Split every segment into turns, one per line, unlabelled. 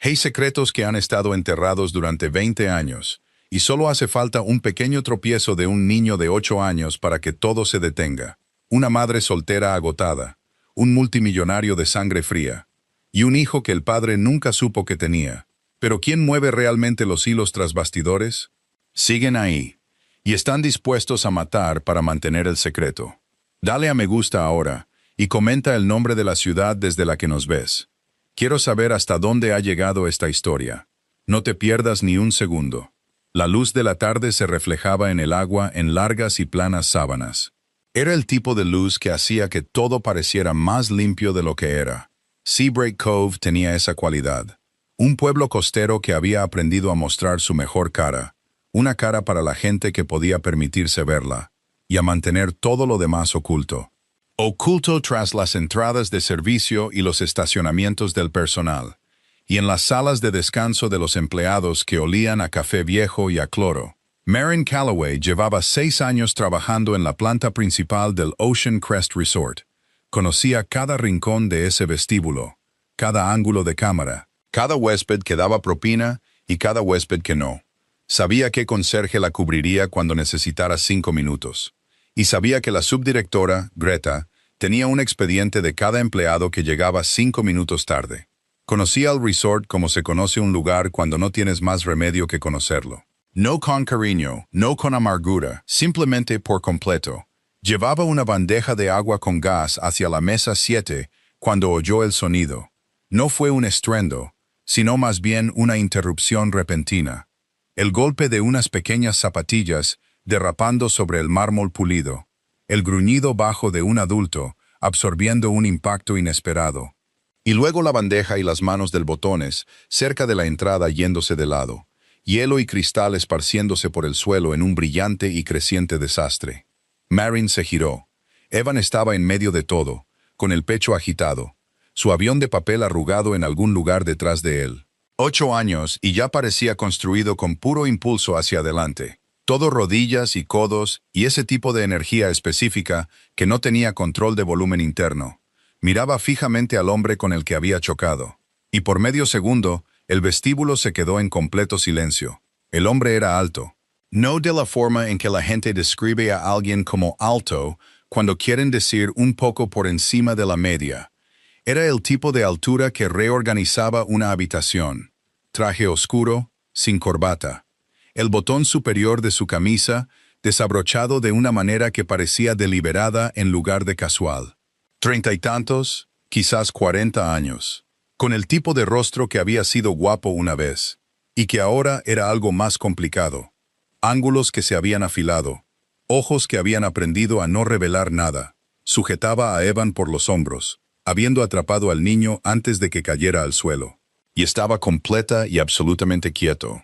Hay secretos que han estado enterrados durante 20 años, y solo hace falta un pequeño tropiezo de un niño de 8 años para que todo se detenga. Una madre soltera agotada, un multimillonario de sangre fría, y un hijo que el padre nunca supo que tenía. Pero ¿quién mueve realmente los hilos tras bastidores? Siguen ahí, y están dispuestos a matar para mantener el secreto. Dale a me gusta ahora, y comenta el nombre de la ciudad desde la que nos ves. Quiero saber hasta dónde ha llegado esta historia. No te pierdas ni un segundo. La luz de la tarde se reflejaba en el agua en largas y planas sábanas. Era el tipo de luz que hacía que todo pareciera más limpio de lo que era. Seabreak Cove tenía esa cualidad. Un pueblo costero que había aprendido a mostrar su mejor cara, una cara para la gente que podía permitirse verla, y a mantener todo lo demás oculto. Oculto tras las entradas de servicio y los estacionamientos del personal, y en las salas de descanso de los empleados que olían a café viejo y a cloro. Marin Calloway llevaba 6 años trabajando en la planta principal del Ocean Crest Resort. Conocía cada rincón de ese vestíbulo, cada ángulo de cámara, cada huésped que daba propina y cada huésped que no. Sabía qué conserje la cubriría cuando necesitara 5 minutos. Y sabía que la subdirectora, Greta, tenía un expediente de cada empleado que llegaba 5 minutos tarde. Conocía el resort como se conoce un lugar cuando no tienes más remedio que conocerlo. No con cariño, no con amargura, simplemente por completo. Llevaba una bandeja de agua con gas hacia la mesa 7 cuando oyó el sonido. No fue un estruendo, sino más bien una interrupción repentina. El golpe de unas pequeñas zapatillas derrapando sobre el mármol pulido. El gruñido bajo de un adulto, absorbiendo un impacto inesperado. Y luego la bandeja y las manos del botones, cerca de la entrada yéndose de lado. Hielo y cristal esparciéndose por el suelo en un brillante y creciente desastre. Marin se giró. Evan estaba en medio de todo, con el pecho agitado, su avión de papel arrugado en algún lugar detrás de él. 8 años y ya parecía construido con puro impulso hacia adelante. Todo rodillas y codos y ese tipo de energía específica que no tenía control de volumen interno. Miraba fijamente al hombre con el que había chocado. Y por medio segundo, el vestíbulo se quedó en completo silencio. El hombre era alto. No de la forma en que la gente describe a alguien como alto cuando quieren decir un poco por encima de la media. Era el tipo de altura que reorganizaba una habitación. Traje oscuro, sin corbata. El botón superior de su camisa, desabrochado de una manera que parecía deliberada en lugar de casual. 30 y tantos, quizás 40 años. Con el tipo de rostro que había sido guapo una vez, y que ahora era algo más complicado. Ángulos que se habían afilado, ojos que habían aprendido a no revelar nada. Sujetaba a Evan por los hombros, habiendo atrapado al niño antes de que cayera al suelo. Y estaba completa y absolutamente quieto.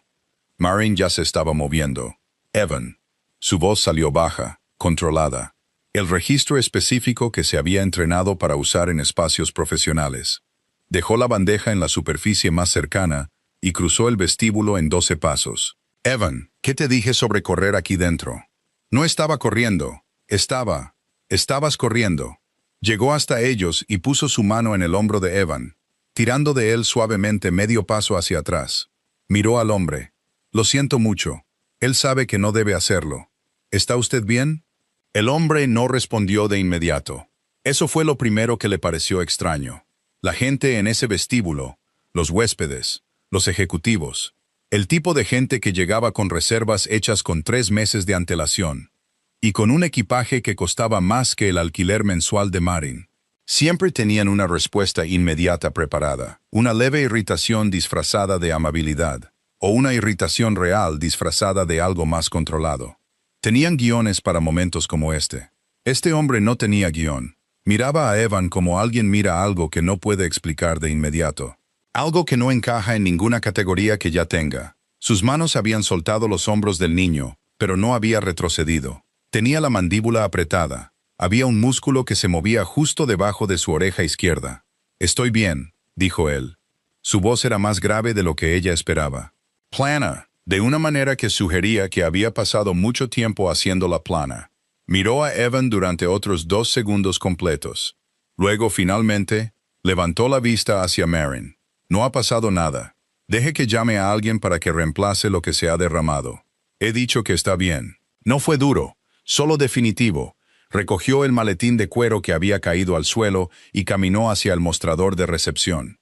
Marin ya se estaba moviendo. Evan. Su voz salió baja, controlada. El registro específico que se había entrenado para usar en espacios profesionales. Dejó la bandeja en la superficie más cercana y cruzó el vestíbulo en 12 pasos. Evan, ¿qué te dije sobre correr aquí dentro? No estaba corriendo. Estabas corriendo. Llegó hasta ellos y puso su mano en el hombro de Evan, tirando de él suavemente medio paso hacia atrás. Miró al hombre. Lo siento mucho. Él sabe que no debe hacerlo. ¿Está usted bien? El hombre no respondió de inmediato. Eso fue lo primero que le pareció extraño. La gente en ese vestíbulo, los huéspedes, los ejecutivos, el tipo de gente que llegaba con reservas hechas con 3 meses de antelación, y con un equipaje que costaba más que el alquiler mensual de Marin. Siempre tenían una respuesta inmediata preparada, una leve irritación disfrazada de amabilidad, o una irritación real disfrazada de algo más controlado. Tenían guiones para momentos como este. Este hombre no tenía guión. Miraba a Evan como alguien mira algo que no puede explicar de inmediato. Algo que no encaja en ninguna categoría que ya tenga. Sus manos habían soltado los hombros del niño, pero no había retrocedido. Tenía la mandíbula apretada. Había un músculo que se movía justo debajo de su oreja izquierda. «Estoy bien», dijo él. Su voz era más grave de lo que ella esperaba. «Plana», de una manera que sugería que había pasado mucho tiempo haciéndola plana. Miró a Evan durante otros 2 segundos completos. Luego, finalmente, levantó la vista hacia Marin. «No ha pasado nada. Deje que llame a alguien para que reemplace lo que se ha derramado. He dicho que está bien. No fue duro, solo definitivo. Recogió el maletín de cuero que había caído al suelo y caminó hacia el mostrador de recepción.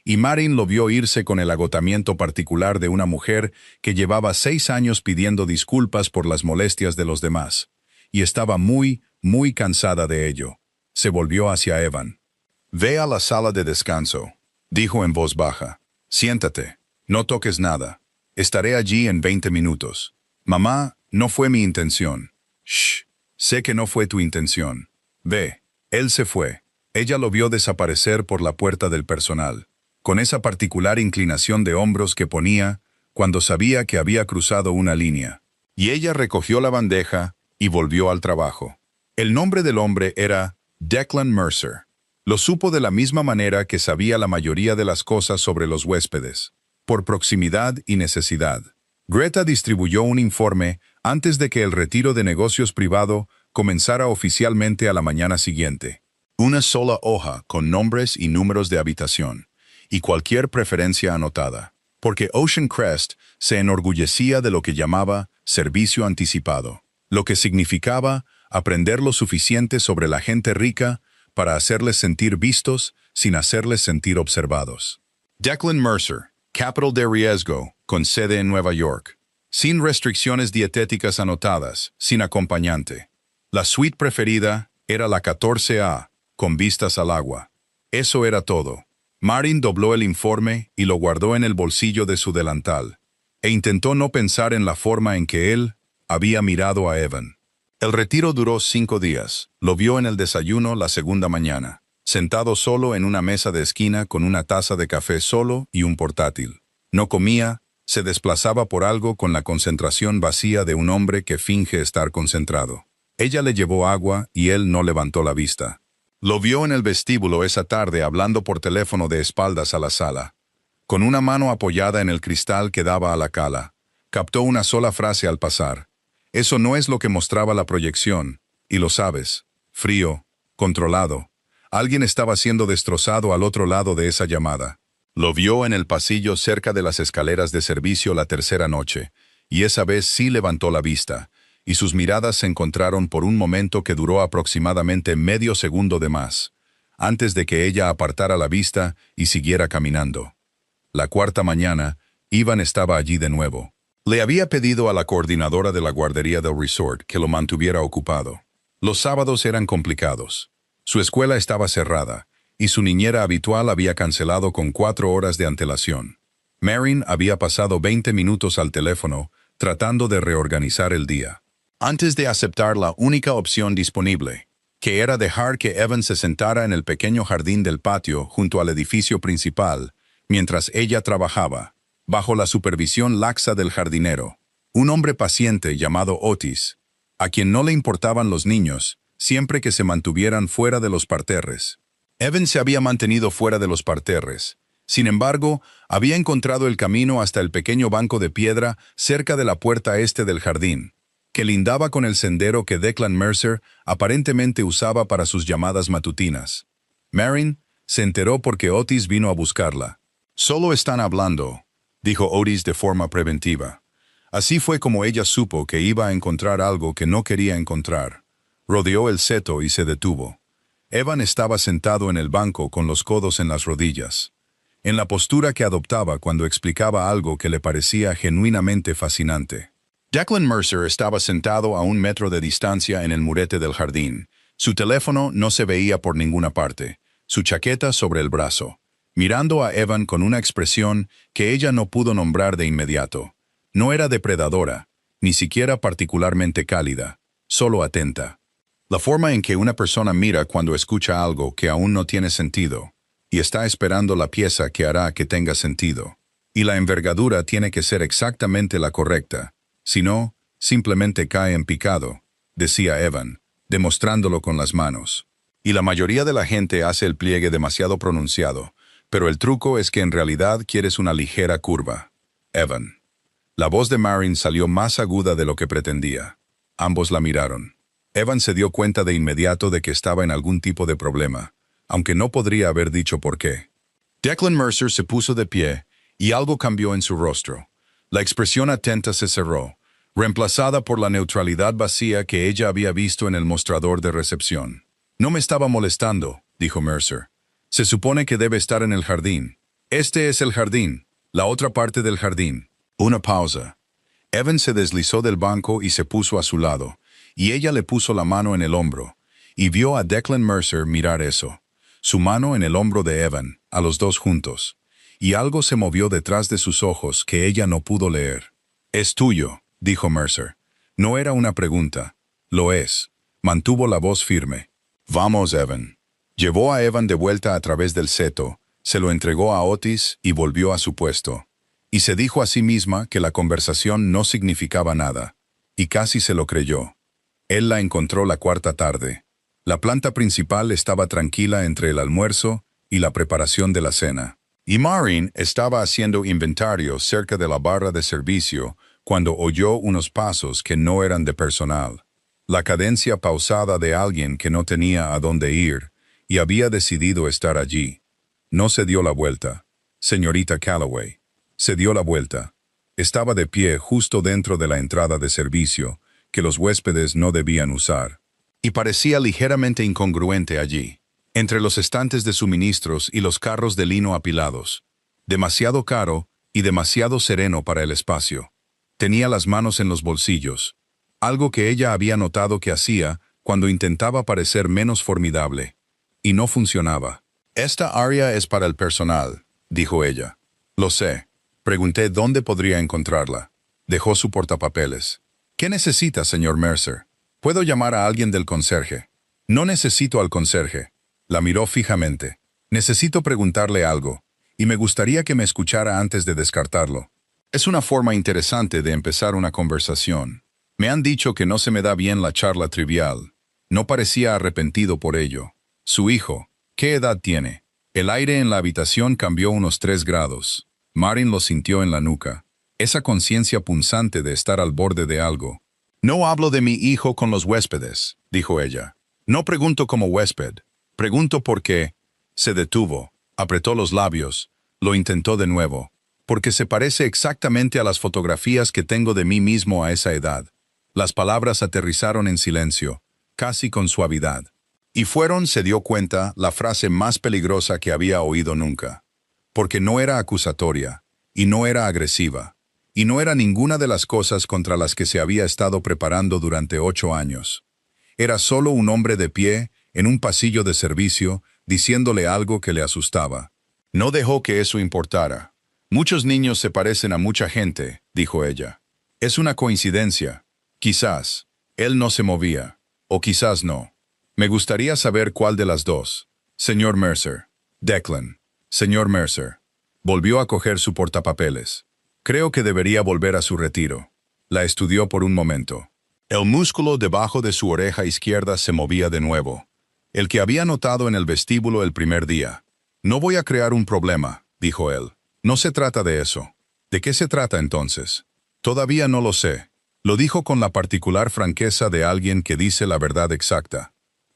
Y Marin lo vio irse con el agotamiento particular de una mujer que llevaba 6 años pidiendo disculpas por las molestias de los demás. Y estaba muy, muy cansada de ello. Se volvió hacia Evan. «Ve a la sala de descanso», dijo en voz baja. «Siéntate. No toques nada. Estaré allí en 20 minutos. Mamá, no fue mi intención». «Shh. Sé que no fue tu intención. Ve». Él se fue. Ella lo vio desaparecer por la puerta del personal, con esa particular inclinación de hombros que ponía cuando sabía que había cruzado una línea. Y ella recogió la bandeja y volvió al trabajo. El nombre del hombre era Declan Mercer. Lo supo de la misma manera que sabía la mayoría de las cosas sobre los huéspedes, por proximidad y necesidad. Greta distribuyó un informe antes de que el retiro de negocios privado comenzara oficialmente a la mañana siguiente. Una sola hoja con nombres y números de habitación, y cualquier preferencia anotada, porque Ocean Crest se enorgullecía de lo que llamaba servicio anticipado, lo que significaba aprender lo suficiente sobre la gente rica para hacerles sentir vistos sin hacerles sentir observados. Declan Mercer, Capital de Riesgo, con sede en Nueva York. Sin restricciones dietéticas anotadas, sin acompañante. La suite preferida era la 14A, con vistas al agua. Eso era todo. Marin dobló el informe y lo guardó en el bolsillo de su delantal, e intentó no pensar en la forma en que él había mirado a Evan. El retiro duró 5 días. Lo vio en el desayuno la segunda mañana, sentado solo en una mesa de esquina con una taza de café solo y un portátil. No comía, se desplazaba por algo con la concentración vacía de un hombre que finge estar concentrado. Ella le llevó agua y él no levantó la vista. Lo vio en el vestíbulo esa tarde hablando por teléfono de espaldas a la sala. Con una mano apoyada en el cristal que daba a la cala, captó una sola frase al pasar. Eso no es lo que mostraba la proyección, y lo sabes. Frío, controlado. Alguien estaba siendo destrozado al otro lado de esa llamada. Lo vio en el pasillo cerca de las escaleras de servicio la tercera noche, y esa vez sí levantó la vista, y sus miradas se encontraron por un momento que duró aproximadamente medio segundo de más, antes de que ella apartara la vista y siguiera caminando. La cuarta mañana, Ivan estaba allí de nuevo. Le había pedido a la coordinadora de la guardería del resort que lo mantuviera ocupado. Los sábados eran complicados. Su escuela estaba cerrada, y su niñera habitual había cancelado con 4 horas de antelación. Marin había pasado 20 minutos al teléfono, tratando de reorganizar el día, antes de aceptar la única opción disponible, que era dejar que Evan se sentara en el pequeño jardín del patio junto al edificio principal, mientras ella trabajaba, bajo la supervisión laxa del jardinero, un hombre paciente llamado Otis, a quien no le importaban los niños, siempre que se mantuvieran fuera de los parterres. Evan se había mantenido fuera de los parterres. Sin embargo, había encontrado el camino hasta el pequeño banco de piedra cerca de la puerta este del jardín, que lindaba con el sendero que Declan Mercer aparentemente usaba para sus llamadas matutinas. Marin se enteró porque Otis vino a buscarla. «Solo están hablando», dijo Otis de forma preventiva. Así fue como ella supo que iba a encontrar algo que no quería encontrar. Rodeó el seto y se detuvo. Evan estaba sentado en el banco con los codos en las rodillas, en la postura que adoptaba cuando explicaba algo que le parecía genuinamente fascinante. Declan Mercer estaba sentado a 1 metro de distancia en el murete del jardín. Su teléfono no se veía por ninguna parte, su chaqueta sobre el brazo, mirando a Evan con una expresión que ella no pudo nombrar de inmediato. No era depredadora, ni siquiera particularmente cálida, solo atenta. La forma en que una persona mira cuando escucha algo que aún no tiene sentido, y está esperando la pieza que hará que tenga sentido. Y la envergadura tiene que ser exactamente la correcta, si no, simplemente cae en picado, decía Evan, demostrándolo con las manos. Y la mayoría de la gente hace el pliegue demasiado pronunciado, pero el truco es que en realidad quieres una ligera curva. Evan. La voz de Marin salió más aguda de lo que pretendía. Ambos la miraron. Evan se dio cuenta de inmediato de que estaba en algún tipo de problema, aunque no podría haber dicho por qué. Declan Mercer se puso de pie y algo cambió en su rostro. La expresión atenta se cerró, reemplazada por la neutralidad vacía que ella había visto en el mostrador de recepción. «No me estaba molestando», dijo Mercer. «Se supone que debe estar en el jardín. Este es el jardín, la otra parte del jardín». Una pausa. Evan se deslizó del banco y se puso a su lado, y ella le puso la mano en el hombro, y vio a Declan Mercer mirar eso. Su mano en el hombro de Evan, a los dos juntos. Y algo se movió detrás de sus ojos que ella no pudo leer. «Es tuyo», dijo Mercer. No era una pregunta. «Lo es». Mantuvo la voz firme. «Vamos, Evan». Llevó a Evan de vuelta a través del seto, se lo entregó a Otis y volvió a su puesto. Y se dijo a sí misma que la conversación no significaba nada. Y casi se lo creyó. Él la encontró la cuarta tarde. La planta principal estaba tranquila entre el almuerzo y la preparación de la cena. Y Maureen estaba haciendo inventario cerca de la barra de servicio cuando oyó unos pasos que no eran de personal. La cadencia pausada de alguien que no tenía a dónde ir y había decidido estar allí. No se dio la vuelta. Señorita Calloway. Se dio la vuelta. Estaba de pie justo dentro de la entrada de servicio, que los huéspedes no debían usar. Y parecía ligeramente incongruente allí, entre los estantes de suministros y los carros de lino apilados. Demasiado caro y demasiado sereno para el espacio. Tenía las manos en los bolsillos, algo que ella había notado que hacía cuando intentaba parecer menos formidable. Y no funcionaba. «Esta área es para el personal», dijo ella. «Lo sé». Pregunté dónde podría encontrarla. Dejó su portapapeles. «¿Qué necesita, señor Mercer? ¿Puedo llamar a alguien del conserje?» «No necesito al conserje». La miró fijamente. «Necesito preguntarle algo, y me gustaría que me escuchara antes de descartarlo. Es una forma interesante de empezar una conversación. Me han dicho que no se me da bien la charla trivial». No parecía arrepentido por ello. Su hijo, ¿qué edad tiene? El aire en la habitación cambió unos 3 grados. Maureen lo sintió en la nuca. Esa conciencia punzante de estar al borde de algo. «No hablo de mi hijo con los huéspedes», dijo ella. «No pregunto como huésped. Pregunto por qué». Se detuvo, apretó los labios, lo intentó de nuevo. «Porque se parece exactamente a las fotografías que tengo de mí mismo a esa edad». Las palabras aterrizaron en silencio, casi con suavidad. Y fueron, se dio cuenta, la frase más peligrosa que había oído nunca. Porque no era acusatoria, y no era agresiva, y no era ninguna de las cosas contra las que se había estado preparando durante 8 años. Era solo un hombre de pie, en un pasillo de servicio, diciéndole algo que le asustaba. No dejó que eso importara. «Muchos niños se parecen a mucha gente», dijo ella. «Es una coincidencia. Quizás. Él no se movía. O quizás no. Me gustaría saber cuál de las dos. Señor Mercer. Declan. Señor Mercer». Volvió a coger su portapapeles. «Creo que debería volver a su retiro». La estudió por un momento. El músculo debajo de su oreja izquierda se movía de nuevo. El que había notado en el vestíbulo el primer día. «No voy a crear un problema», dijo él. «No se trata de eso». «¿De qué se trata entonces?» «Todavía no lo sé». Lo dijo con la particular franqueza de alguien que dice la verdad exacta.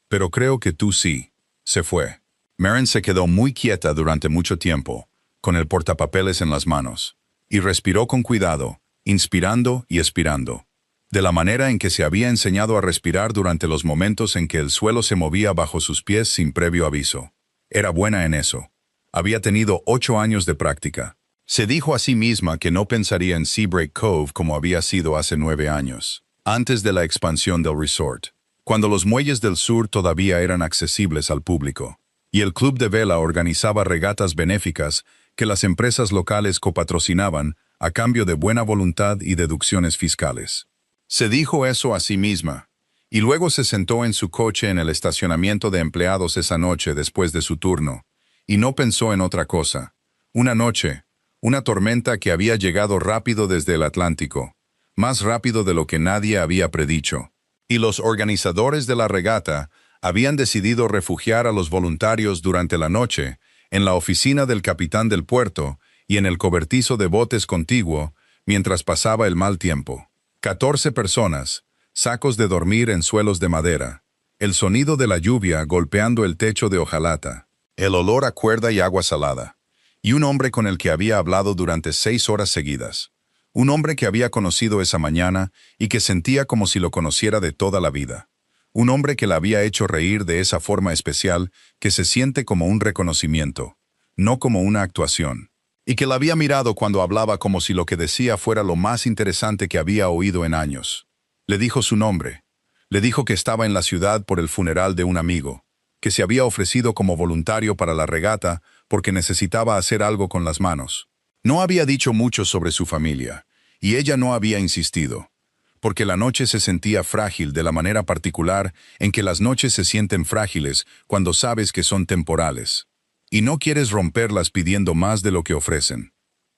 «Pero creo que tú sí». Se fue. Maureen se quedó muy quieta durante mucho tiempo, con el portapapeles en las manos, y respiró con cuidado, inspirando y expirando, de la manera en que se había enseñado a respirar durante los momentos en que el suelo se movía bajo sus pies sin previo aviso. Era buena en eso. Había tenido 8 años de práctica. Se dijo a sí misma que no pensaría en Seabreak Cove como había sido hace 9 años, antes de la expansión del resort, cuando los muelles del sur todavía eran accesibles al público, y el club de vela organizaba regatas benéficas que las empresas locales copatrocinaban a cambio de buena voluntad y deducciones fiscales. Se dijo eso a sí misma, y luego se sentó en su coche en el estacionamiento de empleados esa noche después de su turno, y no pensó en otra cosa. Una noche, una tormenta que había llegado rápido desde el Atlántico, más rápido de lo que nadie había predicho, y los organizadores de la regata habían decidido refugiar a los voluntarios durante la noche en la oficina del capitán del puerto y en el cobertizo de botes contiguo mientras pasaba el mal tiempo. 14 personas, sacos de dormir en suelos de madera, el sonido de la lluvia golpeando el techo de hojalata, el olor a cuerda y agua salada, y un hombre con el que había hablado durante 6 horas seguidas. Un hombre que había conocido esa mañana y que sentía como si lo conociera de toda la vida. Un hombre que la había hecho reír de esa forma especial que se siente como un reconocimiento, no como una actuación. Y que la había mirado cuando hablaba como si lo que decía fuera lo más interesante que había oído en años. Le dijo su nombre. Le dijo que estaba en la ciudad por el funeral de un amigo, que se había ofrecido como voluntario para la regata porque necesitaba hacer algo con las manos. No había dicho mucho sobre su familia, y ella no había insistido, porque la noche se sentía frágil de la manera particular en que las noches se sienten frágiles cuando sabes que son temporales, y no quieres romperlas pidiendo más de lo que ofrecen.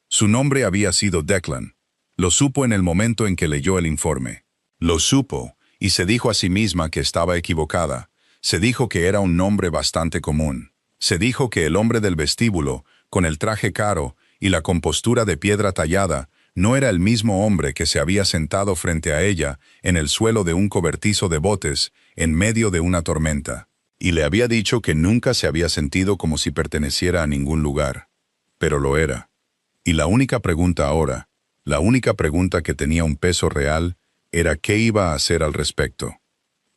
Su nombre había sido Declan. Lo supo en el momento en que leyó el informe. Lo supo, y se dijo a sí misma que estaba equivocada. Se dijo que era un nombre bastante común. Se dijo que el hombre del vestíbulo, con el traje caro y la compostura de piedra tallada, no era el mismo hombre que se había sentado frente a ella en el suelo de un cobertizo de botes en medio de una tormenta, y le había dicho que nunca se había sentido como si perteneciera a ningún lugar. Pero lo era. Y la única pregunta ahora, la única pregunta que tenía un peso real, era qué iba a hacer al respecto.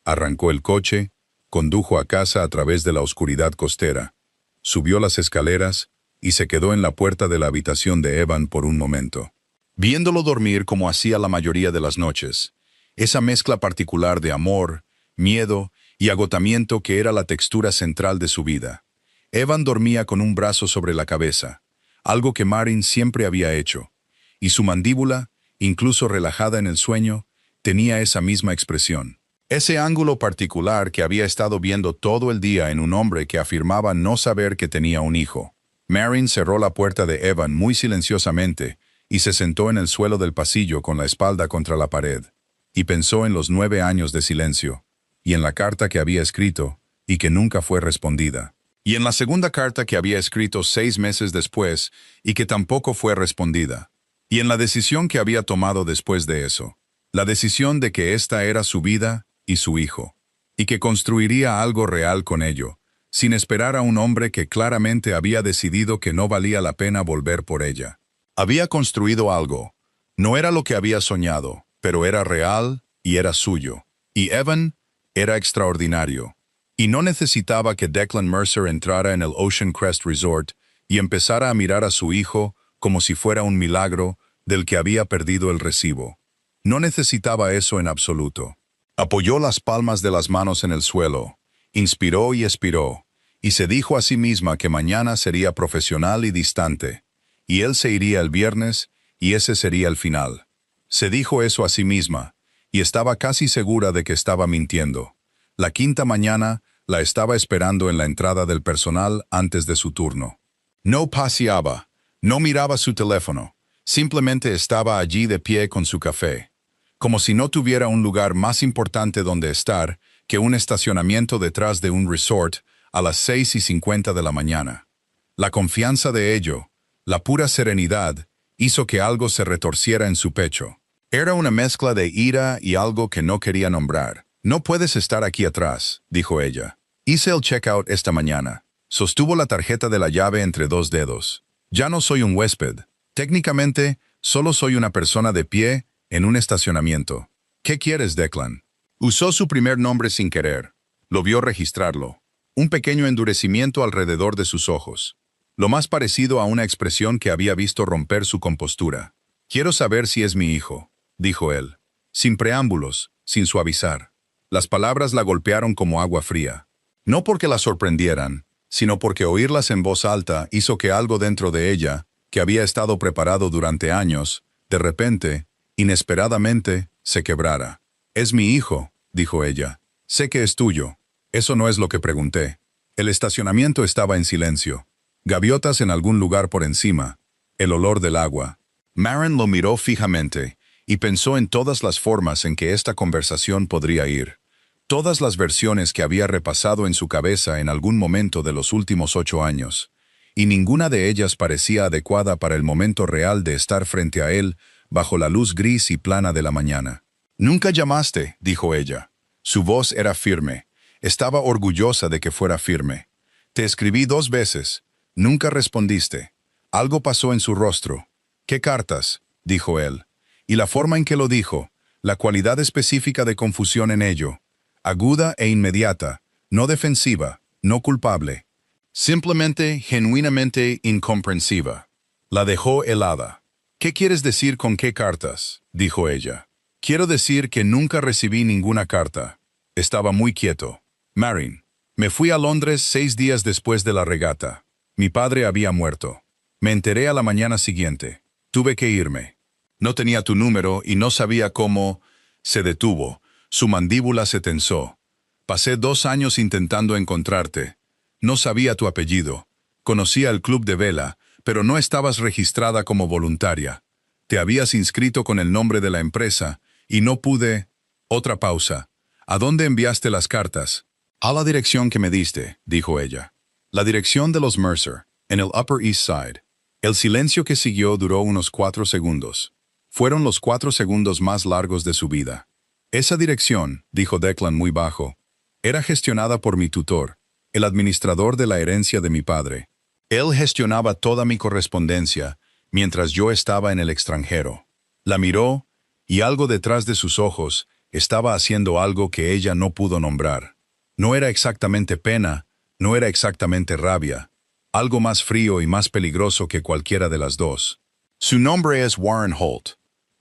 Arrancó el coche, condujo a casa a través de la oscuridad costera, subió las escaleras y se quedó en la puerta de la habitación de Evan por un momento. Viéndolo dormir como hacía la mayoría de las noches, esa mezcla particular de amor, miedo y agotamiento que era la textura central de su vida. Evan dormía con un brazo sobre la cabeza, algo que Marin siempre había hecho, y su mandíbula, incluso relajada en el sueño, tenía esa misma expresión. Ese ángulo particular que había estado viendo todo el día en un hombre que afirmaba no saber que tenía un hijo. Marin cerró la puerta de Evan muy silenciosamente y se sentó en el suelo del pasillo con la espalda contra la pared, y pensó en los 9 años de silencio, y en la carta que había escrito y que nunca fue respondida, y en la segunda carta que había escrito 6 meses después y que tampoco fue respondida, y en la decisión que había tomado después de eso, la decisión de que esta era su vida y su hijo, y que construiría algo real con ello, sin esperar a un hombre que claramente había decidido que no valía la pena volver por ella. Había construido algo. No era lo que había soñado, pero era real y era suyo. Y Evan era extraordinario. Y no necesitaba que Declan Mercer entrara en el Ocean Crest Resort y empezara a mirar a su hijo como si fuera un milagro del que había perdido el recibo. No necesitaba eso en absoluto. Apoyó las palmas de las manos en el suelo, inspiró y expiró, y se dijo a sí misma que mañana sería profesional y distante, y él se iría el viernes, y ese sería el final. Se dijo eso a sí misma, y estaba casi segura de que estaba mintiendo. La quinta mañana la estaba esperando en la entrada del personal antes de su turno. No paseaba, no miraba su teléfono, simplemente estaba allí de pie con su café, como si no tuviera un lugar más importante donde estar que un estacionamiento detrás de un resort a las 6:50 de la mañana. La confianza de ello, la pura serenidad, hizo que algo se retorciera en su pecho. Era una mezcla de ira y algo que no quería nombrar. «No puedes estar aquí atrás», dijo ella. «Hice el checkout esta mañana». Sostuvo la tarjeta de la llave entre 2 dedos. «Ya no soy un huésped. Técnicamente, solo soy una persona de pie en un estacionamiento». «¿Qué quieres, Declan?» Usó su primer nombre sin querer. Lo vio registrarlo. Un pequeño endurecimiento alrededor de sus ojos. Lo más parecido a una expresión que había visto romper su compostura. «Quiero saber si es mi hijo», dijo él. Sin preámbulos, sin suavizar. Las palabras la golpearon como agua fría. No porque la sorprendieran, sino porque oírlas en voz alta hizo que algo dentro de ella, que había estado preparado durante años, de repente, inesperadamente, se quebrara. «Es mi hijo», dijo ella. «Sé que es tuyo». Eso no es lo que pregunté. El estacionamiento estaba en silencio. Gaviotas en algún lugar por encima. El olor del agua. Marin lo miró fijamente y pensó en todas las formas en que esta conversación podría ir. Todas las versiones que había repasado en su cabeza en algún momento de los últimos 8 años. Y ninguna de ellas parecía adecuada para el momento real de estar frente a él bajo la luz gris y plana de la mañana. «Nunca llamaste», dijo ella. Su voz era firme. Estaba orgullosa de que fuera firme. «Te escribí 2 veces. Nunca respondiste. Algo pasó en su rostro. «¿Qué cartas?», dijo él. Y la forma en que lo dijo, la cualidad específica de confusión en ello, aguda e inmediata, no defensiva, no culpable, simplemente, genuinamente incomprensiva. La dejó helada. «¿Qué quieres decir con qué cartas?», dijo ella. «Quiero decir que nunca recibí ninguna carta». Estaba muy quieto. «Marin, me fui a Londres 6 días después de la regata. Mi padre había muerto. Me enteré a la mañana siguiente. Tuve que irme. No tenía tu número y no sabía cómo». Se detuvo. Su mandíbula se tensó. «Pasé 2 años intentando encontrarte. No sabía tu apellido. Conocía el club de vela, pero no estabas registrada como voluntaria. Te habías inscrito con el nombre de la empresa y no pude». Otra pausa. «¿A dónde enviaste las cartas?». «A la dirección que me diste», dijo ella. «La dirección de los Mercer, en el Upper East Side». El silencio que siguió duró unos 4 segundos. Fueron los 4 segundos más largos de su vida. «Esa dirección», dijo Declan muy bajo, «era gestionada por mi tutor, el administrador de la herencia de mi padre. Él gestionaba toda mi correspondencia mientras yo estaba en el extranjero». La miró, y algo detrás de sus ojos estaba haciendo algo que ella no pudo nombrar. No era exactamente pena, no era exactamente rabia. Algo más frío y más peligroso que cualquiera de las dos. «Su nombre es Warren Holt.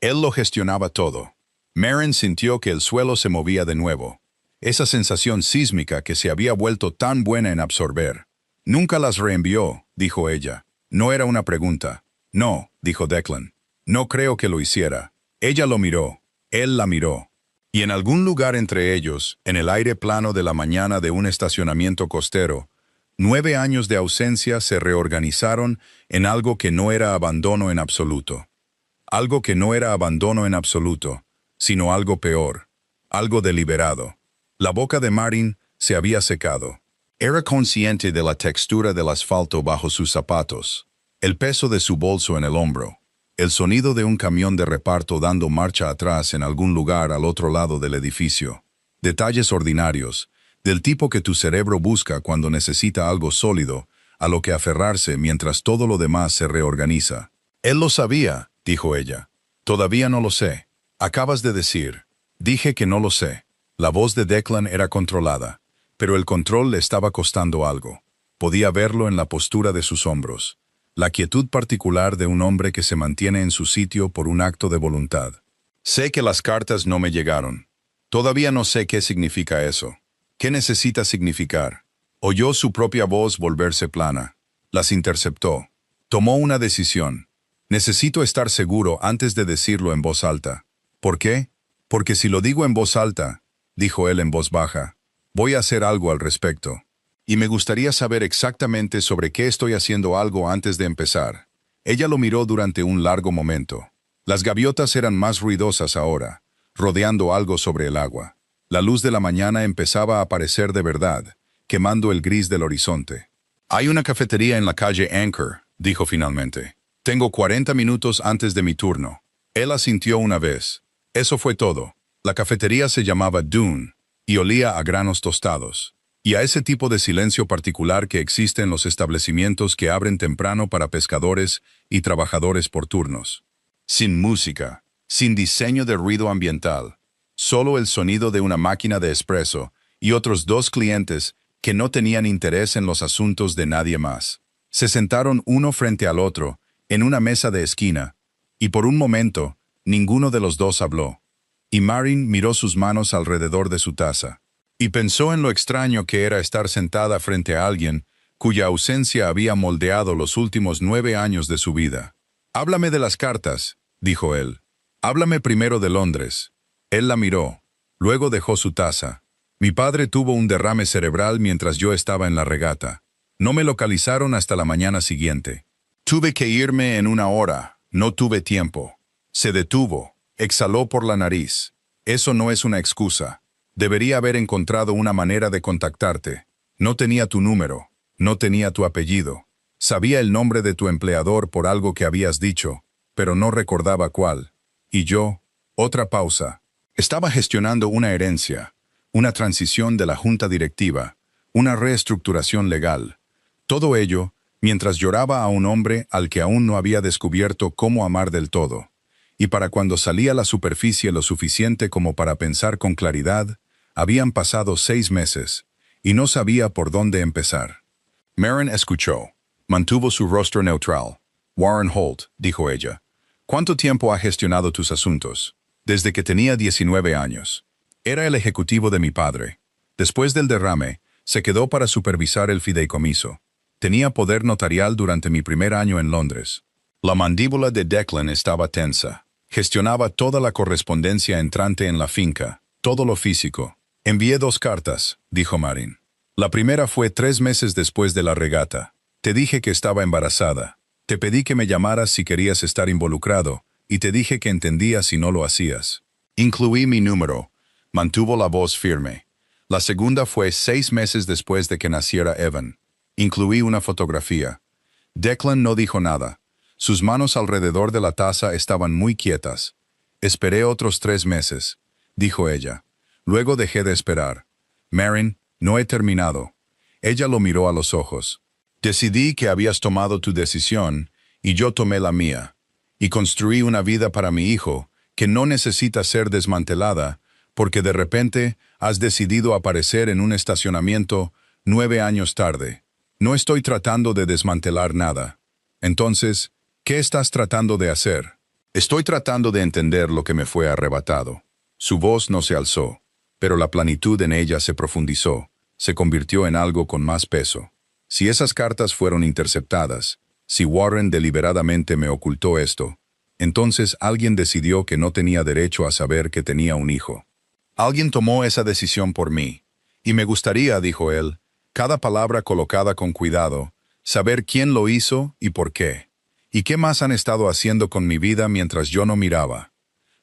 Él lo gestionaba todo». Marin sintió que el suelo se movía de nuevo. Esa sensación sísmica que se había vuelto tan buena en absorber. «Nunca las reenvió», dijo ella. No era una pregunta. «No», dijo Declan. «No creo que lo hiciera». Ella lo miró. Él la miró. Y en algún lugar entre ellos, en el aire plano de la mañana de un estacionamiento costero, 9 años de ausencia se reorganizaron en algo que no era abandono en absoluto. Algo que no era abandono en absoluto, sino algo peor, algo deliberado. La boca de Marin se había secado. Era consciente de la textura del asfalto bajo sus zapatos, el peso de su bolso en el hombro, el sonido de un camión de reparto dando marcha atrás en algún lugar al otro lado del edificio. Detalles ordinarios, del tipo que tu cerebro busca cuando necesita algo sólido, a lo que aferrarse mientras todo lo demás se reorganiza. «Él lo sabía», dijo ella. «Todavía no lo sé». «Acabas de decir». «Dije que no lo sé». La voz de Declan era controlada, pero el control le estaba costando algo. Podía verlo en la postura de sus hombros, la quietud particular de un hombre que se mantiene en su sitio por un acto de voluntad. «Sé que las cartas no me llegaron. Todavía no sé qué significa eso. ¿Qué necesita significar?». Oyó su propia voz volverse plana. Las interceptó. Tomó una decisión. «Necesito estar seguro antes de decirlo en voz alta». «¿Por qué?». «Porque si lo digo en voz alta», dijo él en voz baja, «voy a hacer algo al respecto. Y me gustaría saber exactamente sobre qué estoy haciendo algo antes de empezar». Ella lo miró durante un largo momento. Las gaviotas eran más ruidosas ahora, rodeando algo sobre el agua. La luz de la mañana empezaba a aparecer de verdad, quemando el gris del horizonte. «Hay una cafetería en la calle Anchor», dijo finalmente. «Tengo 40 minutos antes de mi turno». Él asintió una vez. Eso fue todo. La cafetería se llamaba Dune y olía a granos tostados. Y a ese tipo de silencio particular que existe en los establecimientos que abren temprano para pescadores y trabajadores por turnos. Sin música, sin diseño de ruido ambiental. Solo el sonido de una máquina de espresso y otros 2 clientes que no tenían interés en los asuntos de nadie más. Se sentaron uno frente al otro, en una mesa de esquina, y por un momento, ninguno de los dos habló. Y Marin miró sus manos alrededor de su taza, y pensó en lo extraño que era estar sentada frente a alguien cuya ausencia había moldeado los últimos 9 años de su vida. «Háblame de las cartas», dijo él. «Háblame primero de Londres». Él la miró. Luego dejó su taza. «Mi padre tuvo un derrame cerebral mientras yo estaba en la regata. No me localizaron hasta la mañana siguiente. Tuve que irme en 1 hora. No tuve tiempo». Se detuvo. Exhaló por la nariz. «Eso no es una excusa. Debería haber encontrado una manera de contactarte. No tenía tu número. No tenía tu apellido. Sabía el nombre de tu empleador por algo que habías dicho, pero no recordaba cuál. Y yo». Otra pausa. Estaba gestionando una herencia, una transición de la junta directiva, una reestructuración legal. Todo ello, mientras lloraba a un hombre al que aún no había descubierto cómo amar del todo. Y para cuando salía a la superficie lo suficiente como para pensar con claridad, habían pasado 6 meses, y no sabía por dónde empezar. Maren escuchó. Mantuvo su rostro neutral. Warren Holt, dijo ella. ¿Cuánto tiempo ha gestionado tus asuntos? Desde que tenía 19 años. Era el ejecutivo de mi padre. Después del derrame, se quedó para supervisar el fideicomiso. Tenía poder notarial durante mi primer año en Londres. La mandíbula de Declan estaba tensa. Gestionaba toda la correspondencia entrante en la finca, todo lo físico. Envié 2 cartas, dijo Marin. La primera fue 3 meses después de la regata. Te dije que estaba embarazada. Te pedí que me llamaras si querías estar involucrado, y te dije que entendía si no lo hacías. Incluí mi número. Mantuvo la voz firme. La segunda fue 6 meses después de que naciera Evan. Incluí una fotografía. Declan no dijo nada. Sus manos alrededor de la taza estaban muy quietas. Esperé otros 3 meses, dijo ella. Luego dejé de esperar. Maren, no he terminado. Ella lo miró a los ojos. Decidí que habías tomado tu decisión, y yo tomé la mía. Y construí una vida para mi hijo, que no necesita ser desmantelada, porque de repente has decidido aparecer en un estacionamiento 9 años tarde. No estoy tratando de desmantelar nada. Entonces, ¿qué estás tratando de hacer? Estoy tratando de entender lo que me fue arrebatado. Su voz no se alzó, pero la plenitud en ella se profundizó, se convirtió en algo con más peso. Si esas cartas fueron interceptadas, si Warren deliberadamente me ocultó esto, entonces alguien decidió que no tenía derecho a saber que tenía un hijo. Alguien tomó esa decisión por mí, y me gustaría, dijo él, cada palabra colocada con cuidado, saber quién lo hizo y por qué. ¿Y qué más han estado haciendo con mi vida mientras yo no miraba?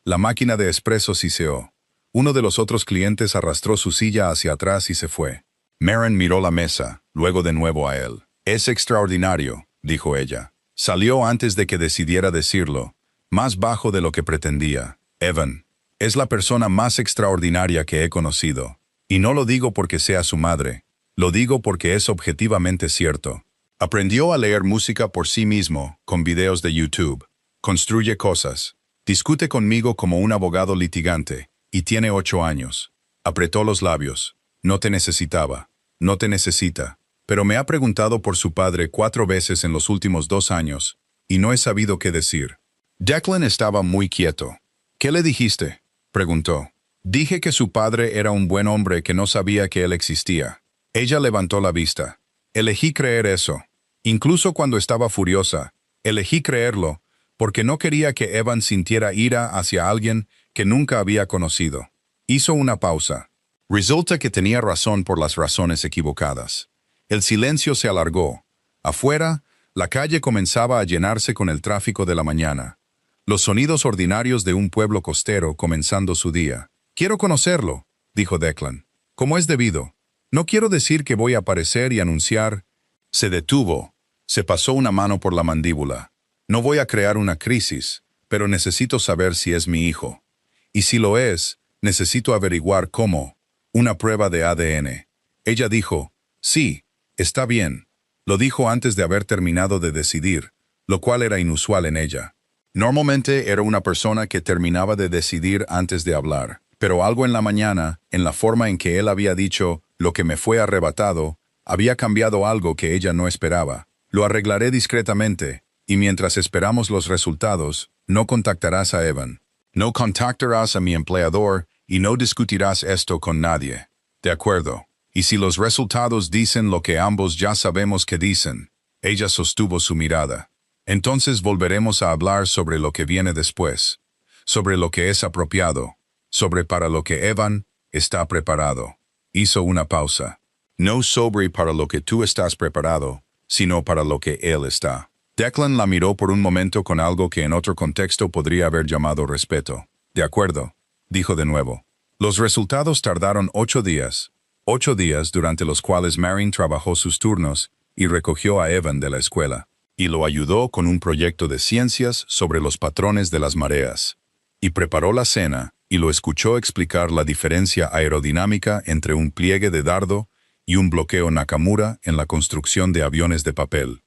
La máquina de espresso siseó. Uno de los otros clientes arrastró su silla hacia atrás y se fue. Maren miró la mesa, luego de nuevo a él. Es extraordinario, dijo ella. Salió antes de que decidiera decirlo, más bajo de lo que pretendía. Evan, es la persona más extraordinaria que he conocido. Y no lo digo porque sea su madre. Lo digo porque es objetivamente cierto. Aprendió a leer música por sí mismo, con videos de YouTube. Construye cosas. Discute conmigo como un abogado litigante, y tiene 8 años. Apretó los labios. No te necesitaba. No te necesita. Pero me ha preguntado por su padre 4 veces en los últimos 2 años, y no he sabido qué decir. Declan estaba muy quieto. ¿Qué le dijiste?, preguntó. Dije que su padre era un buen hombre que no sabía que él existía. Ella levantó la vista. Elegí creer eso. Incluso cuando estaba furiosa, elegí creerlo, porque no quería que Evan sintiera ira hacia alguien que nunca había conocido. Hizo una pausa. Resulta que tenía razón por las razones equivocadas. El silencio se alargó. Afuera, la calle comenzaba a llenarse con el tráfico de la mañana. Los sonidos ordinarios de un pueblo costero comenzando su día. Quiero conocerlo, dijo Declan. Como es debido. No quiero decir que voy a aparecer y anunciar. Se detuvo. Se pasó una mano por la mandíbula. No voy a crear una crisis, pero necesito saber si es mi hijo. Y si lo es, necesito averiguar cómo. Una prueba de ADN. Ella dijo, sí, está bien. Lo dijo antes de haber terminado de decidir, lo cual era inusual en ella. Normalmente era una persona que terminaba de decidir antes de hablar, pero algo en la mañana, en la forma en que él había dicho, lo que me fue arrebatado, había cambiado algo que ella no esperaba. Lo arreglaré discretamente, y mientras esperamos los resultados, no contactarás a Evan. No contactarás a mi empleador y no discutirás esto con nadie. De acuerdo. Y si los resultados dicen lo que ambos ya sabemos que dicen, ella sostuvo su mirada. Entonces volveremos a hablar sobre lo que viene después, sobre lo que es apropiado, sobre para lo que Evan está preparado. Hizo una pausa. No sobre para lo que tú estás preparado, sino para lo que él está. Declan la miró por un momento con algo que en otro contexto podría haber llamado respeto. De acuerdo, dijo de nuevo. Los resultados tardaron 8 días. 8 días durante los cuales Maren trabajó sus turnos y recogió a Evan de la escuela. Y lo ayudó con un proyecto de ciencias sobre los patrones de las mareas. Y preparó la cena y lo escuchó explicar la diferencia aerodinámica entre un pliegue de dardo y un bloqueo Nakamura en la construcción de aviones de papel.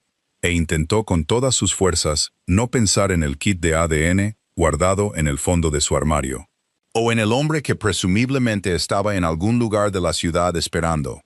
e intentó con todas sus fuerzas no pensar en el kit de ADN guardado en el fondo de su armario, o en el hombre que presumiblemente estaba en algún lugar de la ciudad esperando,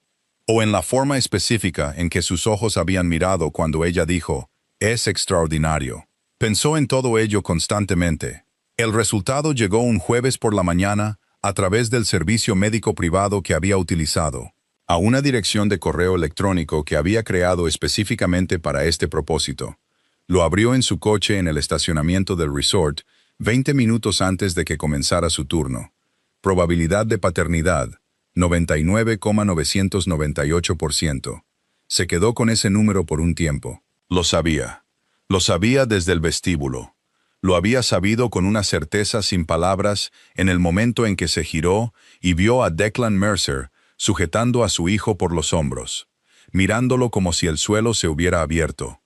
o en la forma específica en que sus ojos habían mirado cuando ella dijo, «Es extraordinario». Pensó en todo ello constantemente. El resultado llegó un jueves por la mañana a través del servicio médico privado que había utilizado, a una dirección de correo electrónico que había creado específicamente para este propósito. Lo abrió en su coche en el estacionamiento del resort 20 minutos antes de que comenzara su turno. Probabilidad de paternidad, 99,998%. Se quedó con ese número por un tiempo. Lo sabía. Lo sabía desde el vestíbulo. Lo había sabido con una certeza sin palabras en el momento en que se giró y vio a Declan Mercer sujetando a su hijo por los hombros, mirándolo como si el suelo se hubiera abierto.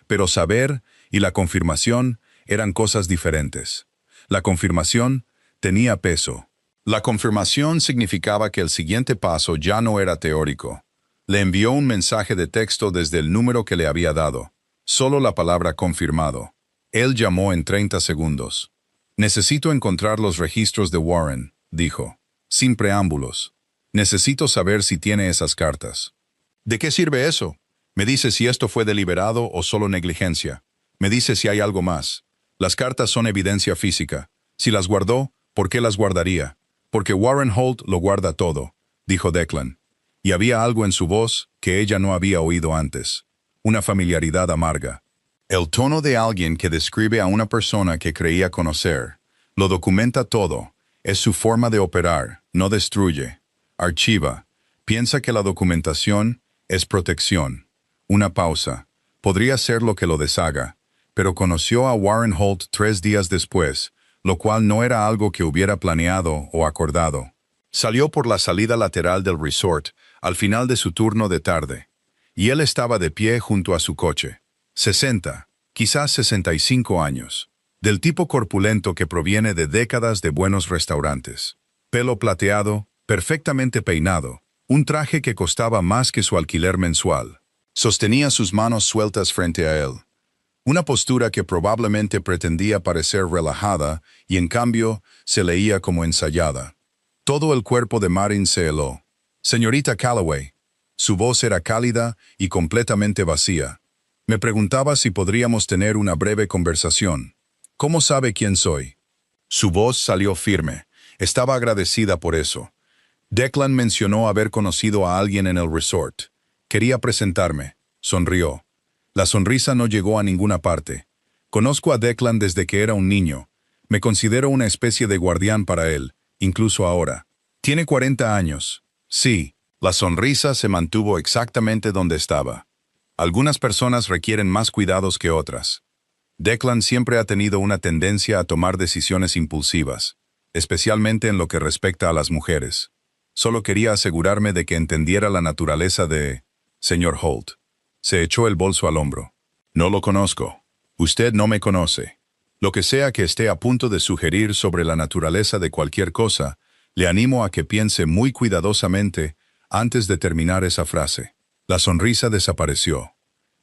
Pero saber y la confirmación eran cosas diferentes. La confirmación tenía peso. La confirmación significaba que el siguiente paso ya no era teórico. Le envió un mensaje de texto desde el número que le había dado. Solo la palabra confirmado. Él llamó en 30 segundos. «Necesito encontrar los registros de Warren», dijo, sin preámbulos. «Necesito saber si tiene esas cartas». «¿De qué sirve eso? Me dice si esto fue deliberado o solo negligencia. Me dice si hay algo más. Las cartas son evidencia física. Si las guardó, ¿por qué las guardaría? Porque Warren Holt lo guarda todo», dijo Declan. Y había algo en su voz que ella no había oído antes. Una familiaridad amarga. El tono de alguien que describe a una persona que creía conocer. Lo documenta todo. Es su forma de operar. No destruye. Archiva. Piensa que la documentación es protección. Una pausa. Podría ser lo que lo deshaga. Pero conoció a Warren Holt 3 días después, lo cual no era algo que hubiera planeado o acordado. Salió por la salida lateral del resort, al final de su turno de tarde. Y él estaba de pie junto a su coche. 60, quizás 65 años. Del tipo corpulento que proviene de décadas de buenos restaurantes. Pelo plateado, perfectamente peinado, un traje que costaba más que su alquiler mensual. Sostenía sus manos sueltas frente a él. Una postura que probablemente pretendía parecer relajada y en cambio se leía como ensayada. Todo el cuerpo de Marin se heló. «Señorita Calloway». Su voz era cálida y completamente vacía. «Me preguntaba si podríamos tener una breve conversación. ¿Cómo sabe quién soy?» Su voz salió firme. Estaba agradecida por eso. Declan mencionó haber conocido a alguien en el resort. «Quería presentarme». Sonrió. La sonrisa no llegó a ninguna parte. «Conozco a Declan desde que era un niño. Me considero una especie de guardián para él, incluso ahora. Tiene 40 años. Sí». La sonrisa se mantuvo exactamente donde estaba. Algunas personas requieren más cuidados que otras. Declan siempre ha tenido una tendencia a tomar decisiones impulsivas, especialmente en lo que respecta a las mujeres. Solo quería asegurarme de que entendiera la naturaleza de... Señor Holt. Se echó el bolso al hombro. «No lo conozco. Usted no me conoce. Lo que sea que esté a punto de sugerir sobre la naturaleza de cualquier cosa, le animo a que piense muy cuidadosamente antes de terminar esa frase». La sonrisa desapareció.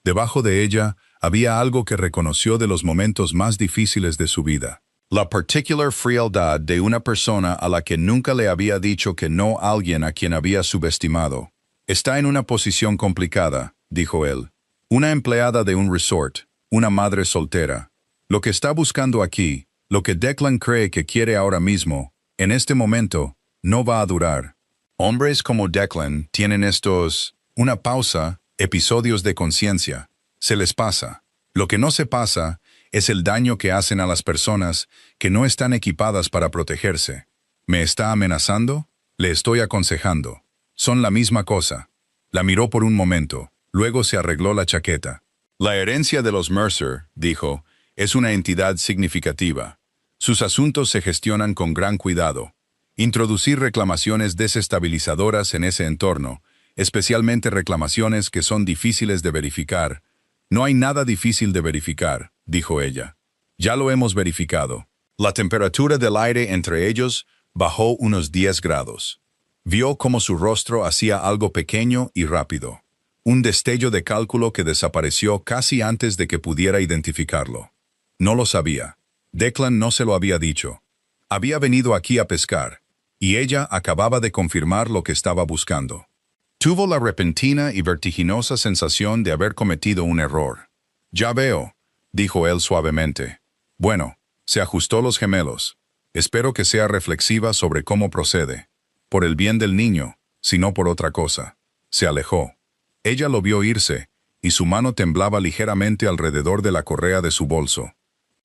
Debajo de ella había algo que reconoció de los momentos más difíciles de su vida. La particular frialdad de una persona a la que nunca le había dicho que no a alguien a quien había subestimado. «Está en una posición complicada», dijo él. «Una empleada de un resort, una madre soltera. Lo que está buscando aquí, lo que Declan cree que quiere ahora mismo, en este momento, no va a durar. Hombres como Declan tienen estos, una pausa, episodios de conciencia. Se les pasa. Lo que no se pasa es el daño que hacen a las personas que no están equipadas para protegerse. ¿Me está amenazando? Le estoy aconsejando. Son la misma cosa». La miró por un momento, luego se arregló la chaqueta. «La herencia de los Mercer», dijo, «es una entidad significativa. Sus asuntos se gestionan con gran cuidado. Introducir reclamaciones desestabilizadoras en ese entorno, especialmente reclamaciones que son difíciles de verificar. No hay nada difícil de verificar», dijo ella. «Ya lo hemos verificado». La temperatura del aire entre ellos bajó unos 10 grados. Vio cómo su rostro hacía algo pequeño y rápido. Un destello de cálculo que desapareció casi antes de que pudiera identificarlo. No lo sabía. Declan no se lo había dicho. Había venido aquí a pescar, y ella acababa de confirmar lo que estaba buscando. Tuvo la repentina y vertiginosa sensación de haber cometido un error. «Ya veo», dijo él suavemente. «Bueno, se ajustó los gemelos. Espero que sea reflexiva sobre cómo procede. Por el bien del niño, si no por otra cosa». Se alejó. Ella lo vio irse, y su mano temblaba ligeramente alrededor de la correa de su bolso.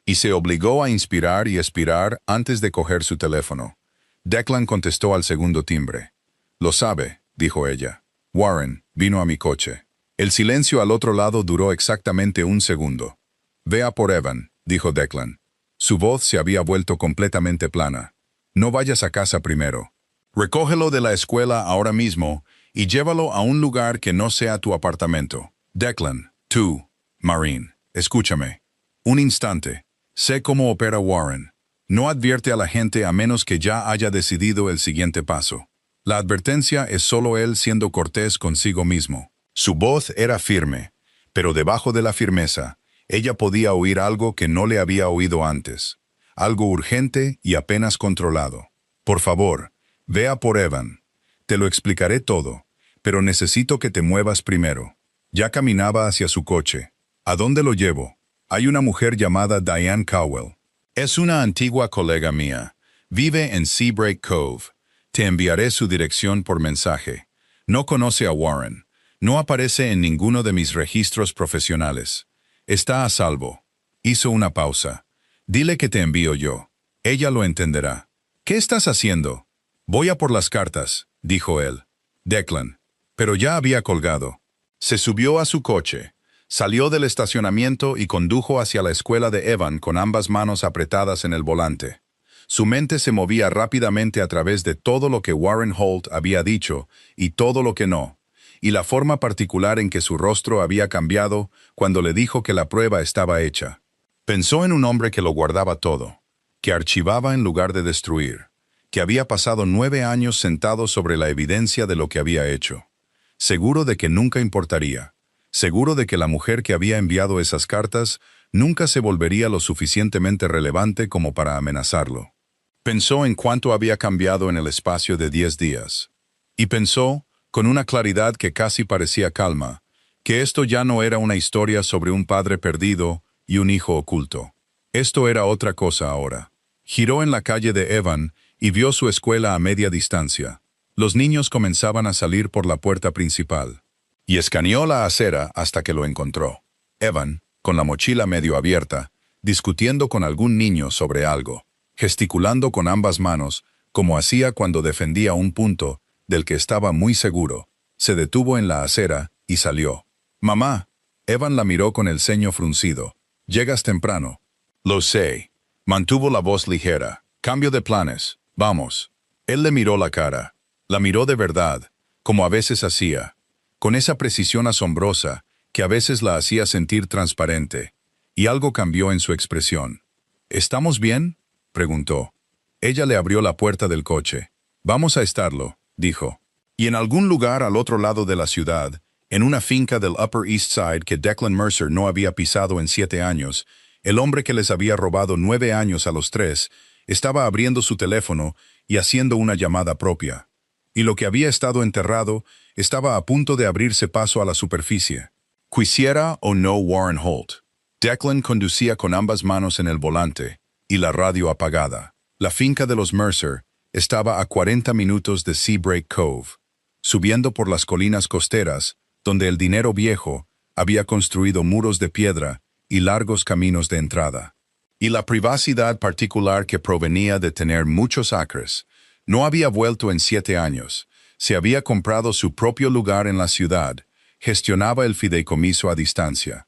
Y se obligó a inspirar y expirar antes de coger su teléfono. Declan contestó al segundo timbre. «Lo sabe», dijo ella. «Warren vino a mi coche». El silencio al otro lado duró exactamente un segundo. «Vea por Evan», dijo Declan. Su voz se había vuelto completamente plana. «No vayas a casa primero. Recógelo de la escuela ahora mismo y llévalo a un lugar que no sea tu apartamento. Declan, tú, Maureen, escúchame. Un instante. Sé cómo opera Warren. No advierte a la gente a menos que ya haya decidido el siguiente paso. La advertencia es solo él siendo cortés consigo mismo». Su voz era firme, pero debajo de la firmeza, ella podía oír algo que no le había oído antes. Algo urgente y apenas controlado. «Por favor, vea por Evan. Te lo explicaré todo, pero necesito que te muevas primero». Ya caminaba hacia su coche. «¿A dónde lo llevo?» «Hay una mujer llamada Diane Cowell. Es una antigua colega mía. Vive en Seabreak Cove. Te enviaré su dirección por mensaje. No conoce a Warren. No aparece en ninguno de mis registros profesionales. Está a salvo». Hizo una pausa. «Dile que te envío yo. Ella lo entenderá». «¿Qué estás haciendo?» «Voy a por las cartas», dijo él. Declan. Pero ya había colgado. Se subió a su coche, salió del estacionamiento y condujo hacia la escuela de Evan con ambas manos apretadas en el volante. Su mente se movía rápidamente a través de todo lo que Warren Holt había dicho y todo lo que no, y la forma particular en que su rostro había cambiado cuando le dijo que la prueba estaba hecha. Pensó en un hombre que lo guardaba todo, que archivaba en lugar de destruir, que había pasado 9 años sentado sobre la evidencia de lo que había hecho. Seguro de que nunca importaría, seguro de que la mujer que había enviado esas cartas nunca se volvería lo suficientemente relevante como para amenazarlo. Pensó en cuánto había cambiado en el espacio de 10 días. Y pensó, con una claridad que casi parecía calma, que esto ya no era una historia sobre un padre perdido y un hijo oculto. Esto era otra cosa ahora. Giró en la calle de Evan y vio su escuela a media distancia. Los niños comenzaban a salir por la puerta principal. Y escaneó la acera hasta que lo encontró. Evan, con la mochila medio abierta, discutiendo con algún niño sobre algo, gesticulando con ambas manos, como hacía cuando defendía un punto del que estaba muy seguro. Se detuvo en la acera y salió. «Mamá». Evan la miró con el ceño fruncido. «Llegas temprano». «Lo sé». Mantuvo la voz ligera. «Cambio de planes. Vamos». Él le miró la cara. La miró de verdad, como a veces hacía, con esa precisión asombrosa que a veces la hacía sentir transparente, y algo cambió en su expresión. «¿Estamos bien?», preguntó. Ella le abrió la puerta del coche. «Vamos a estarlo», dijo. Y en algún lugar al otro lado de la ciudad, en una finca del Upper East Side que Declan Mercer no había pisado en 7 años, el hombre que les había robado 9 años a los 3, estaba abriendo su teléfono y haciendo una llamada propia. Y lo que había estado enterrado estaba a punto de abrirse paso a la superficie. Quisiera o no Warren Holt. Declan conducía con ambas manos en el volante y la radio apagada. La finca de los Mercer estaba a 40 minutos de Seabreak Cove, subiendo por las colinas costeras, donde el dinero viejo había construido muros de piedra y largos caminos de entrada. Y la privacidad particular que provenía de tener muchos acres. No había vuelto en 7 años. Se había comprado su propio lugar en la ciudad. Gestionaba el fideicomiso a distancia.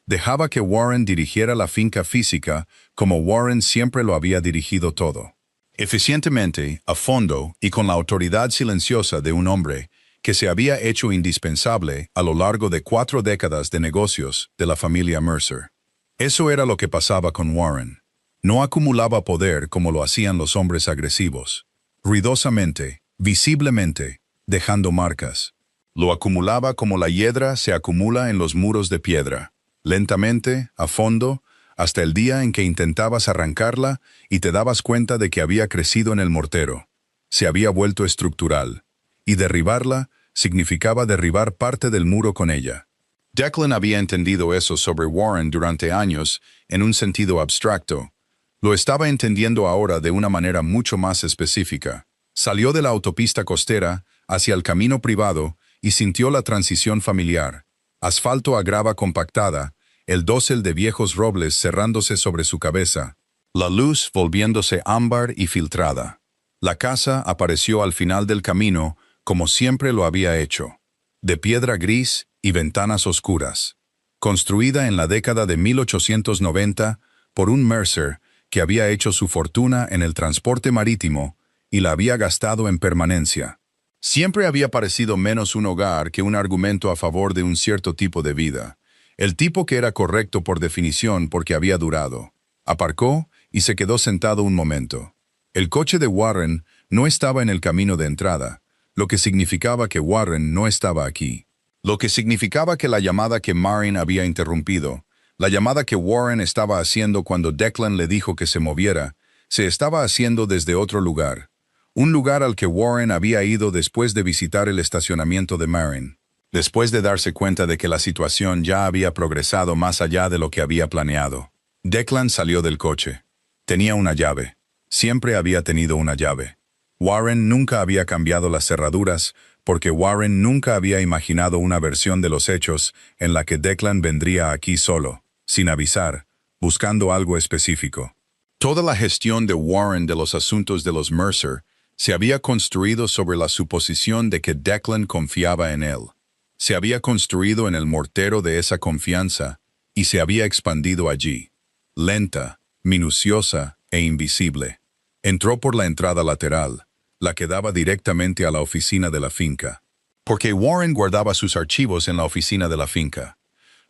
Dejaba que Warren dirigiera la finca física como Warren siempre lo había dirigido todo. Eficientemente, a fondo y con la autoridad silenciosa de un hombre que se había hecho indispensable a lo largo de 4 décadas de negocios de la familia Mercer. Eso era lo que pasaba con Warren. No acumulaba poder como lo hacían los hombres agresivos. Ruidosamente, visiblemente, dejando marcas. Lo acumulaba como la hiedra se acumula en los muros de piedra, lentamente, a fondo, hasta el día en que intentabas arrancarla y te dabas cuenta de que había crecido en el mortero. Se había vuelto estructural, y derribarla significaba derribar parte del muro con ella. Declan había entendido eso sobre Warren durante años en un sentido abstracto. Lo estaba entendiendo ahora de una manera mucho más específica. Salió de la autopista costera hacia el camino privado y sintió la transición familiar. Asfalto a grava compactada, el dosel de viejos robles cerrándose sobre su cabeza, la luz volviéndose ámbar y filtrada. La casa apareció al final del camino como siempre lo había hecho, de piedra gris y ventanas oscuras, construida en la década de 1890 por un Mercer que había hecho su fortuna en el transporte marítimo y la había gastado en permanencia. Siempre había parecido menos un hogar que un argumento a favor de un cierto tipo de vida, el tipo que era correcto por definición porque había durado. Aparcó y se quedó sentado un momento. El coche de Warren no estaba en el camino de entrada, lo que significaba que Warren no estaba aquí. Lo que significaba que la llamada que Marin había interrumpido, la llamada que Warren estaba haciendo cuando Declan le dijo que se moviera, se estaba haciendo desde otro lugar. Un lugar al que Warren había ido después de visitar el estacionamiento de Marin. Después de darse cuenta de que la situación ya había progresado más allá de lo que había planeado. Declan salió del coche. Tenía una llave. Siempre había tenido una llave. Warren nunca había cambiado las cerraduras, porque Warren nunca había imaginado una versión de los hechos en la que Declan vendría aquí solo, sin avisar, buscando algo específico. Toda la gestión de Warren de los asuntos de los Mercer se había construido sobre la suposición de que Declan confiaba en él. Se había construido en el mortero de esa confianza y se había expandido allí, lenta, minuciosa e invisible. Entró por la entrada lateral, la que daba directamente a la oficina de la finca. Porque Warren guardaba sus archivos en la oficina de la finca.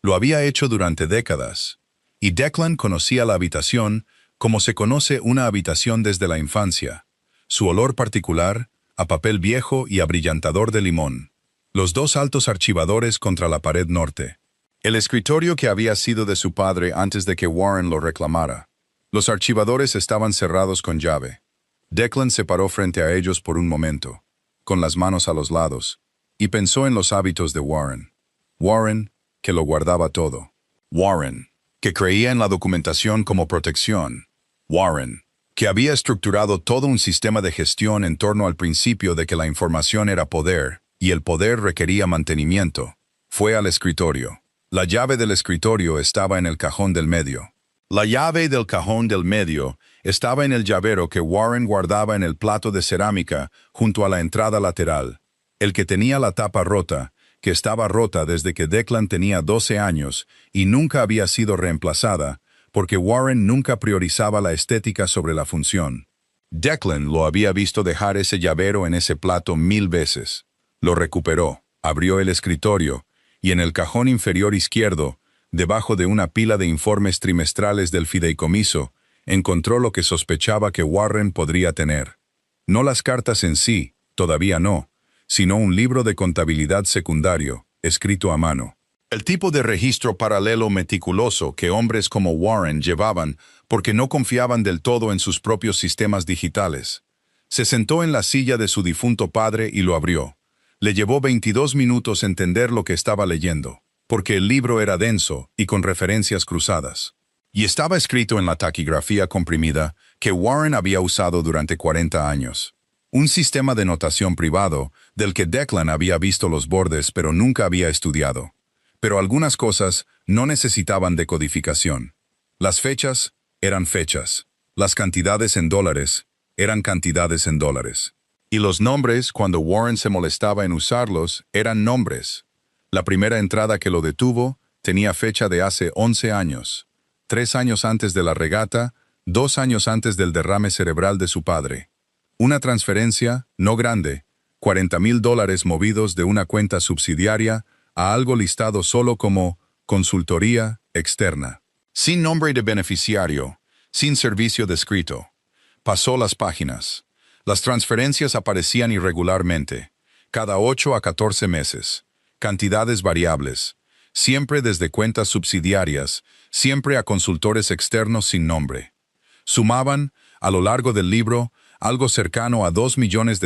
Lo había hecho durante décadas. Y Declan conocía la habitación como se conoce una habitación desde la infancia. Su olor particular, a papel viejo y a brillantador de limón. Los dos altos archivadores contra la pared norte. El escritorio que había sido de su padre antes de que Warren lo reclamara. Los archivadores estaban cerrados con llave. Declan se paró frente a ellos por un momento, con las manos a los lados, y pensó en los hábitos de Warren. Warren, que lo guardaba todo. Warren, que creía en la documentación como protección. Warren, que había estructurado todo un sistema de gestión en torno al principio de que la información era poder, y el poder requería mantenimiento. Fue al escritorio. La llave del escritorio estaba en el cajón del medio. La llave del cajón del medio estaba en el llavero que Warren guardaba en el plato de cerámica junto a la entrada lateral, el que tenía la tapa rota, que estaba rota desde que Declan tenía 12 años y nunca había sido reemplazada, porque Warren nunca priorizaba la estética sobre la función. Declan lo había visto dejar ese llavero en ese plato 1000 veces. Lo recuperó, abrió el escritorio, y en el cajón inferior izquierdo, debajo de una pila de informes trimestrales del fideicomiso, encontró lo que sospechaba que Warren podría tener. No las cartas en sí, todavía no, sino un libro de contabilidad secundario, escrito a mano. El tipo de registro paralelo meticuloso que hombres como Warren llevaban porque no confiaban del todo en sus propios sistemas digitales. Se sentó en la silla de su difunto padre y lo abrió. Le llevó 22 minutos entender lo que estaba leyendo, porque el libro era denso y con referencias cruzadas. Y estaba escrito en la taquigrafía comprimida que Warren había usado durante 40 años. Un sistema de notación privado del que Declan había visto los bordes pero nunca había estudiado. Pero algunas cosas no necesitaban de codificación. Las fechas eran fechas. Las cantidades en dólares eran cantidades en dólares. Y los nombres, cuando Warren se molestaba en usarlos, eran nombres. La primera entrada que lo detuvo tenía fecha de hace 11 años. 3 años antes de la regata, 2 años antes del derrame cerebral de su padre. Una transferencia, no grande, $40,000 movidos de una cuenta subsidiaria a algo listado solo como consultoría externa. Sin nombre de beneficiario, sin servicio descrito. Pasó las páginas. Las transferencias aparecían irregularmente. cada 8 a 14 meses, cantidades variables, siempre desde cuentas subsidiarias, siempre a consultores externos sin nombre. Sumaban, a lo largo del libro, algo cercano a $2 millones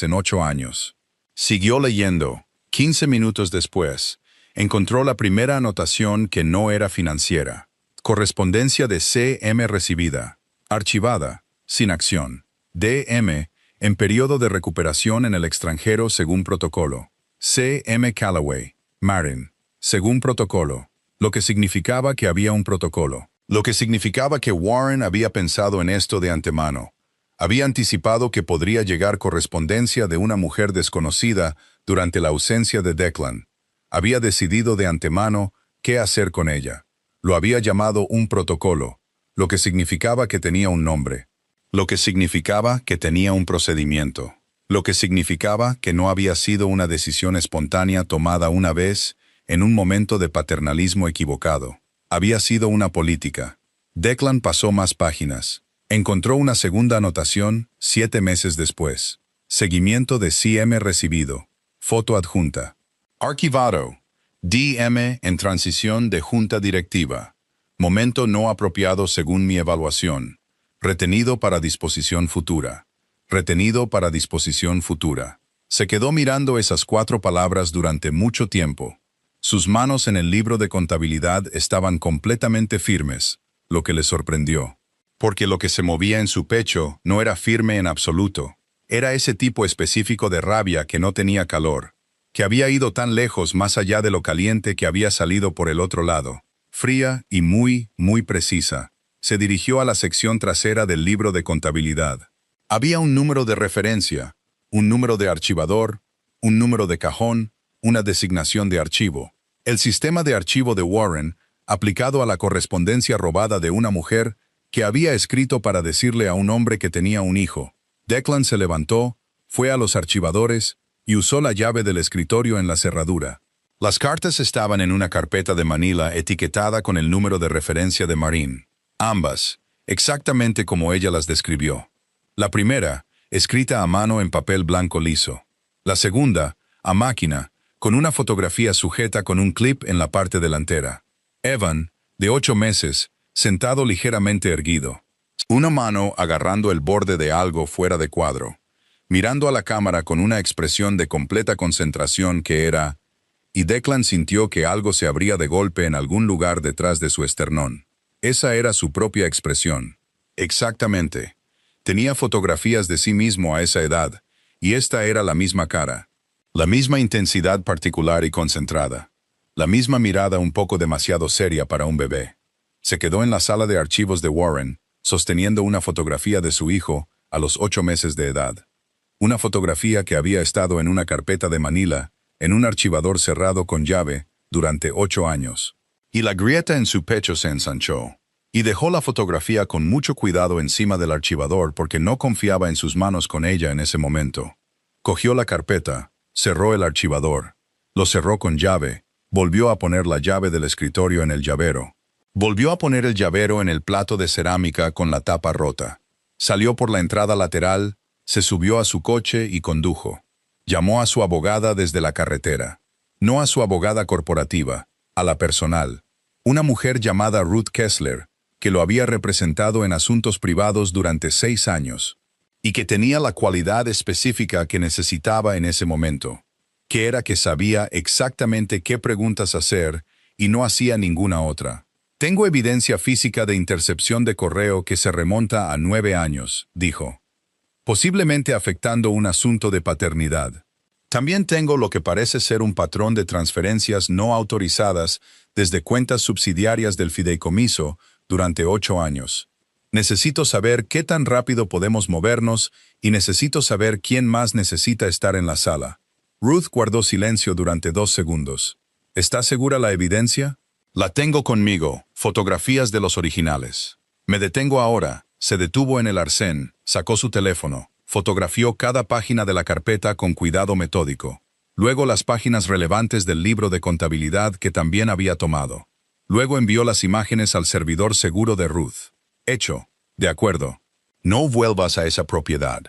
en 8 años. Siguió leyendo. 15 minutos después, encontró la primera anotación que no era financiera. Correspondencia de C.M. recibida, archivada, sin acción. D.M. en periodo de recuperación en el extranjero según protocolo. C.M. Callaway, Marin, según protocolo, lo que significaba que había un protocolo. Lo que significaba que Warren había pensado en esto de antemano. Había anticipado que podría llegar correspondencia de una mujer desconocida durante la ausencia de Declan. Había decidido de antemano qué hacer con ella. Lo había llamado un protocolo, lo que significaba que tenía un nombre, lo que significaba que tenía un procedimiento, lo que significaba que no había sido una decisión espontánea tomada una vez en un momento de paternalismo equivocado. Había sido una política. Declan pasó más páginas. Encontró una segunda anotación 7 meses después. Seguimiento de C.M. recibido. Foto adjunta. Archivado. D.M. en transición de junta directiva. Momento no apropiado según mi evaluación. Retenido para disposición futura. Retenido para disposición futura. Se quedó mirando esas 4 palabras durante mucho tiempo. Sus manos en el libro de contabilidad estaban completamente firmes, lo que le sorprendió. Porque lo que se movía en su pecho no era firme en absoluto. Era ese tipo específico de rabia que no tenía calor, que había ido tan lejos más allá de lo caliente que había salido por el otro lado. Fría y muy precisa. Se dirigió a la sección trasera del libro de contabilidad. Había un número de referencia, un número de archivador, un número de cajón, una designación de archivo. El sistema de archivo de Warren, aplicado a la correspondencia robada de una mujer que había escrito para decirle a un hombre que tenía un hijo. Declan se levantó, fue a los archivadores y usó la llave del escritorio en la cerradura. Las cartas estaban en una carpeta de Manila etiquetada con el número de referencia de Marin. Ambas, exactamente como ella las describió. La primera, escrita a mano en papel blanco liso. La segunda, a máquina, con una fotografía sujeta con un clip en la parte delantera. Evan, de 8 meses, sentado ligeramente erguido. Una mano agarrando el borde de algo fuera de cuadro, mirando a la cámara con una expresión de completa concentración que era... Y Declan sintió que algo se abría de golpe en algún lugar detrás de su esternón. Esa era su propia expresión. Exactamente. Tenía fotografías de sí mismo a esa edad, y esta era la misma cara. La misma intensidad particular y concentrada. La misma mirada un poco demasiado seria para un bebé. Se quedó en la sala de archivos de Warren, sosteniendo una fotografía de su hijo a los 8 meses de edad. Una fotografía que había estado en una carpeta de Manila, en un archivador cerrado con llave, durante 8 años. Y la grieta en su pecho se ensanchó. Y dejó la fotografía con mucho cuidado encima del archivador porque no confiaba en sus manos con ella en ese momento. Cogió la carpeta, cerró el archivador, lo cerró con llave, volvió a poner la llave del escritorio en el llavero. Volvió a poner el llavero en el plato de cerámica con la tapa rota. Salió por la entrada lateral, se subió a su coche y condujo. Llamó a su abogada desde la carretera. No a su abogada corporativa, a la personal. Una mujer llamada Ruth Kessler, que lo había representado en asuntos privados durante 6 años, y que tenía la cualidad específica que necesitaba en ese momento, que era que sabía exactamente qué preguntas hacer y no hacía ninguna otra. Tengo evidencia física de intercepción de correo que se remonta a 9 años, dijo. Posiblemente afectando un asunto de paternidad. También tengo lo que parece ser un patrón de transferencias no autorizadas desde cuentas subsidiarias del fideicomiso durante 8 años. Necesito saber qué tan rápido podemos movernos y necesito saber quién más necesita estar en la sala. Ruth guardó silencio durante 2 segundos. ¿Está segura la evidencia? La tengo conmigo, fotografías de los originales. Me detengo ahora. Se detuvo en el arcén, sacó su teléfono, fotografió cada página de la carpeta con cuidado metódico. Luego las páginas relevantes del libro de contabilidad que también había tomado. Luego envió las imágenes al servidor seguro de Ruth. Hecho. De acuerdo. No vuelvas a esa propiedad.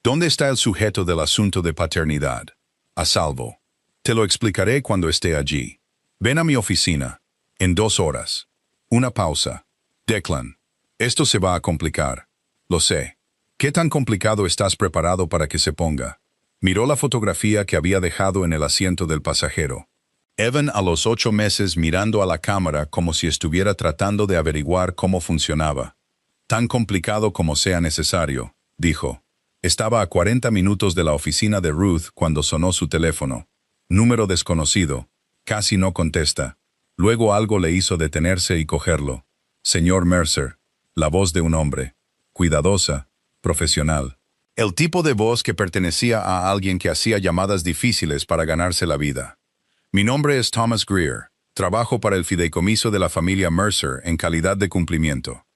¿Dónde está el sujeto del asunto de paternidad? A salvo. Te lo explicaré cuando esté allí. Ven a mi oficina. En 2 horas. Una pausa. Declan. Esto se va a complicar. Lo sé. ¿Qué tan complicado estás preparado para que se ponga? Miró la fotografía que había dejado en el asiento del pasajero. Evan a los 8 meses mirando a la cámara como si estuviera tratando de averiguar cómo funcionaba. Tan complicado como sea necesario, dijo. Estaba a 40 minutos de la oficina de Ruth cuando sonó su teléfono. Número desconocido. Casi no contesta. Luego algo le hizo detenerse y cogerlo. Señor Mercer. La voz de un hombre. Cuidadosa. Profesional. El tipo de voz que pertenecía a alguien que hacía llamadas difíciles para ganarse la vida. Mi nombre es Thomas Greer. Trabajo para el fideicomiso de la familia Mercer en calidad de cumplimiento.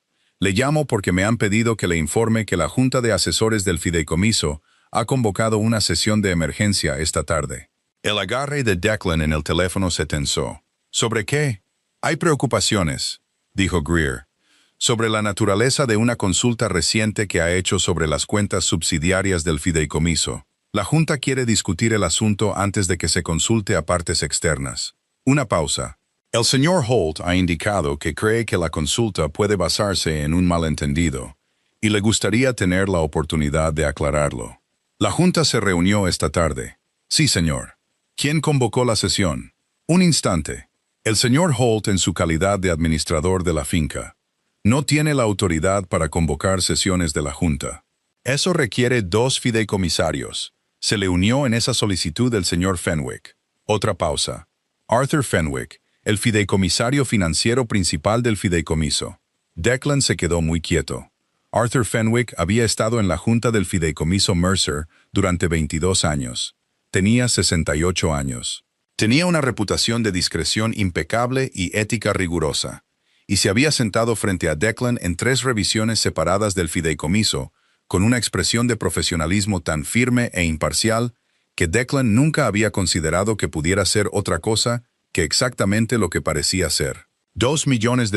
Le llamo porque me han pedido que le informe que la Junta de Asesores del Fideicomiso ha convocado una sesión de emergencia esta tarde. El agarre de Declan en el teléfono se tensó. ¿Sobre qué? Hay preocupaciones, dijo Greer. Sobre la naturaleza de una consulta reciente que ha hecho sobre las cuentas subsidiarias del fideicomiso. La Junta quiere discutir el asunto antes de que se consulte a partes externas. Una pausa. El señor Holt ha indicado que cree que la consulta puede basarse en un malentendido, y le gustaría tener la oportunidad de aclararlo. La Junta se reunió esta tarde. Sí, señor. ¿Quién convocó la sesión? Un instante. El señor Holt en su calidad de administrador de la finca. No tiene la autoridad para convocar sesiones de la Junta. Eso requiere 2 fideicomisarios. Se le unió en esa solicitud el señor Fenwick. Otra pausa. Arthur Fenwick, el fideicomisario financiero principal del fideicomiso. Declan se quedó muy quieto. Arthur Fenwick había estado en la Junta del Fideicomiso Mercer durante 22 años. Tenía 68 años. Tenía una reputación de discreción impecable y ética rigurosa, y se había sentado frente a Declan en 3 revisiones separadas del fideicomiso, con una expresión de profesionalismo tan firme e imparcial que Declan nunca había considerado que pudiera ser otra cosa que exactamente lo que parecía ser. $2 millones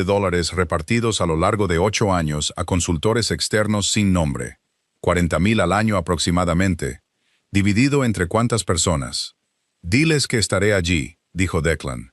repartidos a lo largo de 8 años a consultores externos sin nombre. 40,000 al año aproximadamente. Dividido entre cuántas personas. Diles que estaré allí, dijo Declan.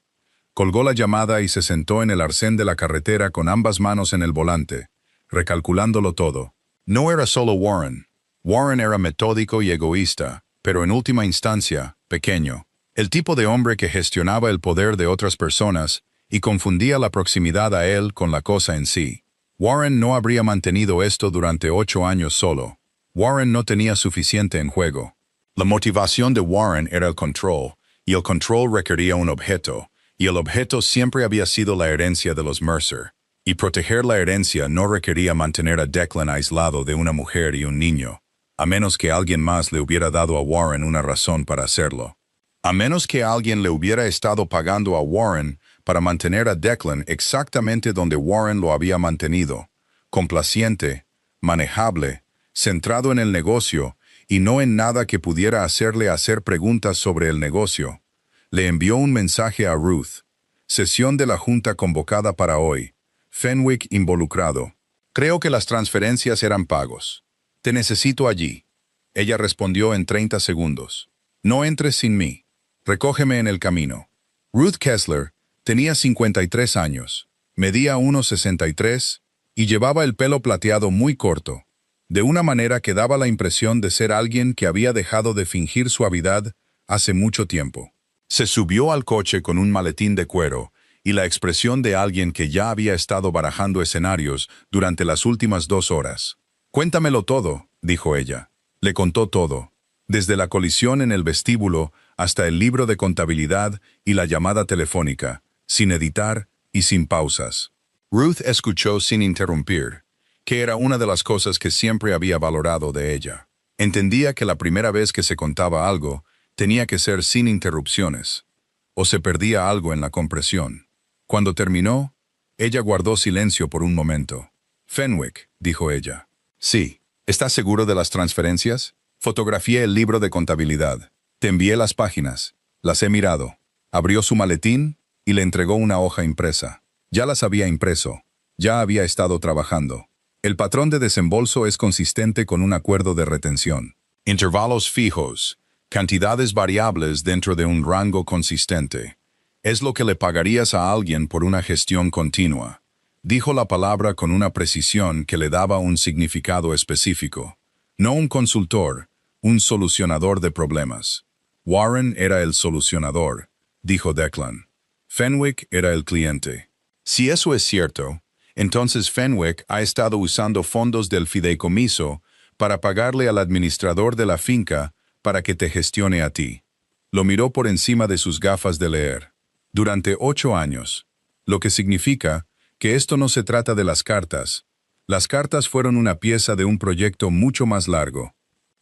Colgó la llamada y se sentó en el arcén de la carretera con ambas manos en el volante, recalculándolo todo. No era solo Warren. Warren era metódico y egoísta, pero en última instancia, pequeño. El tipo de hombre que gestionaba el poder de otras personas y confundía la proximidad a él con la cosa en sí. Warren no habría mantenido esto durante 8 años solo. Warren no tenía suficiente en juego. La motivación de Warren era el control, y el control requería un objeto, y el objeto siempre había sido la herencia de los Mercer. Y proteger la herencia no requería mantener a Declan aislado de una mujer y un niño, a menos que alguien más le hubiera dado a Warren una razón para hacerlo. A menos que alguien le hubiera estado pagando a Warren para mantener a Declan exactamente donde Warren lo había mantenido, complaciente, manejable, centrado en el negocio y no en nada que pudiera hacerle hacer preguntas sobre el negocio. Le envió un mensaje a Ruth. Sesión de la Junta convocada para hoy. Fenwick involucrado. Creo que las transferencias eran pagos. Te necesito allí. Ella respondió en 30 segundos. No entres sin mí. Recógeme en el camino. Ruth Kessler tenía 53 años, medía 1,63 y llevaba el pelo plateado muy corto, de una manera que daba la impresión de ser alguien que había dejado de fingir suavidad hace mucho tiempo. Se subió al coche con un maletín de cuero y la expresión de alguien que ya había estado barajando escenarios durante las últimas 2 horas. «Cuéntamelo todo», dijo ella. Le contó todo, desde la colisión en el vestíbulo hasta el libro de contabilidad y la llamada telefónica, sin editar y sin pausas. Ruth escuchó sin interrumpir, que era una de las cosas que siempre había valorado de ella. Entendía que la primera vez que se contaba algo, tenía que ser sin interrupciones, o se perdía algo en la compresión. Cuando terminó, ella guardó silencio por un momento. «Fenwick», dijo ella. «Sí. ¿Estás seguro de las transferencias?» Fotografié el libro de contabilidad. Te envié las páginas. Las he mirado. Abrió su maletín y le entregó una hoja impresa. Ya las había impreso. Ya había estado trabajando. El patrón de desembolso es consistente con un acuerdo de retención. Intervalos fijos. Cantidades variables dentro de un rango consistente. Es lo que le pagarías a alguien por una gestión continua. Dijo la palabra con una precisión que le daba un significado específico. No un consultor, un solucionador de problemas. Warren era el solucionador, dijo Declan. Fenwick era el cliente. Si eso es cierto, entonces Fenwick ha estado usando fondos del fideicomiso para pagarle al administrador de la finca para que te gestione a ti. Lo miró por encima de sus gafas de leer. Durante 8 años. Lo que significa que esto no se trata de las cartas. Las cartas fueron una pieza de un proyecto mucho más largo.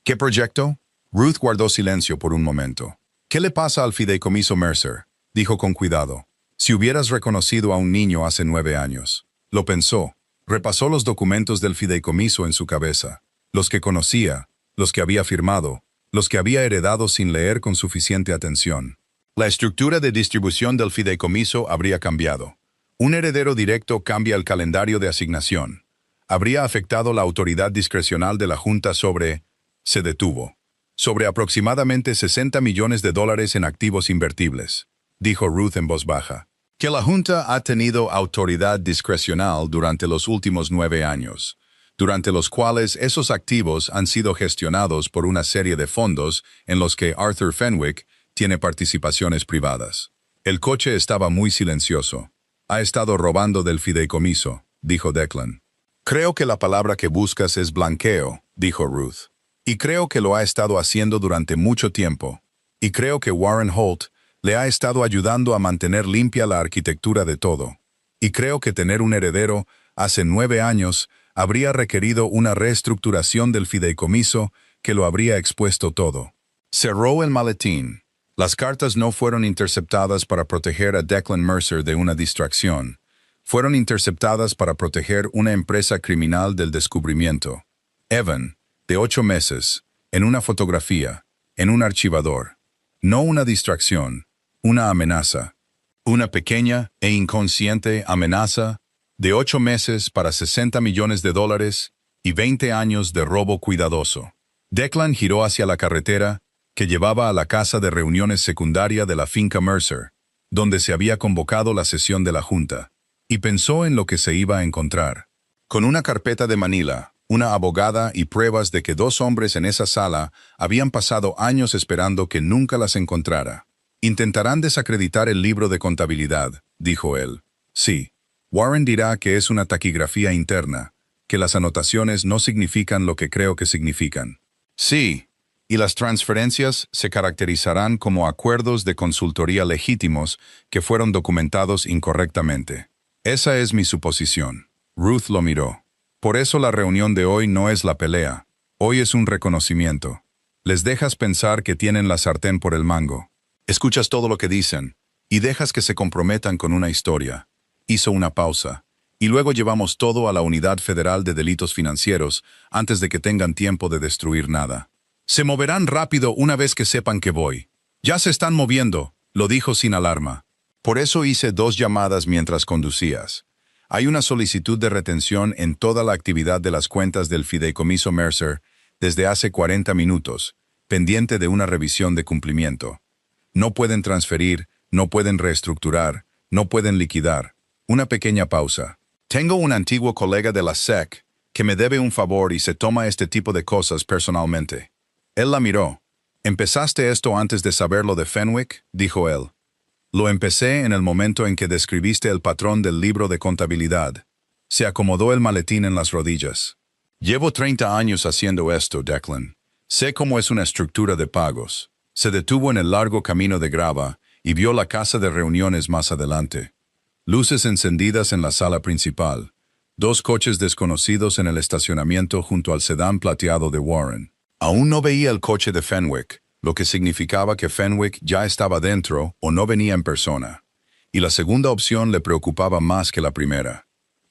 ¿Qué proyecto? Ruth guardó silencio por un momento. ¿Qué le pasa al fideicomiso Mercer? Dijo con cuidado. Si hubieras reconocido a un niño hace 9 años. Lo pensó. Repasó los documentos del fideicomiso en su cabeza. Los que conocía, los que había firmado, los que había heredado sin leer con suficiente atención. La estructura de distribución del fideicomiso habría cambiado. Un heredero directo cambia el calendario de asignación. Habría afectado la autoridad discrecional de la Junta sobre... Se detuvo. Sobre aproximadamente $60 millones en activos invertibles, dijo Ruth en voz baja. Que la Junta ha tenido autoridad discrecional durante los últimos 9 años, durante los cuales esos activos han sido gestionados por una serie de fondos en los que Arthur Fenwick tiene participaciones privadas. El coche estaba muy silencioso. Ha estado robando del fideicomiso, dijo Declan. Creo que la palabra que buscas es blanqueo, dijo Ruth. Y creo que lo ha estado haciendo durante mucho tiempo. Y creo que Warren Holt le ha estado ayudando a mantener limpia la arquitectura de todo. Y creo que tener un heredero hace 9 años habría requerido una reestructuración del fideicomiso que lo habría expuesto todo. Cerró el maletín. Las cartas no fueron interceptadas para proteger a Declan Mercer de una distracción. Fueron interceptadas para proteger una empresa criminal del descubrimiento. Evan, de 8 meses, en una fotografía, en un archivador. No una distracción, una amenaza. Una pequeña e inconsciente amenaza de 8 meses para $60 millones y 20 años de robo cuidadoso. Declan giró hacia la carretera que llevaba a la casa de reuniones secundaria de la finca Mercer, donde se había convocado la sesión de la Junta, y pensó en lo que se iba a encontrar. Con una carpeta de Manila, una abogada y pruebas de que 2 hombres en esa sala habían pasado años esperando que nunca las encontrara. Intentarán desacreditar el libro de contabilidad, dijo él. Sí. Warren dirá que es una taquigrafía interna, que las anotaciones no significan lo que creo que significan. Sí. Y las transferencias se caracterizarán como acuerdos de consultoría legítimos que fueron documentados incorrectamente. Esa es mi suposición. Ruth lo miró. Por eso la reunión de hoy no es la pelea. Hoy es un reconocimiento. Les dejas pensar que tienen la sartén por el mango. Escuchas todo lo que dicen y dejas que se comprometan con una historia. Hizo una pausa. Y luego llevamos todo a la Unidad Federal de Delitos Financieros antes de que tengan tiempo de destruir nada. Se moverán rápido una vez que sepan que voy. Ya se están moviendo, lo dijo sin alarma. Por eso hice 2 llamadas mientras conducías. Hay una solicitud de retención en toda la actividad de las cuentas del fideicomiso Mercer desde hace 40 minutos, pendiente de una revisión de cumplimiento. No pueden transferir, no pueden reestructurar, no pueden liquidar. Una pequeña pausa. Tengo un antiguo colega de la SEC que me debe un favor y se toma este tipo de cosas personalmente. Él la miró. ¿Empezaste esto antes de saber lo de Fenwick?, dijo él. Lo empecé en el momento en que describiste el patrón del libro de contabilidad. Se acomodó el maletín en las rodillas. Llevo 30 años haciendo esto, Declan. Sé cómo es una estructura de pagos. Se detuvo en el largo camino de grava y vio la casa de reuniones más adelante. Luces encendidas en la sala principal. 2 coches desconocidos en el estacionamiento junto al sedán plateado de Warren. Aún no veía el coche de Fenwick, lo que significaba que Fenwick ya estaba dentro o no venía en persona. Y la segunda opción le preocupaba más que la primera.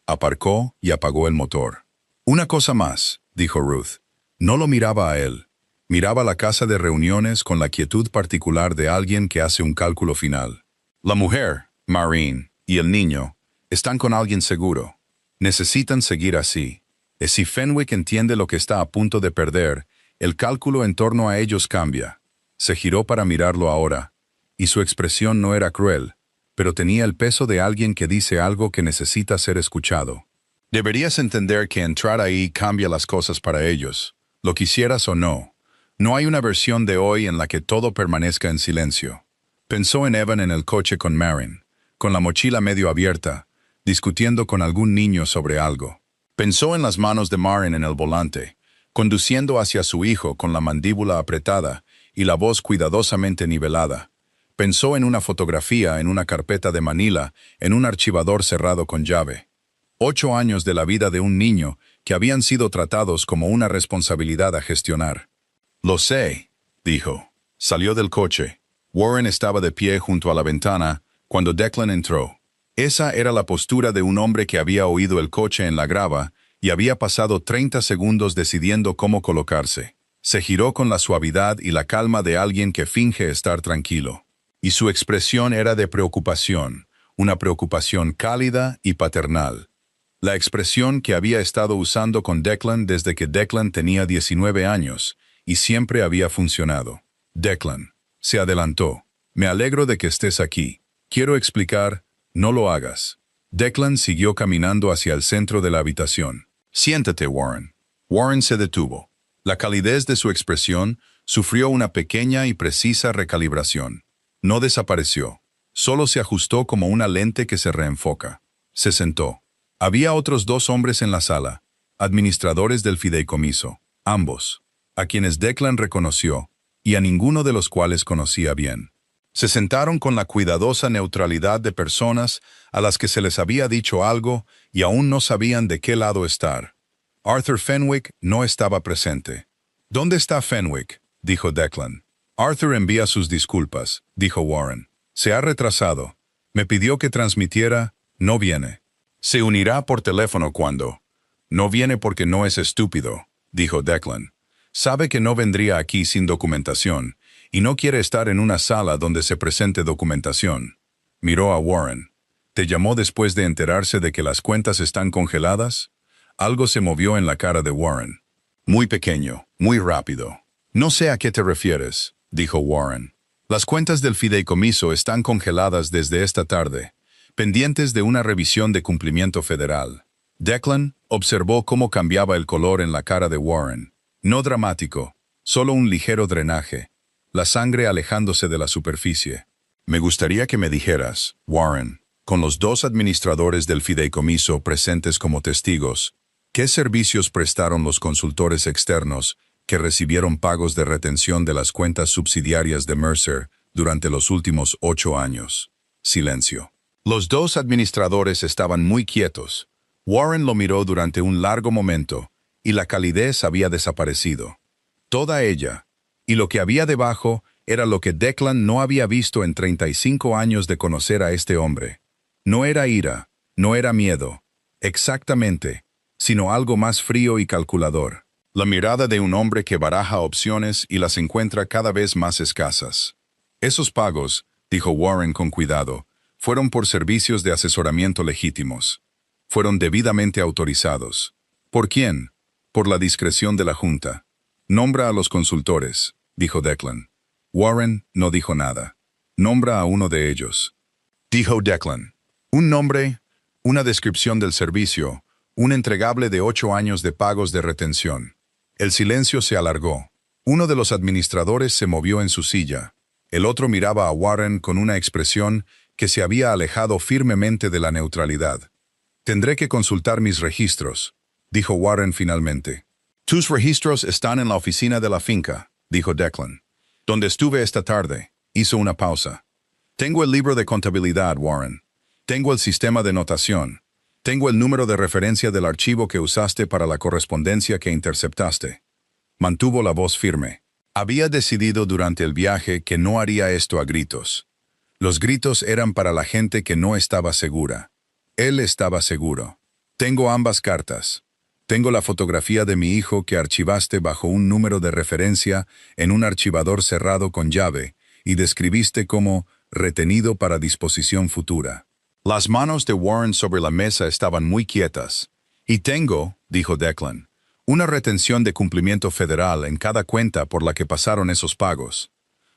Aparcó y apagó el motor. Una cosa más, dijo Ruth. No lo miraba a él. Miraba la casa de reuniones con la quietud particular de alguien que hace un cálculo final. La mujer, Maureen, y el niño están con alguien seguro. Necesitan seguir así. Y si Fenwick entiende lo que está a punto de perder, el cálculo en torno a ellos cambia. Se giró para mirarlo ahora, y su expresión no era cruel, pero tenía el peso de alguien que dice algo que necesita ser escuchado. Deberías entender que entrar ahí cambia las cosas para ellos, lo quisieras o no. No hay una versión de hoy en la que todo permanezca en silencio. Pensó en Evan en el coche con Marin, con la mochila medio abierta, discutiendo con algún niño sobre algo. Pensó en las manos de Marin en el volante, conduciendo hacia su hijo con la mandíbula apretada y la voz cuidadosamente nivelada. Pensó en una fotografía en una carpeta de Manila, en un archivador cerrado con llave. 8 años de la vida de un niño que habían sido tratados como una responsabilidad a gestionar. «Lo sé», dijo. Salió del coche. Warren estaba de pie junto a la ventana cuando Declan entró. Esa era la postura de un hombre que había oído el coche en la grava y había pasado 30 segundos decidiendo cómo colocarse. Se giró con la suavidad y la calma de alguien que finge estar tranquilo. Y su expresión era de preocupación, una preocupación cálida y paternal. La expresión que había estado usando con Declan desde que Declan tenía 19 años, y siempre había funcionado. Declan. Se adelantó. «Me alegro de que estés aquí. Quiero explicar, no lo hagas». Declan siguió caminando hacia el centro de la habitación. «Siéntate, Warren». Warren se detuvo. La calidez de su expresión sufrió una pequeña y precisa recalibración. No desapareció. Solo se ajustó como una lente que se reenfoca. Se sentó. Había otros 2 hombres en la sala, administradores del fideicomiso, ambos, a quienes Declan reconoció, y a ninguno de los cuales conocía bien. Se sentaron con la cuidadosa neutralidad de personas a las que se les había dicho algo y aún no sabían de qué lado estar. Arthur Fenwick no estaba presente. «¿Dónde está Fenwick?», dijo Declan. «Arthur envía sus disculpas», dijo Warren. «Se ha retrasado. Me pidió que transmitiera, no viene. Se unirá por teléfono cuando». «No viene porque no es estúpido», dijo Declan. «Sabe que no vendría aquí sin documentación, y no quiere estar en una sala donde se presente documentación». Miró a Warren. «¿Te llamó después de enterarse de que las cuentas están congeladas?» Algo se movió en la cara de Warren. «Muy pequeño, muy rápido». «No sé a qué te refieres», dijo Warren. «Las cuentas del fideicomiso están congeladas desde esta tarde, pendientes de una revisión de cumplimiento federal». Declan observó cómo cambiaba el color en la cara de Warren. No dramático, solo un ligero drenaje, la sangre alejándose de la superficie. «Me gustaría que me dijeras, Warren, con los 2 administradores del fideicomiso presentes como testigos, ¿qué servicios prestaron los consultores externos que recibieron pagos de retención de las cuentas subsidiarias de Mercer durante los últimos 8 años?» Silencio. Los 2 administradores estaban muy quietos. Warren lo miró durante un largo momento, y la calidez había desaparecido. Toda ella, y lo que había debajo, era lo que Declan no había visto en 35 años de conocer a este hombre. No era ira, no era miedo, exactamente, sino algo más frío y calculador. La mirada de un hombre que baraja opciones y las encuentra cada vez más escasas. «Esos pagos», dijo Warren con cuidado, «fueron por servicios de asesoramiento legítimos. Fueron debidamente autorizados». «¿Por quién?» «Por la discreción de la Junta». «Nombra a los consultores», dijo Declan. Warren no dijo nada. «Nombra a uno de ellos», dijo Declan. «Un nombre, una descripción del servicio, un entregable de 8 años de pagos de retención». El silencio se alargó. Uno de los administradores se movió en su silla. El otro miraba a Warren con una expresión que se había alejado firmemente de la neutralidad. «Tendré que consultar mis registros», dijo Warren finalmente. «Tus registros están en la oficina de la finca», dijo Declan. «Donde estuve esta tarde». Hizo una pausa. «Tengo el libro de contabilidad, Warren. Tengo el sistema de notación. Tengo el número de referencia del archivo que usaste para la correspondencia que interceptaste». Mantuvo la voz firme. Había decidido durante el viaje que no haría esto a gritos. Los gritos eran para la gente que no estaba segura. Él estaba seguro. «Tengo ambas cartas. Tengo la fotografía de mi hijo que archivaste bajo un número de referencia en un archivador cerrado con llave y describiste como retenido para disposición futura». Las manos de Warren sobre la mesa estaban muy quietas. «Y tengo», dijo Declan, «una retención de cumplimiento federal en cada cuenta por la que pasaron esos pagos.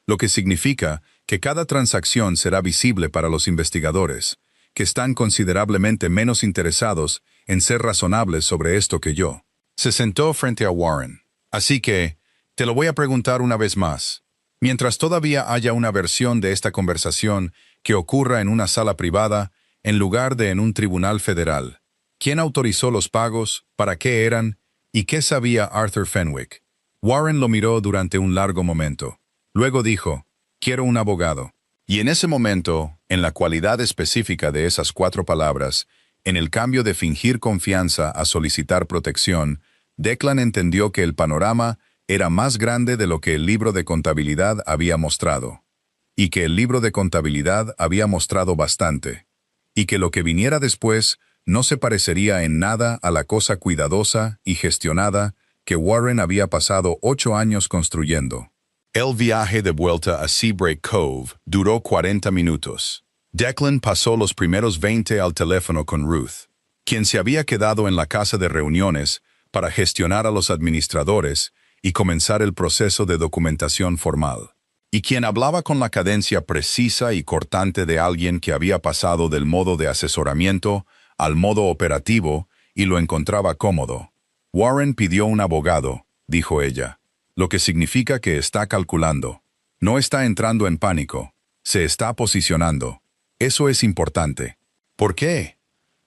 lo que significa que cada transacción será visible para los investigadores, que están considerablemente menos interesados en ser razonables sobre esto que yo. Se sentó frente a Warren. Así que, te lo voy a preguntar una vez más. Mientras todavía haya una versión de esta conversación que ocurra en una sala privada, en lugar de en un tribunal federal, ¿quién autorizó los pagos? ¿Para qué eran? ¿Y qué sabía Arthur Fenwick? Warren lo miró durante un largo momento. Luego dijo, quiero un abogado. Y en ese momento, en la cualidad específica de esas 4 palabras, en el cambio de fingir confianza a solicitar protección, Declan entendió que el panorama era más grande de lo que el libro de contabilidad había mostrado. Y que el libro de contabilidad había mostrado bastante. Y que lo que viniera después no se parecería en nada a la cosa cuidadosa y gestionada que Warren había pasado 8 años construyendo. El viaje de vuelta a Seabreak Cove duró 40 minutos. Declan pasó los primeros 20 al teléfono con Ruth, quien se había quedado en la casa de reuniones para gestionar a los administradores y comenzar el proceso de documentación formal, y quien hablaba con la cadencia precisa y cortante de alguien que había pasado del modo de asesoramiento al modo operativo y lo encontraba cómodo. Warren pidió un abogado, dijo ella, lo que significa que está calculando. No está entrando en pánico, se está posicionando. Eso es importante. ¿Por qué?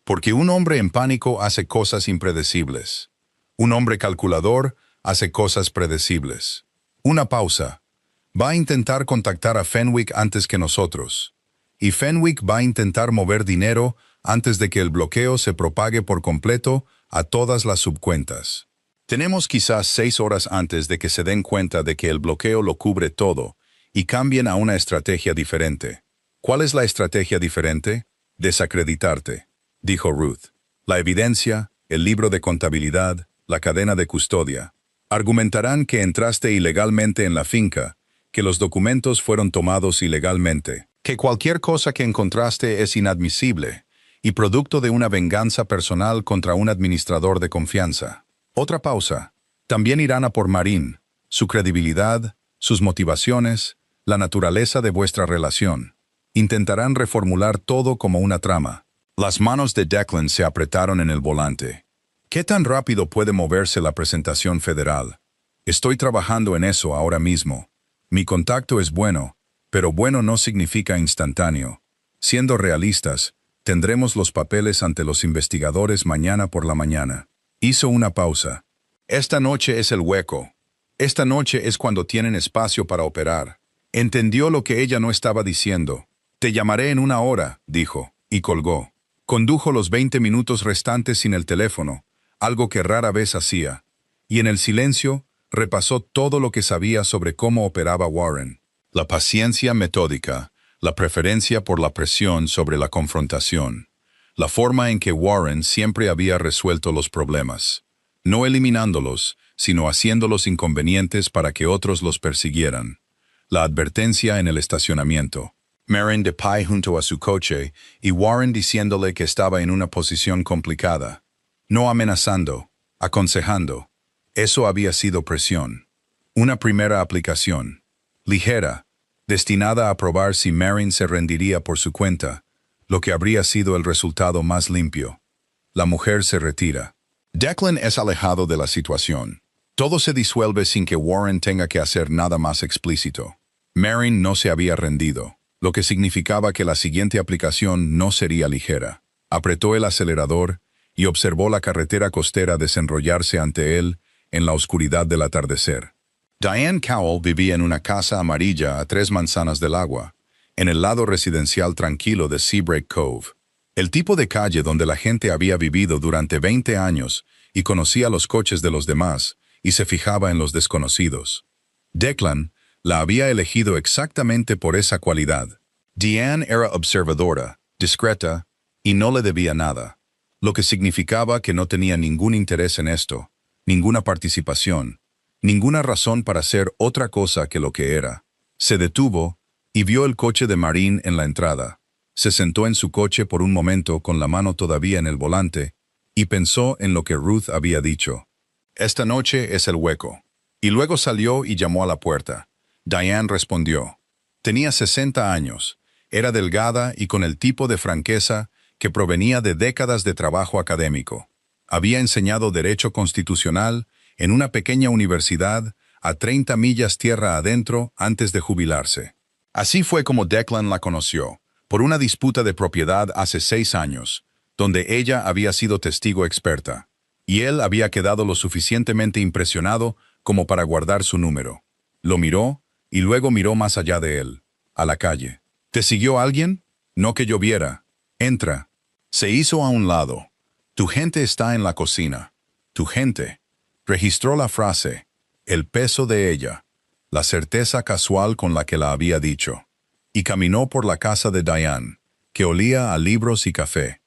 Porque un hombre en pánico hace cosas impredecibles. Un hombre calculador hace cosas predecibles. Una pausa. Va a intentar contactar a Fenwick antes que nosotros. Y Fenwick va a intentar mover dinero antes de que el bloqueo se propague por completo a todas las subcuentas. Tenemos quizás 6 horas antes de que se den cuenta de que el bloqueo lo cubre todo y cambien a una estrategia diferente. ¿Cuál es la estrategia diferente? Desacreditarte, dijo Ruth. La evidencia, el libro de contabilidad, la cadena de custodia. Argumentarán que entraste ilegalmente en la finca, que los documentos fueron tomados ilegalmente, que cualquier cosa que encontraste es inadmisible y producto de una venganza personal contra un administrador de confianza. Otra pausa. También irán a por Marín, su credibilidad, sus motivaciones, la naturaleza de vuestra relación. Intentarán reformular todo como una trama. Las manos de Declan se apretaron en el volante. ¿Qué tan rápido puede moverse la presentación federal? Estoy trabajando en eso ahora mismo. Mi contacto es bueno, pero bueno no significa instantáneo. Siendo realistas, tendremos los papeles ante los investigadores mañana por la mañana. Hizo una pausa. Esta noche es el hueco. Esta noche es cuando tienen espacio para operar. Entendió lo que ella no estaba diciendo. Te llamaré en 1 hora, dijo, y colgó. Condujo los 20 minutos restantes sin el teléfono, algo que rara vez hacía, y en el silencio repasó todo lo que sabía sobre cómo operaba Warren. La paciencia metódica, la preferencia por la presión sobre la confrontación, la forma en que Warren siempre había resuelto los problemas, no eliminándolos, sino haciéndolos inconvenientes para que otros los persiguieran. La advertencia en el estacionamiento. Marin de pie junto a su coche y Warren diciéndole que estaba en una posición complicada. No amenazando, aconsejando. Eso había sido presión. Una primera aplicación. Ligera, destinada a probar si Marin se rendiría por su cuenta, lo que habría sido el resultado más limpio. La mujer se retira. Declan es alejado de la situación. Todo se disuelve sin que Warren tenga que hacer nada más explícito. Marin no se había rendido, lo que significaba que la siguiente aplicación no sería ligera. Apretó el acelerador y observó la carretera costera desenrollarse ante él en la oscuridad del atardecer. Diane Cowell vivía en una casa amarilla a 3 manzanas del agua, en el lado residencial tranquilo de Seabreak Cove. El tipo de calle donde la gente había vivido durante 20 años y conocía los coches de los demás y se fijaba en los desconocidos. Declan la había elegido exactamente por esa cualidad. Diane era observadora, discreta y no le debía nada, lo que significaba que no tenía ningún interés en esto, ninguna participación, ninguna razón para ser otra cosa que lo que era. Se detuvo y vio el coche de Marín en la entrada. Se sentó en su coche por un momento con la mano todavía en el volante y pensó en lo que Ruth había dicho. Esta noche es el hueco. Y luego salió y llamó a la puerta. Diane respondió. Tenía 60 años, era delgada y con el tipo de franqueza que provenía de décadas de trabajo académico. Había enseñado Derecho Constitucional en una pequeña universidad a 30 millas tierra adentro antes de jubilarse. Así fue como Declan la conoció, por una disputa de propiedad hace 6 años, donde ella había sido testigo experta, y él había quedado lo suficientemente impresionado como para guardar su número. Lo miró, y luego miró más allá de él, a la calle. ¿Te siguió alguien? No que yo viera. Entra. Se hizo a un lado. Tu gente está en la cocina. Tu gente. Registró la frase, el peso de ella, la certeza casual con la que la había dicho, y caminó por la casa de Diane, que olía a libros y café,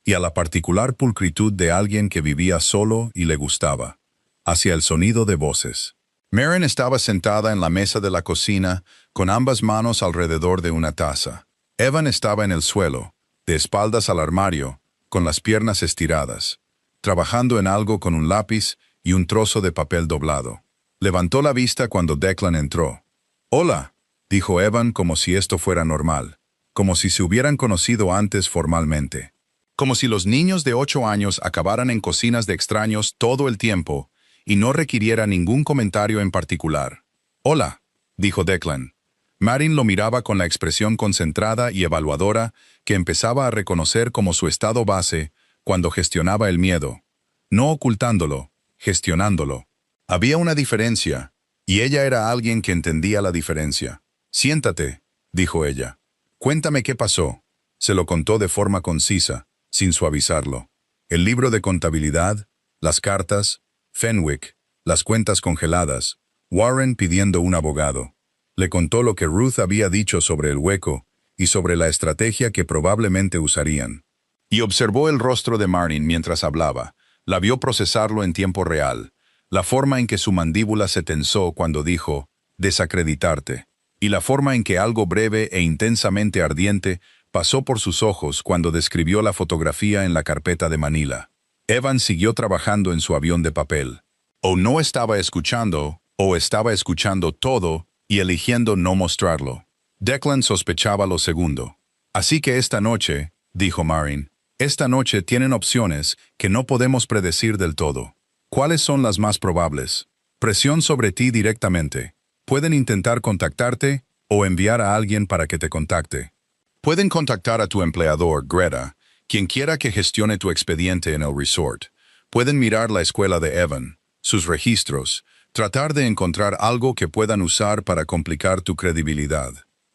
y a la particular pulcritud de alguien que vivía solo y le gustaba, hacia el sonido de voces. Maren estaba sentada en la mesa de la cocina, con ambas manos alrededor de una taza. Evan estaba en el suelo, de espaldas al armario, con las piernas estiradas, trabajando en algo con un lápiz y un trozo de papel doblado. Levantó la vista cuando Declan entró. «Hola», dijo Evan como si esto fuera normal, como si se hubieran conocido antes formalmente. Como si los niños de 8 años acabaran en cocinas de extraños todo el tiempo y no requiriera ningún comentario en particular. «Hola», dijo Declan. Marin lo miraba con la expresión concentrada y evaluadora que empezaba a reconocer como su estado base cuando gestionaba el miedo, no ocultándolo, gestionándolo. Había una diferencia, y ella era alguien que entendía la diferencia. «Siéntate», dijo ella. «Cuéntame qué pasó». Se lo contó de forma concisa, sin suavizarlo. El libro de contabilidad, las cartas, Fenwick, las cuentas congeladas, Warren pidiendo un abogado. Le contó lo que Ruth había dicho sobre el hueco y sobre la estrategia que probablemente usarían. Y observó el rostro de Marin mientras hablaba. La vio procesarlo en tiempo real, la forma en que su mandíbula se tensó cuando dijo «desacreditarte», y la forma en que algo breve e intensamente ardiente pasó por sus ojos cuando describió la fotografía en la carpeta de Manila. Evan siguió trabajando en su avión de papel. O no estaba escuchando, o estaba escuchando todo y eligiendo no mostrarlo. Declan sospechaba lo segundo. «Así que esta noche», dijo Marin, «esta noche tienen opciones que no podemos predecir del todo. ¿Cuáles son las más probables? Presión sobre ti directamente. Pueden intentar contactarte o enviar a alguien para que te contacte. Pueden contactar a tu empleador, Greta, quien quiera que gestione tu expediente en el resort. Pueden mirar la escuela de Evan, sus registros, tratar de encontrar algo que puedan usar para complicar tu credibilidad».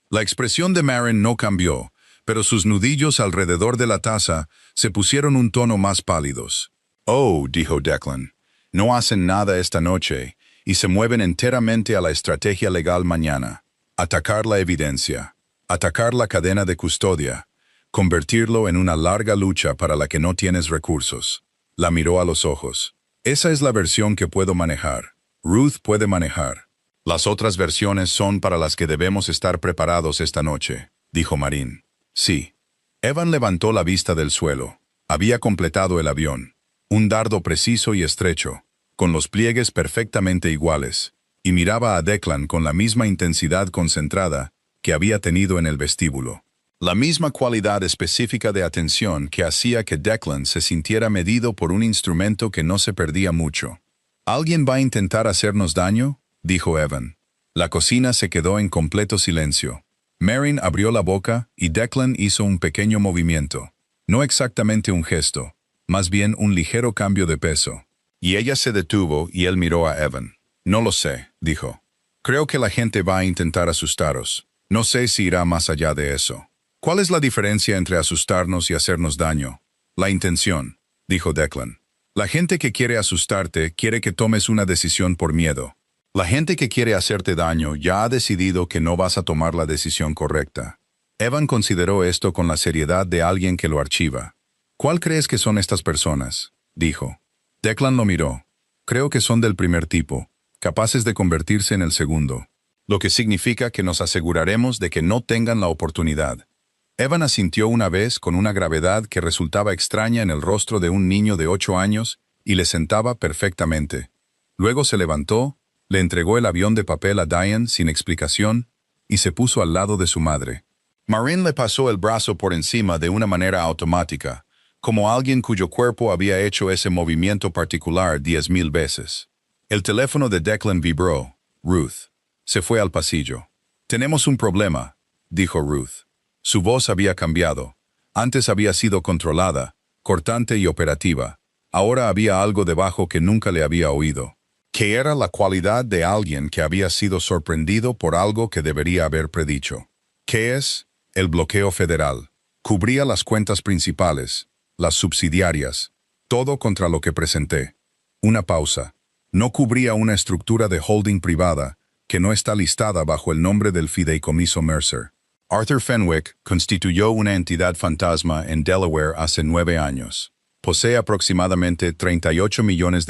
La expresión de Marin no cambió, pero sus nudillos alrededor de la taza se pusieron un tono más pálidos. «Oh», dijo Declan, «no hacen nada esta noche y se mueven enteramente a la estrategia legal mañana. Atacar la evidencia, atacar la cadena de custodia, convertirlo en una larga lucha para la que no tienes recursos». La miró a los ojos. «Esa es la versión que puedo manejar. Ruth puede manejar. Las otras versiones son para las que debemos estar preparados esta noche», dijo Marin. «Sí». Evan levantó la vista del suelo. Había completado el avión. Un dardo preciso y estrecho, con los pliegues perfectamente iguales, y miraba a Declan con la misma intensidad concentrada que había tenido en el vestíbulo. La misma cualidad específica de atención que hacía que Declan se sintiera medido por un instrumento que no se perdía mucho. «¿Alguien va a intentar hacernos daño?», dijo Evan. La cocina se quedó en completo silencio. Marin abrió la boca y Declan hizo un pequeño movimiento. No exactamente un gesto, más bien un ligero cambio de peso. Y ella se detuvo y él miró a Evan. «No lo sé», dijo. «Creo que la gente va a intentar asustaros. No sé si irá más allá de eso». «¿Cuál es la diferencia entre asustarnos y hacernos daño?» «La intención», dijo Declan. «La gente que quiere asustarte quiere que tomes una decisión por miedo. La gente que quiere hacerte daño ya ha decidido que no vas a tomar la decisión correcta». Evan consideró esto con la seriedad de alguien que lo archiva. «¿Cuál crees que son estas personas?», dijo. Declan lo miró. «Creo que son del primer tipo, capaces de convertirse en el segundo, lo que significa que nos aseguraremos de que no tengan la oportunidad». Evan asintió una vez con una gravedad que resultaba extraña en el rostro de un niño de 8 años y le sentaba perfectamente. Luego se levantó Le entregó el avión de papel a Diane sin explicación y se puso al lado de su madre. Marin le pasó el brazo por encima de una manera automática, como alguien cuyo cuerpo había hecho ese movimiento particular 10,000 veces. El teléfono de Declan vibró. Ruth. Se fue al pasillo. «Tenemos un problema», dijo Ruth. Su voz había cambiado. Antes había sido controlada, cortante y operativa. Ahora había algo debajo que nunca le había oído. Que era la cualidad de alguien que había sido sorprendido por algo que debería haber predicho. ¿Qué es? El bloqueo federal. Cubría las cuentas principales, las subsidiarias, todo contra lo que presenté. Una pausa. No cubría una estructura de holding privada que no está listada bajo el nombre del fideicomiso Mercer. Arthur Fenwick constituyó una entidad fantasma en Delaware hace 9 años. Posee aproximadamente $38 millones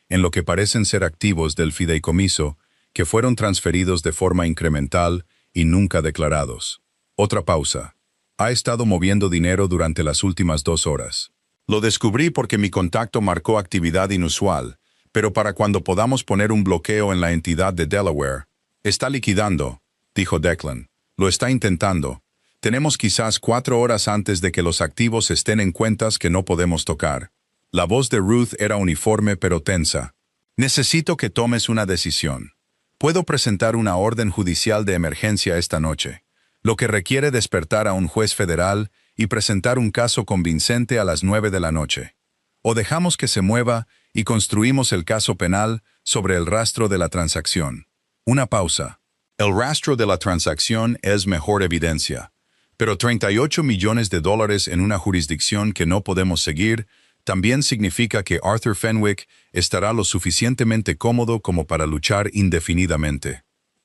en lo que parecen ser activos del fideicomiso que fueron transferidos de forma incremental y nunca declarados. Otra pausa. Ha estado moviendo dinero durante las últimas 2 horas. Lo descubrí porque mi contacto marcó actividad inusual, pero para cuando podamos poner un bloqueo en la entidad de Delaware. Está liquidando, dijo Declan. Lo está intentando. Tenemos quizás 4 horas antes de que los activos estén en cuentas que no podemos tocar. La voz de Ruth era uniforme pero tensa. Necesito que tomes una decisión. Puedo presentar una orden judicial de emergencia esta noche, lo que requiere despertar a un juez federal y presentar un caso convincente a las 9 de la noche. O dejamos que se mueva y construimos el caso penal sobre el rastro de la transacción. Una pausa. El rastro de la transacción es mejor evidencia, pero $38 millones en una jurisdicción que no podemos seguir también significa que Arthur Fenwick estará lo suficientemente cómodo como para luchar indefinidamente.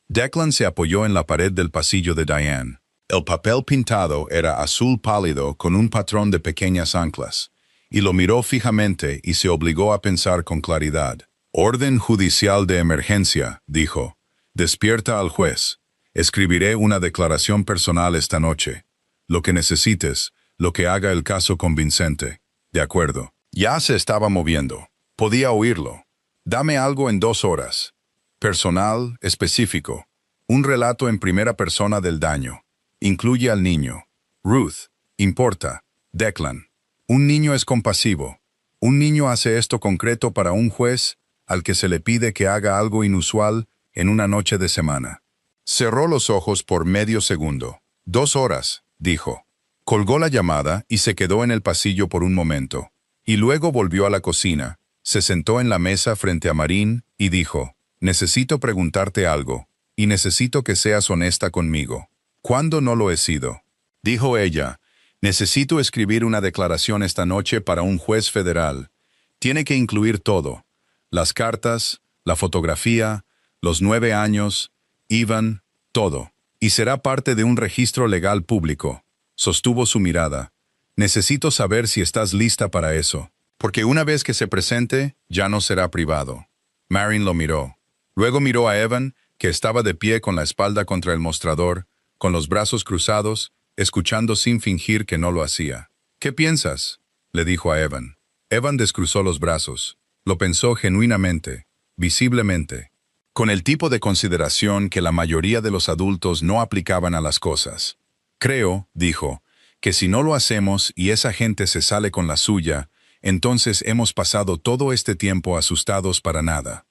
Declan se apoyó en la pared del pasillo de Diane. El papel pintado era azul pálido con un patrón de pequeñas anclas, y lo miró fijamente y se obligó a pensar con claridad. «Orden judicial de emergencia», dijo. «Despierta al juez. Escribiré una declaración personal esta noche. Lo que necesites, lo que haga el caso convincente». «De acuerdo». Ya se estaba moviendo. Podía oírlo. «Dame algo en 2 horas. Personal, específico. Un relato en primera persona del daño. Incluye al niño. Ruth. Importa. Declan. Un niño es compasivo. Un niño hace esto concreto para un juez al que se le pide que haga algo inusual en una noche de semana». Cerró los ojos por medio segundo. 2 horas, dijo. Colgó la llamada y se quedó en el pasillo por un momento. Y luego volvió a la cocina, se sentó en la mesa frente a Marin y dijo, «Necesito preguntarte algo, y necesito que seas honesta conmigo». «¿Cuándo no lo he sido?», dijo ella. «Necesito escribir una declaración esta noche para un juez federal. Tiene que incluir todo. Las cartas, la fotografía, los 9 años, Ivan, todo. Y será parte de un registro legal público». Sostuvo su mirada. «Necesito saber si estás lista para eso, porque una vez que se presente, ya no será privado». Marin lo miró. Luego miró a Evan, que estaba de pie con la espalda contra el mostrador, con los brazos cruzados, escuchando sin fingir que no lo hacía. «¿Qué piensas?», le dijo a Evan. Evan descruzó los brazos. Lo pensó genuinamente, visiblemente, con el tipo de consideración que la mayoría de los adultos no aplicaban a las cosas. «Creo», dijo, «que si no lo hacemos y esa gente se sale con la suya, entonces hemos pasado todo este tiempo asustados para nada».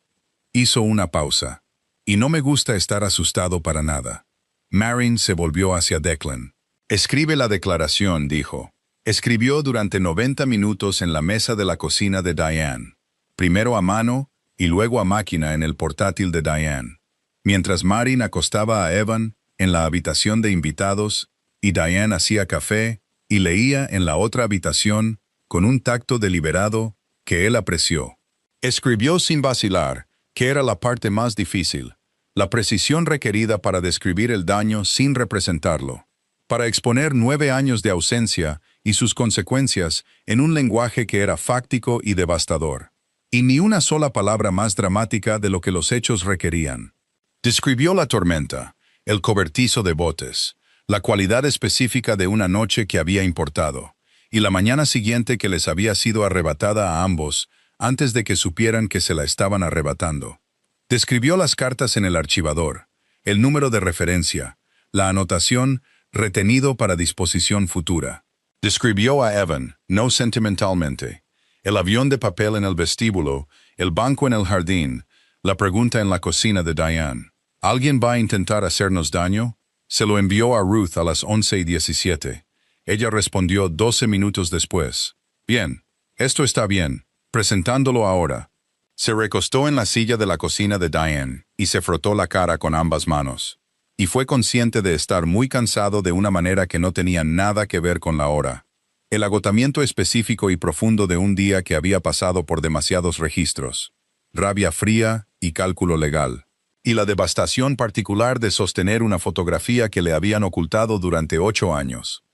Hizo una pausa. «Y no me gusta estar asustado para nada». Marin se volvió hacia Declan. «Escribe la declaración», dijo. Escribió durante 90 minutos en la mesa de la cocina de Diane. Primero a mano y luego a máquina en el portátil de Diane. Mientras Marin acostaba a Evan en la habitación de invitados y Diane hacía café y leía en la otra habitación con un tacto deliberado que él apreció. Escribió sin vacilar, que era la parte más difícil, la precisión requerida para describir el daño sin representarlo, para exponer 9 años de ausencia y sus consecuencias en un lenguaje que era fáctico y devastador. Y ni una sola palabra más dramática de lo que los hechos requerían. Describió la tormenta, el cobertizo de botes, la cualidad específica de una noche que había importado, y la mañana siguiente que les había sido arrebatada a ambos antes de que supieran que se la estaban arrebatando. Describió las cartas en el archivador, el número de referencia, la anotación, retenido para disposición futura. Describió a Evan, no sentimentalmente, el avión de papel en el vestíbulo, el banco en el jardín, la pregunta en la cocina de Diane. ¿Alguien va a intentar hacernos daño? Se lo envió a Ruth a las 11:17. Ella respondió 12 minutos después. Bien, esto está bien, presentándolo ahora. Se recostó en la silla de la cocina de Diane y se frotó la cara con ambas manos. Y fue consciente de estar muy cansado de una manera que no tenía nada que ver con la hora. El agotamiento específico y profundo de un día que había pasado por demasiados registros. Rabia fría y cálculo legal. Y la devastación particular de sostener una fotografía que le habían ocultado durante 8 años.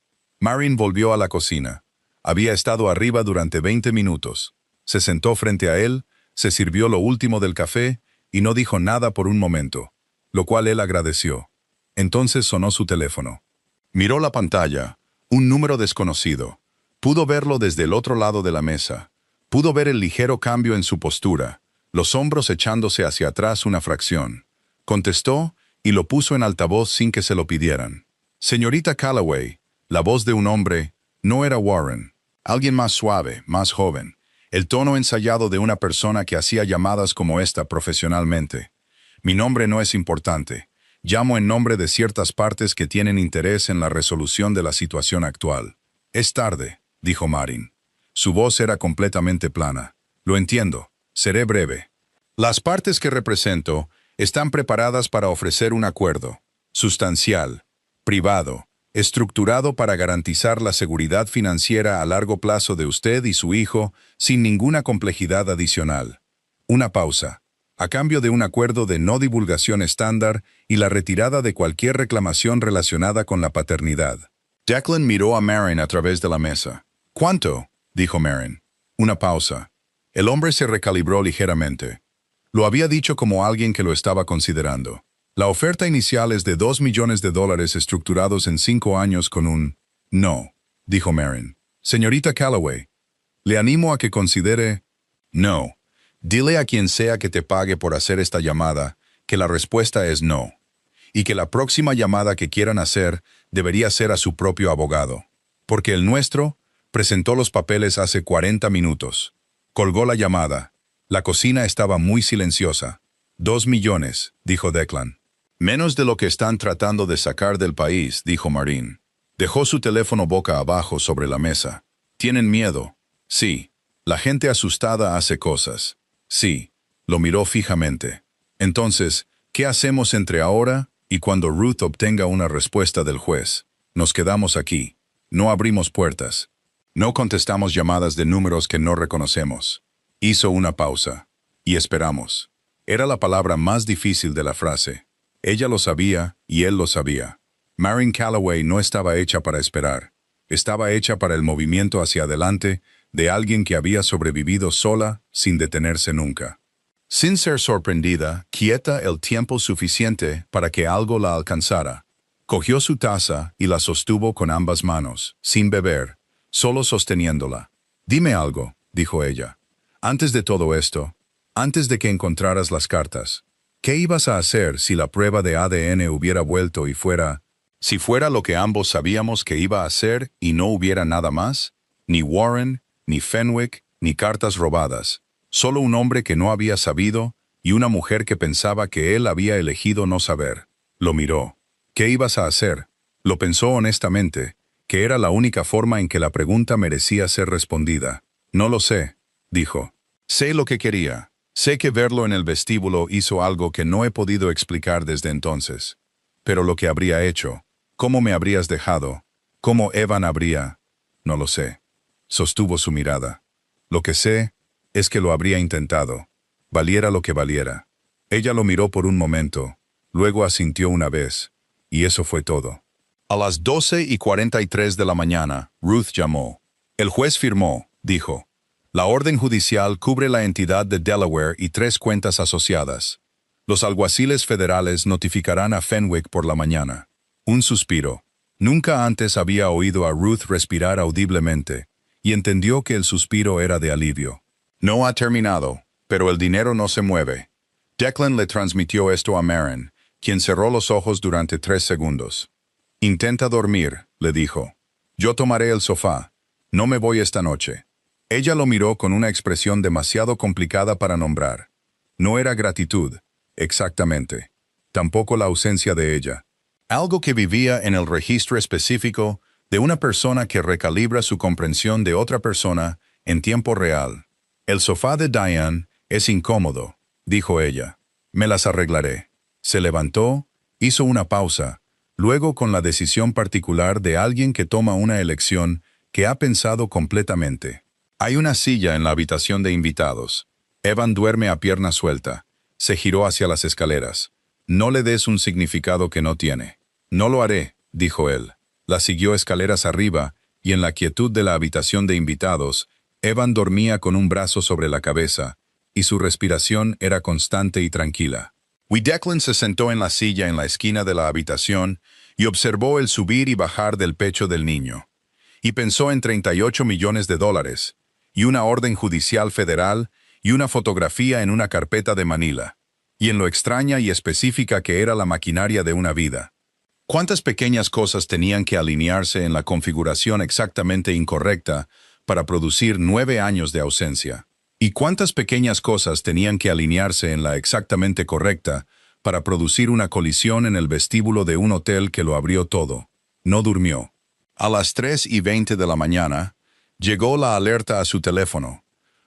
Marin volvió a la cocina. Había estado arriba durante 20 minutos. Se sentó frente a él, se sirvió lo último del café y no dijo nada por un momento, lo cual él agradeció. Entonces sonó su teléfono. Miró la pantalla, un número desconocido. Pudo verlo desde el otro lado de la mesa. Pudo ver el ligero cambio en su postura, los hombros echándose hacia atrás una fracción. Contestó y lo puso en altavoz sin que se lo pidieran. Señorita Calloway, la voz de un hombre, no era Warren. Alguien más suave, más joven. El tono ensayado de una persona que hacía llamadas como esta profesionalmente. Mi nombre no es importante. Llamo en nombre de ciertas partes que tienen interés en la resolución de la situación actual. Es tarde, dijo Marin. Su voz era completamente plana. Lo entiendo. Seré breve. Las partes que represento están preparadas para ofrecer un acuerdo, sustancial, privado, estructurado para garantizar la seguridad financiera a largo plazo de usted y su hijo sin ninguna complejidad adicional. Una pausa. A cambio de un acuerdo de no divulgación estándar y la retirada de cualquier reclamación relacionada con la paternidad. Declan miró a Marin a través de la mesa. ¿Cuánto?, dijo Marin. Una pausa. El hombre se recalibró ligeramente. Lo había dicho como alguien que lo estaba considerando. La oferta inicial es de $2 millones estructurados en 5 años con un... No, dijo Marin. Señorita Calloway, le animo a que considere... No. Dile a quien sea que te pague por hacer esta llamada que la respuesta es no, y que la próxima llamada que quieran hacer debería ser a su propio abogado, porque el nuestro presentó los papeles hace 40 minutos. Colgó la llamada. La cocina estaba muy silenciosa. 2 millones, dijo Declan. Menos de lo que están tratando de sacar del país, dijo Marin. Dejó su teléfono boca abajo sobre la mesa. ¿Tienen miedo? Sí. La gente asustada hace cosas. Sí, lo miró fijamente. Entonces, ¿qué hacemos entre ahora y cuando Ruth obtenga una respuesta del juez? Nos quedamos aquí. No abrimos puertas. No contestamos llamadas de números que no reconocemos. Hizo una pausa. Y esperamos. Era la palabra más difícil de la frase. Ella lo sabía y él lo sabía. Marin Calloway no estaba hecha para esperar. Estaba hecha para el movimiento hacia adelante de alguien que había sobrevivido sola sin detenerse nunca. Sin ser sorprendida, quieta el tiempo suficiente para que algo la alcanzara. Cogió su taza y la sostuvo con ambas manos, sin beber, solo sosteniéndola. Dime algo, dijo ella. Antes de todo esto, antes de que encontraras las cartas, ¿qué ibas a hacer si la prueba de ADN hubiera vuelto y fuera... Si fuera lo que ambos sabíamos que iba a hacer y no hubiera nada más? Ni Warren, ni Fenwick, ni cartas robadas. Solo un hombre que no había sabido y una mujer que pensaba que él había elegido no saber. Lo miró. ¿Qué ibas a hacer? Lo pensó honestamente, que era la única forma en que la pregunta merecía ser respondida. No lo sé, dijo. Sé lo que quería. Sé que verlo en el vestíbulo hizo algo que no he podido explicar desde entonces. Pero lo que habría hecho, cómo me habrías dejado, cómo Evan habría... No lo sé. Sostuvo su mirada. Lo que sé es que lo habría intentado, valiera lo que valiera. Ella lo miró por un momento, luego asintió una vez, y eso fue todo. A las 12:43 de la mañana, Ruth llamó. El juez firmó, dijo. La orden judicial cubre la entidad de Delaware y 3 cuentas asociadas. Los alguaciles federales notificarán a Fenwick por la mañana. Un suspiro. Nunca antes había oído a Ruth respirar audiblemente, y entendió que el suspiro era de alivio. No ha terminado, pero el dinero no se mueve. Declan le transmitió esto a Maren, quien cerró los ojos durante 3 segundos. «Intenta dormir», le dijo. «Yo tomaré el sofá. No me voy esta noche». Ella lo miró con una expresión demasiado complicada para nombrar. No era gratitud, exactamente. Tampoco la ausencia de ella. Algo que vivía en el registro específico de una persona que recalibra su comprensión de otra persona en tiempo real. «El sofá de Diane es incómodo», dijo ella. «Me las arreglaré». Se levantó, hizo una pausa, luego con la decisión particular de alguien que toma una elección que ha pensado completamente. Hay una silla en la habitación de invitados. Evan duerme a pierna suelta. Se giró hacia las escaleras. «No le des un significado que no tiene». «No lo haré», dijo él. La siguió escaleras arriba, y en la quietud de la habitación de invitados, Evan dormía con un brazo sobre la cabeza, y su respiración era constante y tranquila. Declan se sentó en la silla en la esquina de la habitación y observó el subir y bajar del pecho del niño. Y pensó en $38 millones, y una orden judicial federal, y una fotografía en una carpeta de Manila, y en lo extraña y específica que era la maquinaria de una vida. ¿Cuántas pequeñas cosas tenían que alinearse en la configuración exactamente incorrecta para producir 9 años de ausencia? ¿Y cuántas pequeñas cosas tenían que alinearse en la exactamente correcta para producir una colisión en el vestíbulo de un hotel que lo abrió todo? No durmió. A las 3:20 de la mañana, llegó la alerta a su teléfono.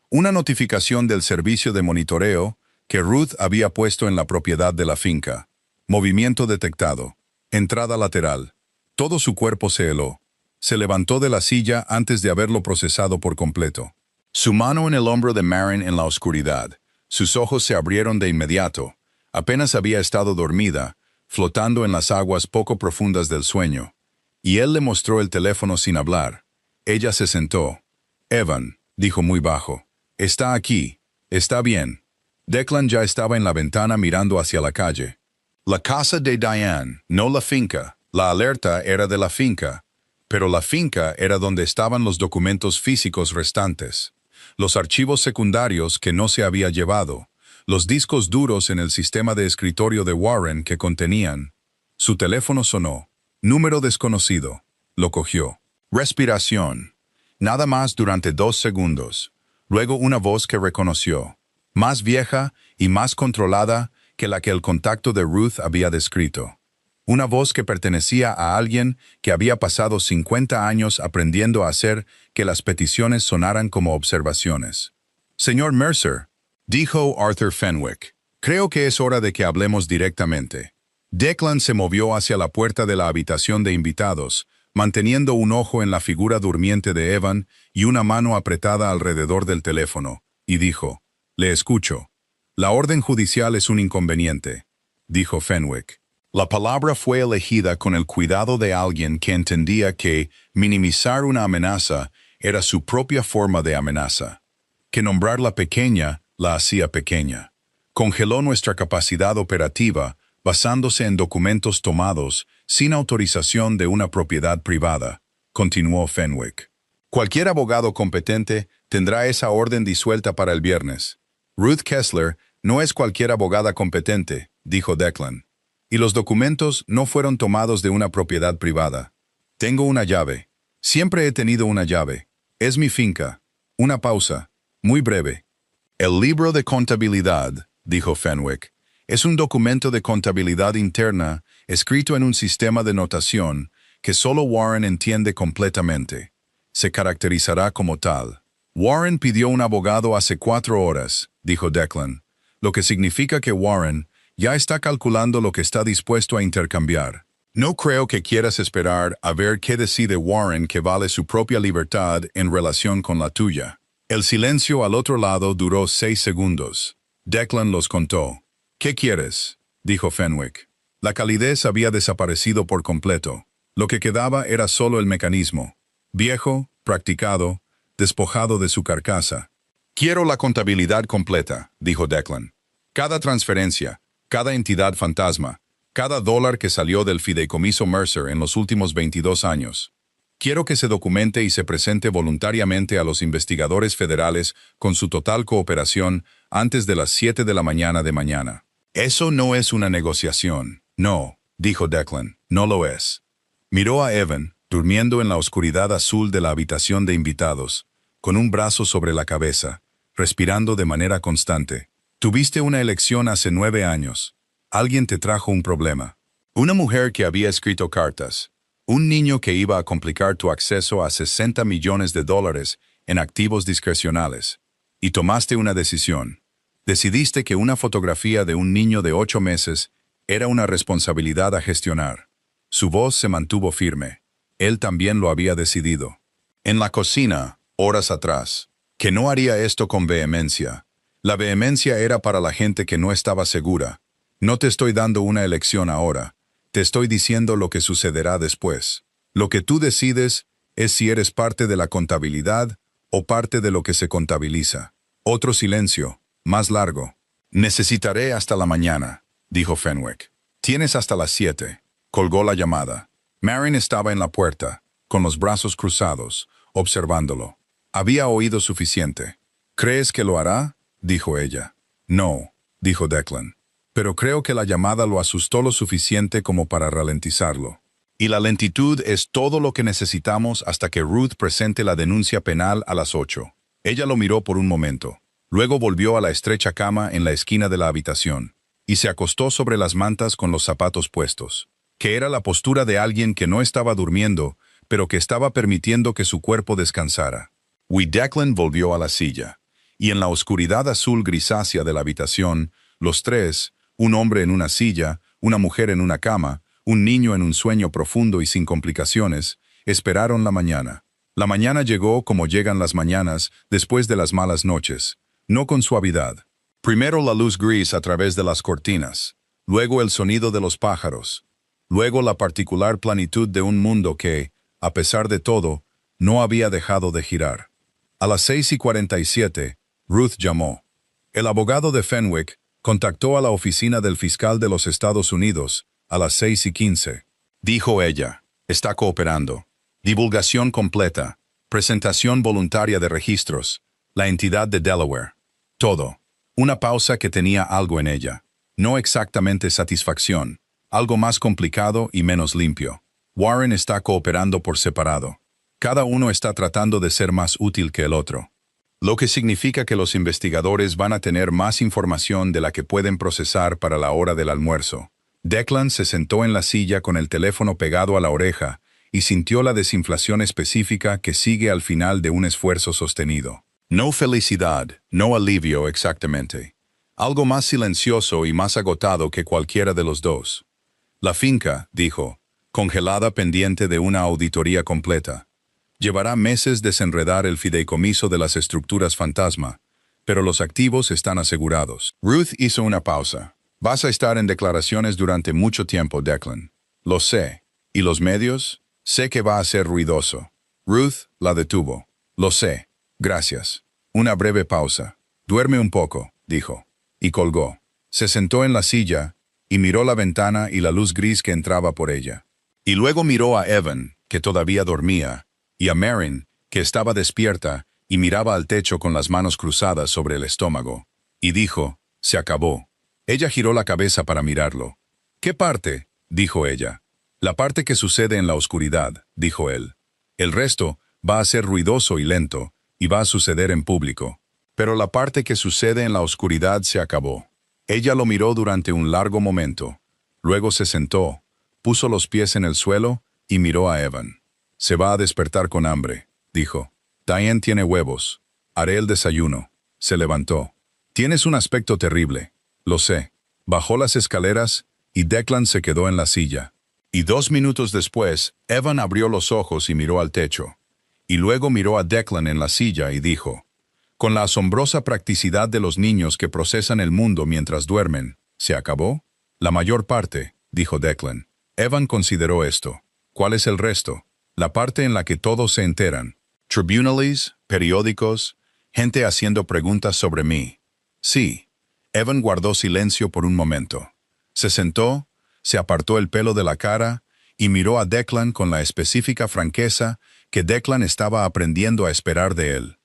Una notificación del servicio de monitoreo que Ruth había puesto en la propiedad de la finca. Movimiento detectado. Entrada lateral. Todo su cuerpo se heló. Se levantó de la silla antes de haberlo procesado por completo. Su mano en el hombro de Maren en la oscuridad. Sus ojos se abrieron de inmediato. Apenas había estado dormida, flotando en las aguas poco profundas del sueño. Y él le mostró el teléfono sin hablar. Ella se sentó. «Evan», dijo muy bajo, «está aquí. Está bien». Declan ya estaba en la ventana mirando hacia la calle. La casa de Diane, no la finca. La alerta era de la finca. Pero la finca era donde estaban los documentos físicos restantes. Los archivos secundarios que no se había llevado. Los discos duros en el sistema de escritorio de Warren que contenían. Su teléfono sonó. Número desconocido. Lo cogió. Respiración. Nada más durante 2 segundos. Luego una voz que reconoció. Más vieja y más controlada que la que el contacto de Ruth había descrito. Una voz que pertenecía a alguien que había pasado 50 años aprendiendo a hacer que las peticiones sonaran como observaciones. «Señor Mercer», dijo Arthur Fenwick, «creo que es hora de que hablemos directamente». Declan se movió hacia la puerta de la habitación de invitados, manteniendo un ojo en la figura durmiente de Evan y una mano apretada alrededor del teléfono, y dijo, «Le escucho». «La orden judicial es un inconveniente», dijo Fenwick. La palabra fue elegida con el cuidado de alguien que entendía que minimizar una amenaza era su propia forma de amenaza, que nombrarla pequeña la hacía pequeña. Congeló nuestra capacidad operativa basándose en documentos tomados sin autorización de una propiedad privada, continuó Fenwick. Cualquier abogado competente tendrá esa orden disuelta para el viernes. Ruth Kessler no es cualquier abogada competente, dijo Declan. Y los documentos no fueron tomados de una propiedad privada. Tengo una llave. Siempre he tenido una llave. Es mi finca. Una pausa. Muy breve. El libro de contabilidad, dijo Fenwick, es un documento de contabilidad interna escrito en un sistema de notación que solo Warren entiende completamente. Se caracterizará como tal. Warren pidió un abogado hace 4 horas, dijo Declan, lo que significa que Warren ya está calculando lo que está dispuesto a intercambiar. No creo que quieras esperar a ver qué decide Warren que vale su propia libertad en relación con la tuya. El silencio al otro lado duró 6 segundos. Declan los contó. «¿Qué quieres?», dijo Fenwick. La calidez había desaparecido por completo. Lo que quedaba era solo el mecanismo. Viejo, practicado, despojado de su carcasa. «Quiero la contabilidad completa», dijo Declan. «Cada transferencia, cada entidad fantasma, cada dólar que salió del fideicomiso Mercer en los últimos 22 años. Quiero que se documente y se presente voluntariamente a los investigadores federales con su total cooperación antes de las 7 de la mañana de mañana. Eso no es una negociación. No, dijo Declan, no lo es. Miró a Evan, durmiendo en la oscuridad azul de la habitación de invitados, con un brazo sobre la cabeza, respirando de manera constante. Tuviste una elección hace 9 años. Alguien te trajo un problema. Una mujer que había escrito cartas. Un niño que iba a complicar tu acceso a $60 millones en activos discrecionales. Y tomaste una decisión. Decidiste que una fotografía de un niño de 8 meses era una responsabilidad a gestionar. Su voz se mantuvo firme. Él también lo había decidido. En la cocina, horas atrás. Que no haría esto con vehemencia. La vehemencia era para la gente que no estaba segura. No te estoy dando una elección ahora. Te estoy diciendo lo que sucederá después. Lo que tú decides es si eres parte de la contabilidad o parte de lo que se contabiliza. Otro silencio, más largo. Necesitaré hasta la mañana, dijo Fenwick. Tienes hasta las 7. Colgó la llamada. Marin estaba en la puerta, con los brazos cruzados, observándolo. Había oído suficiente. ¿Crees que lo hará?, dijo ella. No, dijo Declan. Pero creo que la llamada lo asustó lo suficiente como para ralentizarlo. Y la lentitud es todo lo que necesitamos hasta que Ruth presente la denuncia penal a las 8. Ella lo miró por un momento. Luego volvió a la estrecha cama en la esquina de la habitación, y se acostó sobre las mantas con los zapatos puestos, que era la postura de alguien que no estaba durmiendo, pero que estaba permitiendo que su cuerpo descansara. Declan volvió a la silla, y en la oscuridad azul grisácea de la habitación, los tres, un hombre en una silla, una mujer en una cama, un niño en un sueño profundo y sin complicaciones, esperaron la mañana. La mañana llegó como llegan las mañanas después de las malas noches, no con suavidad. Primero la luz gris a través de las cortinas, luego el sonido de los pájaros, luego la particular planitud de un mundo que, a pesar de todo, no había dejado de girar. A las 6:47, Ruth llamó. El abogado de Fenwick contactó a la oficina del fiscal de los Estados Unidos a las 6:15. Dijo ella, está cooperando. Divulgación completa, presentación voluntaria de registros, la entidad de Delaware. Todo. Una pausa que tenía algo en ella. No exactamente satisfacción, algo más complicado y menos limpio. Warren está cooperando por separado. Cada uno está tratando de ser más útil que el otro. Lo que significa que los investigadores van a tener más información de la que pueden procesar para la hora del almuerzo. Declan se sentó en la silla con el teléfono pegado a la oreja y sintió la desinflación específica que sigue al final de un esfuerzo sostenido. No felicidad, no alivio exactamente. Algo más silencioso y más agotado que cualquiera de los dos. La finca, dijo, congelada pendiente de una auditoría completa. Llevará meses desenredar el fideicomiso de las estructuras fantasma, pero los activos están asegurados. Ruth hizo una pausa. Vas a estar en declaraciones durante mucho tiempo, Declan. Lo sé. ¿Y los medios? Sé que va a ser ruidoso. Ruth la detuvo. Lo sé. Gracias. Una breve pausa. Duerme un poco, dijo. Y colgó. Se sentó en la silla y miró la ventana y la luz gris que entraba por ella. Y luego miró a Evan, que todavía dormía, y a Marin, que estaba despierta y miraba al techo con las manos cruzadas sobre el estómago. Y dijo, se acabó. Ella giró la cabeza para mirarlo. ¿Qué parte?, dijo ella. La parte que sucede en la oscuridad, dijo él. El resto va a ser ruidoso y lento, y va a suceder en público. Pero la parte que sucede en la oscuridad se acabó. Ella lo miró durante un largo momento. Luego se sentó, puso los pies en el suelo y miró a Evan. Se va a despertar con hambre, dijo. Diane tiene huevos. Haré el desayuno. Se levantó. Tienes un aspecto terrible. Lo sé. Bajó las escaleras y Declan se quedó en la silla. Y 2 minutos después, Evan abrió los ojos y miró al techo. Y luego miró a Declan en la silla y dijo, con la asombrosa practicidad de los niños que procesan el mundo mientras duermen, ¿se acabó? La mayor parte, dijo Declan. Evan consideró esto. ¿Cuál es el resto? La parte en la que todos se enteran. Tribunales, periódicos, gente haciendo preguntas sobre mí. Sí. Evan guardó silencio por un momento. Se sentó, se apartó el pelo de la cara y miró a Declan con la específica franqueza que Declan estaba aprendiendo a esperar de él.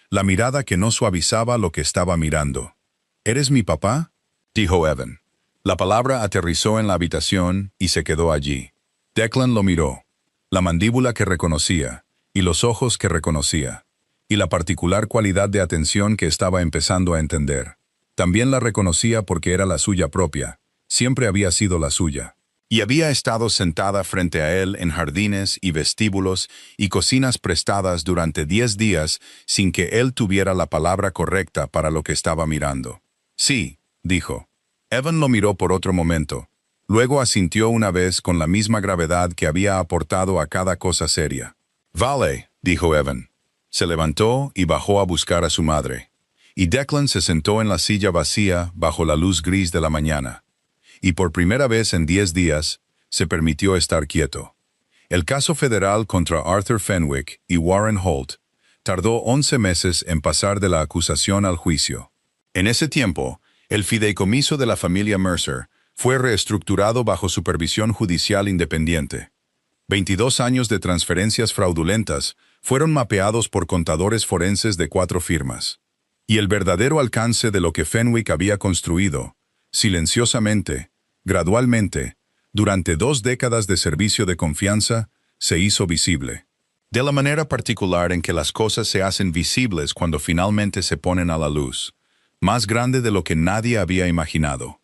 La mirada que no suavizaba lo que estaba mirando. ¿Eres mi papá?, dijo Evan. La palabra aterrizó en la habitación y se quedó allí. Declan lo miró. La mandíbula que reconocía, y los ojos que reconocía, y la particular cualidad de atención que estaba empezando a entender. También la reconocía porque era la suya propia, siempre había sido la suya. Y había estado sentada frente a él en jardines y vestíbulos y cocinas prestadas durante 10 días sin que él tuviera la palabra correcta para lo que estaba mirando. Sí, dijo. Evan lo miró por otro momento. Luego asintió una vez con la misma gravedad que había aportado a cada cosa seria. Vale, dijo Evan. Se levantó y bajó a buscar a su madre. Y Declan se sentó en la silla vacía bajo la luz gris de la mañana. Y por primera vez en 10 días, se permitió estar quieto. El caso federal contra Arthur Fenwick y Warren Holt tardó 11 meses en pasar de la acusación al juicio. En ese tiempo, el fideicomiso de la familia Mercer fue reestructurado bajo supervisión judicial independiente. 22 años de transferencias fraudulentas fueron mapeados por contadores forenses de 4 firmas. Y el verdadero alcance de lo que Fenwick había construido, silenciosamente, gradualmente, durante 2 décadas de servicio de confianza, se hizo visible. De la manera particular en que las cosas se hacen visibles cuando finalmente se ponen a la luz, más grande de lo que nadie había imaginado.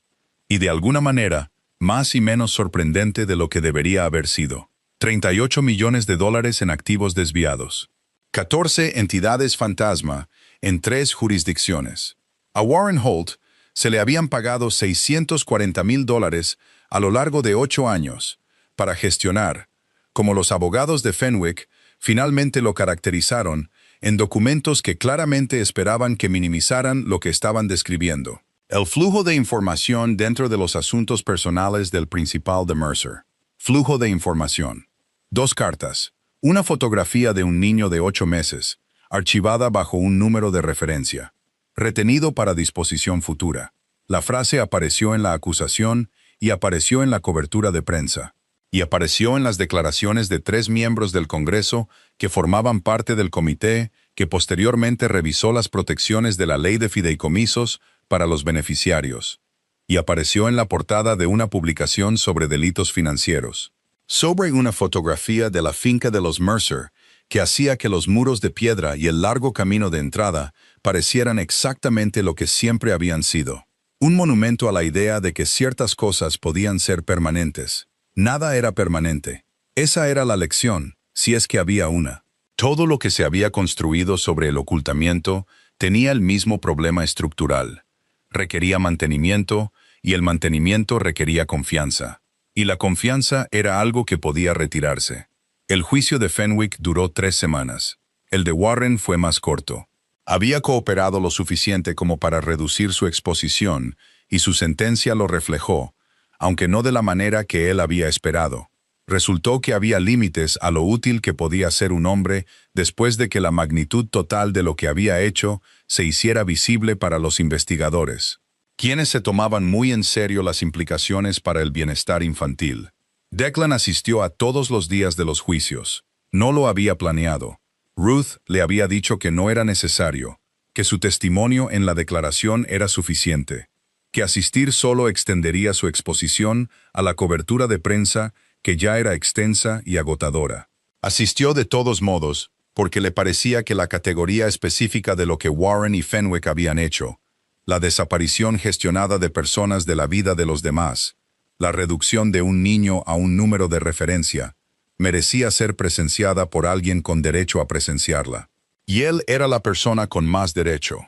Y de alguna manera, más y menos sorprendente de lo que debería haber sido. 38 millones de dólares en activos desviados. 14 entidades fantasma en 3 jurisdicciones. A Warren Holt se le habían pagado $640,000 a lo largo de 8 años para gestionar, como los abogados de Fenwick finalmente lo caracterizaron, en documentos que claramente esperaban que minimizaran lo que estaban describiendo. El flujo de información dentro de los asuntos personales del principal de Mercer. Flujo de información. 2 cartas. Una fotografía de un niño de 8 meses, archivada bajo un número de referencia. Retenido para disposición futura. La frase apareció en la acusación y apareció en la cobertura de prensa. Y apareció en las declaraciones de 3 miembros del Congreso que formaban parte del comité que posteriormente revisó las protecciones de la ley de fideicomisos para los beneficiarios. Y apareció en la portada de una publicación sobre delitos financieros. Sobre una fotografía de la finca de los Mercer, que hacía que los muros de piedra y el largo camino de entrada parecieran exactamente lo que siempre habían sido. Un monumento a la idea de que ciertas cosas podían ser permanentes. Nada era permanente. Esa era la lección, si es que había una. Todo lo que se había construido sobre el ocultamiento tenía el mismo problema estructural. Requería mantenimiento, y el mantenimiento requería confianza. Y la confianza era algo que podía retirarse. El juicio de Fenwick duró 3 semanas. El de Warren fue más corto. Había cooperado lo suficiente como para reducir su exposición, y su sentencia lo reflejó, aunque no de la manera que él había esperado. Resultó que había límites a lo útil que podía ser un hombre después de que la magnitud total de lo que había hecho se hiciera visible para los investigadores, quienes se tomaban muy en serio las implicaciones para el bienestar infantil. Declan asistió a todos los días de los juicios. No lo había planeado. Ruth le había dicho que no era necesario, que su testimonio en la declaración era suficiente, que asistir solo extendería su exposición a la cobertura de prensa que ya era extensa y agotadora. Asistió de todos modos, porque le parecía que la categoría específica de lo que Warren y Fenwick habían hecho, la desaparición gestionada de personas de la vida de los demás, la reducción de un niño a un número de referencia, merecía ser presenciada por alguien con derecho a presenciarla. Y él era la persona con más derecho.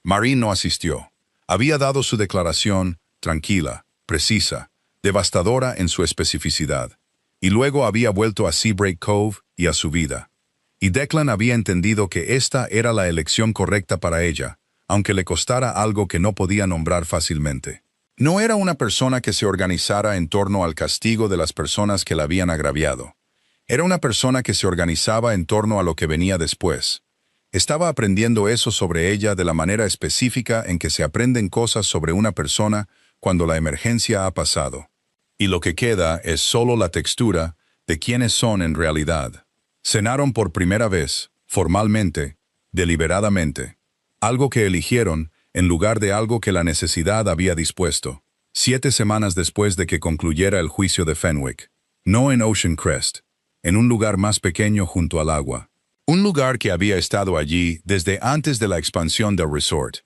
Marie no asistió. Había dado su declaración, tranquila, precisa, devastadora en su especificidad. Y luego había vuelto a Seabreak Cove y a su vida. Y Declan había entendido que esta era la elección correcta para ella, aunque le costara algo que no podía nombrar fácilmente. No era una persona que se organizara en torno al castigo de las personas que la habían agraviado. Era una persona que se organizaba en torno a lo que venía después. Estaba aprendiendo eso sobre ella de la manera específica en que se aprenden cosas sobre una persona cuando la emergencia ha pasado. Y lo que queda es solo la textura de quiénes son en realidad. Cenaron por primera vez, formalmente, deliberadamente. Algo que eligieron en lugar de algo que la necesidad había dispuesto. 7 semanas después de que concluyera el juicio de Fenwick. No en Ocean Crest, en un lugar más pequeño junto al agua. Un lugar que había estado allí desde antes de la expansión del resort,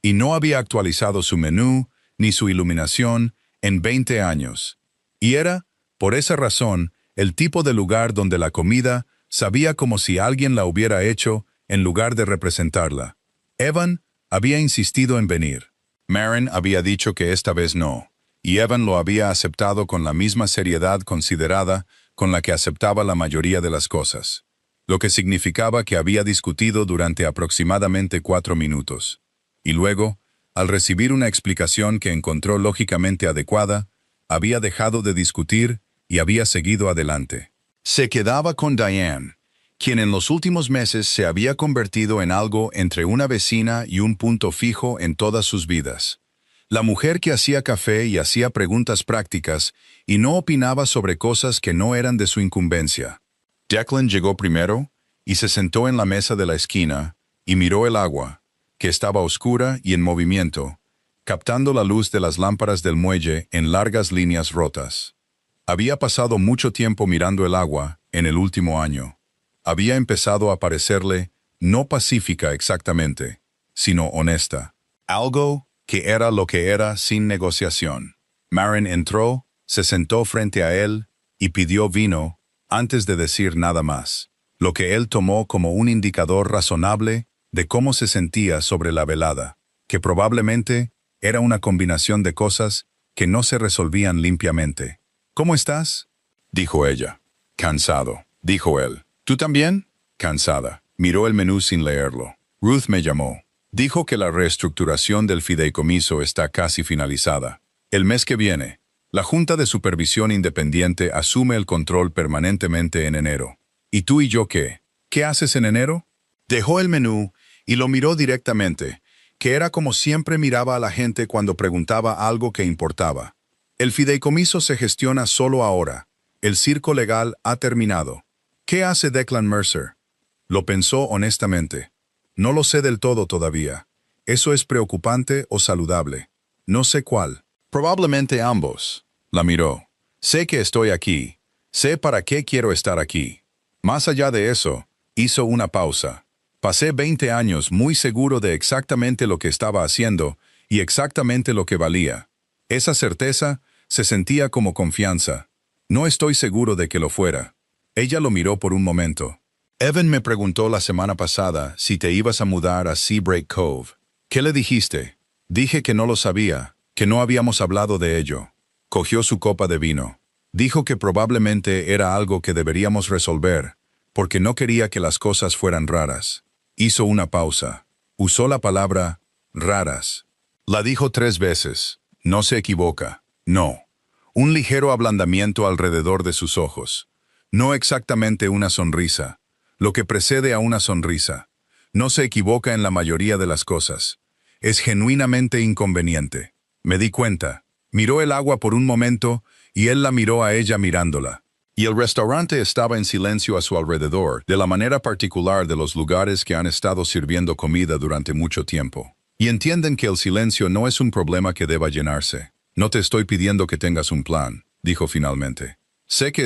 y no había actualizado su menú ni su iluminación en 20 años. Y era, por esa razón, el tipo de lugar donde la comida sabía como si alguien la hubiera hecho en lugar de representarla. Evan había insistido en venir. Maren había dicho que esta vez no, y Evan lo había aceptado con la misma seriedad considerada con la que aceptaba la mayoría de las cosas, lo que significaba que había discutido durante aproximadamente 4 minutos. Y luego, al recibir una explicación que encontró lógicamente adecuada, había dejado de discutir y había seguido adelante. Se quedaba con Diane, quien en los últimos meses se había convertido en algo entre una vecina y un punto fijo en todas sus vidas. La mujer que hacía café y hacía preguntas prácticas y no opinaba sobre cosas que no eran de su incumbencia. Declan llegó primero y se sentó en la mesa de la esquina y miró el agua, que estaba oscura y en movimiento, captando la luz de las lámparas del muelle en largas líneas rotas. Había pasado mucho tiempo mirando el agua en el último año. Había empezado a parecerle no pacífica exactamente, sino honesta. Algo que era lo que era sin negociación. Maren entró, se sentó frente a él y pidió vino antes de decir nada más, lo que él tomó como un indicador razonable de cómo se sentía sobre la velada, que probablemente era una combinación de cosas que no se resolvían limpiamente. «¿Cómo estás?», dijo ella. «Cansado», dijo él. «¿Tú también?». «Cansada». Miró el menú sin leerlo. «Ruth me llamó. Dijo que la reestructuración del fideicomiso está casi finalizada. El mes que viene, la Junta de Supervisión Independiente asume el control permanentemente en enero. ¿Y tú y yo qué? ¿Qué haces en enero?». Dejó el menú y lo miró directamente, que era como siempre miraba a la gente cuando preguntaba algo que importaba. El fideicomiso se gestiona solo ahora. El circo legal ha terminado. ¿Qué hace Declan Mercer? Lo pensó honestamente. No lo sé del todo todavía. ¿Eso es preocupante o saludable? No sé cuál. Probablemente ambos. La miró. Sé que estoy aquí. Sé para qué quiero estar aquí. Más allá de eso, hizo una pausa. Pasé 20 años muy seguro de exactamente lo que estaba haciendo y exactamente lo que valía. Esa certeza se sentía como confianza. No estoy seguro de que lo fuera. Ella lo miró por un momento. Evan me preguntó la semana pasada si te ibas a mudar a Seabreak Cove. ¿Qué le dijiste? Dije que no lo sabía, que no habíamos hablado de ello. Cogió su copa de vino. Dijo que probablemente era algo que deberíamos resolver, porque no quería que las cosas fueran raras. Hizo una pausa. Usó la palabra raras. La dijo 3 veces. No se equivoca. No. Un ligero ablandamiento alrededor de sus ojos. No exactamente una sonrisa. Lo que precede a una sonrisa. No se equivoca en la mayoría de las cosas. Es genuinamente inconveniente. Me di cuenta. Miró el agua por un momento y él la miró a ella mirándola. Y el restaurante estaba en silencio a su alrededor, de la manera particular de los lugares que han estado sirviendo comida durante mucho tiempo. Y entienden que el silencio no es un problema que deba llenarse. No te estoy pidiendo que tengas un plan, dijo finalmente. Sé que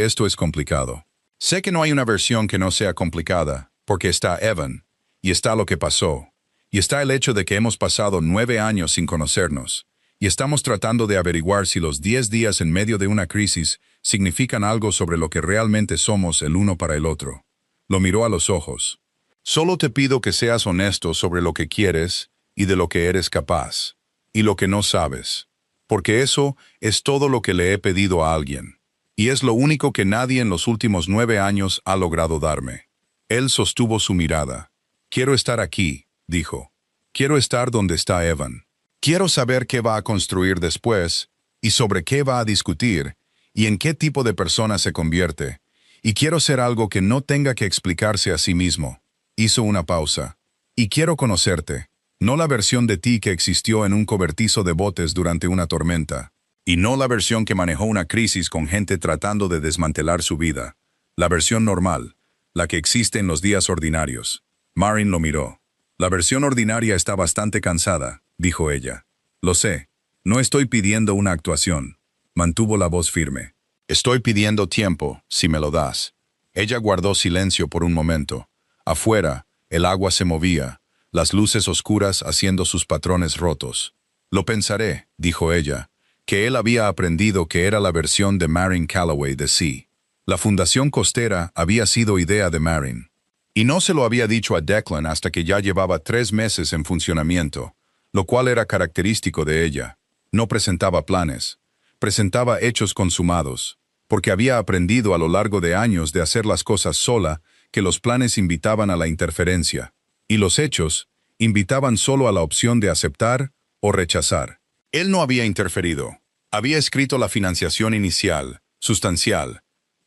esto es complicado. Sé que no hay una versión que no sea complicada, porque está Evan, y está lo que pasó, y está el hecho de que hemos pasado 9 años sin conocernos, y estamos tratando de averiguar si los 10 días en medio de una crisis significan algo sobre lo que realmente somos el uno para el otro. Lo miró a los ojos. Solo te pido que seas honesto sobre lo que quieres y de lo que eres capaz, y lo que no sabes, porque eso es todo lo que le he pedido a alguien. Y es lo único que nadie en los últimos 9 años ha logrado darme. Él sostuvo su mirada. Quiero estar aquí, dijo. Quiero estar donde está Evan. Quiero saber qué va a construir después, y sobre qué va a discutir, y en qué tipo de persona se convierte. Y quiero ser algo que no tenga que explicarse a sí mismo. Hizo una pausa. Y quiero conocerte. No la versión de ti que existió en un cobertizo de botes durante una tormenta. Y no la versión que manejó una crisis con gente tratando de desmantelar su vida. La versión normal, la que existe en los días ordinarios. Maren lo miró. La versión ordinaria está bastante cansada, dijo ella. Lo sé. No estoy pidiendo una actuación. Mantuvo la voz firme. Estoy pidiendo tiempo, si me lo das. Ella guardó silencio por un momento. Afuera, el agua se movía, las luces oscuras haciendo sus patrones rotos. Lo pensaré, dijo ella, que él había aprendido que era la versión de Marin Calloway de sí. La Fundación Costera había sido idea de Marin. Y no se lo había dicho a Declan hasta que ya llevaba 3 meses en funcionamiento, lo cual era característico de ella. No presentaba planes, presentaba hechos consumados, porque había aprendido a lo largo de años de hacer las cosas sola que los planes invitaban a la interferencia, y los hechos invitaban solo a la opción de aceptar o rechazar. Él no había interferido. Había escrito la financiación inicial, sustancial,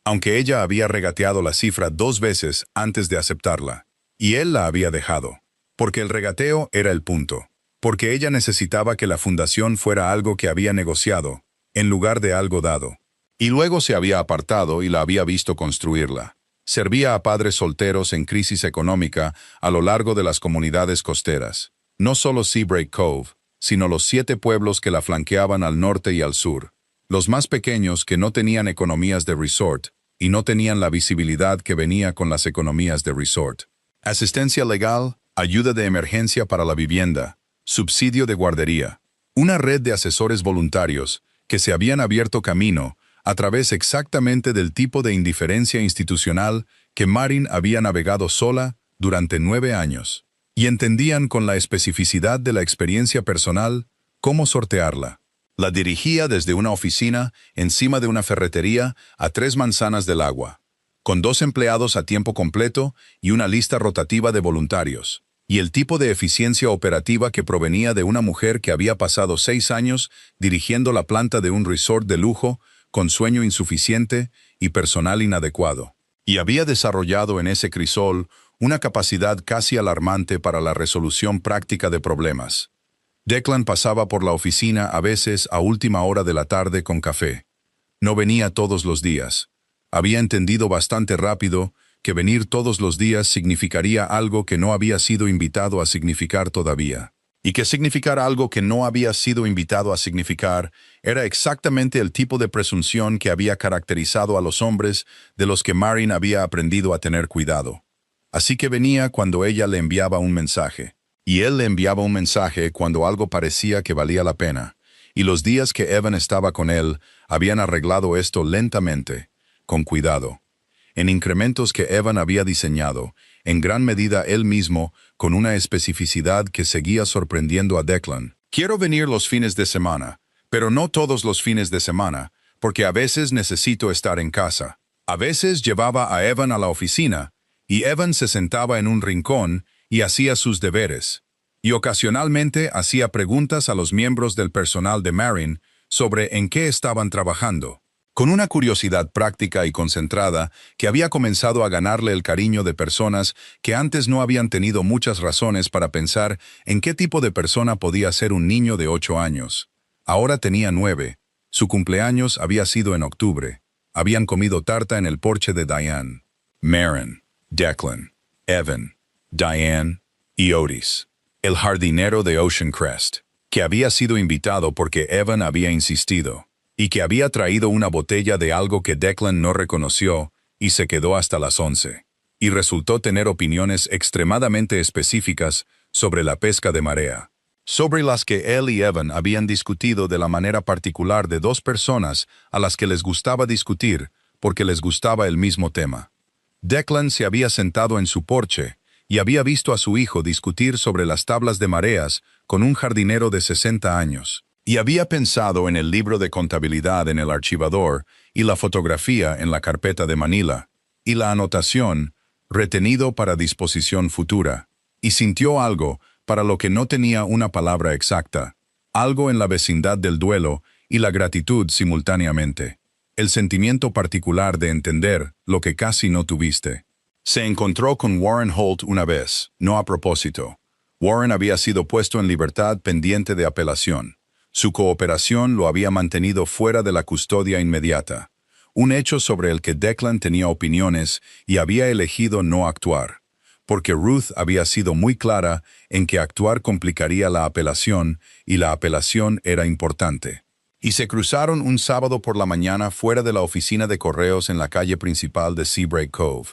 aunque ella había regateado la cifra 2 veces antes de aceptarla, y él la había dejado, porque el regateo era el punto, porque ella necesitaba que la fundación fuera algo que había negociado, en lugar de algo dado. Y luego se había apartado y la había visto construirla. Servía a padres solteros en crisis económica a lo largo de las comunidades costeras, no solo Seabreak Cove, sino los 7 pueblos que la flanqueaban al norte y al sur, los más pequeños que no tenían economías de resort, y no tenían la visibilidad que venía con las economías de resort. Asistencia legal, ayuda de emergencia para la vivienda, subsidio de guardería. Una red de asesores voluntarios que se habían abierto camino a través exactamente del tipo de indiferencia institucional que Marin había navegado sola durante 9 años, y entendían con la especificidad de la experiencia personal cómo sortearla. La dirigía desde una oficina encima de una ferretería a 3 manzanas del agua, con 2 empleados a tiempo completo y una lista rotativa de voluntarios, y el tipo de eficiencia operativa que provenía de una mujer que había pasado 6 años dirigiendo la planta de un resort de lujo con sueño insuficiente y personal inadecuado, y había desarrollado en ese crisol una capacidad casi alarmante para la resolución práctica de problemas. Declan pasaba por la oficina a veces a última hora de la tarde con café. No venía todos los días. Había entendido bastante rápido que venir todos los días significaría algo que no había sido invitado a significar todavía. Y que significar algo que no había sido invitado a significar era exactamente el tipo de presunción que había caracterizado a los hombres de los que Marin había aprendido a tener cuidado. Así que venía cuando ella le enviaba un mensaje. Y él le enviaba un mensaje cuando algo parecía que valía la pena, y los días que Evan estaba con él habían arreglado esto lentamente, con cuidado, en incrementos que Evan había diseñado, en gran medida él mismo, con una especificidad que seguía sorprendiendo a Declan. Quiero venir los fines de semana, pero no todos los fines de semana, porque a veces necesito estar en casa. A veces llevaba a Evan a la oficina, y Evan se sentaba en un rincón y hacía sus deberes, y ocasionalmente hacía preguntas a los miembros del personal de Marin sobre en qué estaban trabajando, con una curiosidad práctica y concentrada que había comenzado a ganarle el cariño de personas que antes no habían tenido muchas razones para pensar en qué tipo de persona podía ser un niño de 8 años. Ahora tenía 9, su cumpleaños había sido en octubre, habían comido tarta en el porche de Diane. Marin, Declan, Evan, Diane y Otis, el jardinero de Ocean Crest, que había sido invitado porque Evan había insistido, y que había traído una botella de algo que Declan no reconoció y se quedó hasta las 11, y resultó tener opiniones extremadamente específicas sobre la pesca de marea, sobre las que él y Evan habían discutido de la manera particular de 2 personas a las que les gustaba discutir porque les gustaba el mismo tema. Declan se había sentado en su porche y había visto a su hijo discutir sobre las tablas de mareas con un jardinero de 60 años, y había pensado en el libro de contabilidad en el archivador y la fotografía en la carpeta de Manila, y la anotación, retenido para disposición futura, y sintió algo para lo que no tenía una palabra exacta, algo en la vecindad del duelo y la gratitud simultáneamente, el sentimiento particular de entender lo que casi no tuviste. Se encontró con Warren Holt una vez, no a propósito. Warren había sido puesto en libertad pendiente de apelación. Su cooperación lo había mantenido fuera de la custodia inmediata, un hecho sobre el que Declan tenía opiniones y había elegido no actuar, porque Ruth había sido muy clara en que actuar complicaría la apelación y la apelación era importante. Y se cruzaron un sábado por la mañana fuera de la oficina de correos en la calle principal de Seabrake Cove,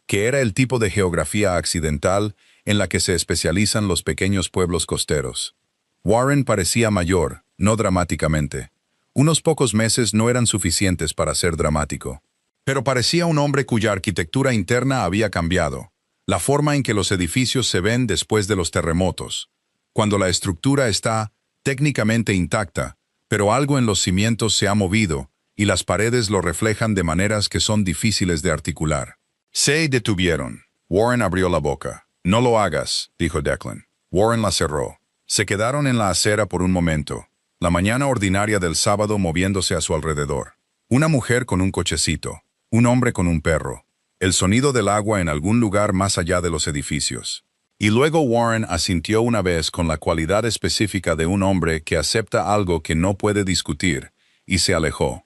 que era el tipo de geografía accidental en la que se especializan los pequeños pueblos costeros. Warren parecía mayor, no dramáticamente. Unos pocos meses no eran suficientes para ser dramático. Pero parecía un hombre cuya arquitectura interna había cambiado, la forma en que los edificios se ven después de los terremotos, cuando la estructura está técnicamente intacta, pero algo en los cimientos se ha movido y las paredes lo reflejan de maneras que son difíciles de articular. Se detuvieron. Warren abrió la boca. «No lo hagas», dijo Declan. Warren la cerró. Se quedaron en la acera por un momento, la mañana ordinaria del sábado moviéndose a su alrededor. Una mujer con un cochecito, un hombre con un perro, el sonido del agua en algún lugar más allá de los edificios. Y luego Warren asintió una vez con la cualidad específica de un hombre que acepta algo que no puede discutir, y se alejó.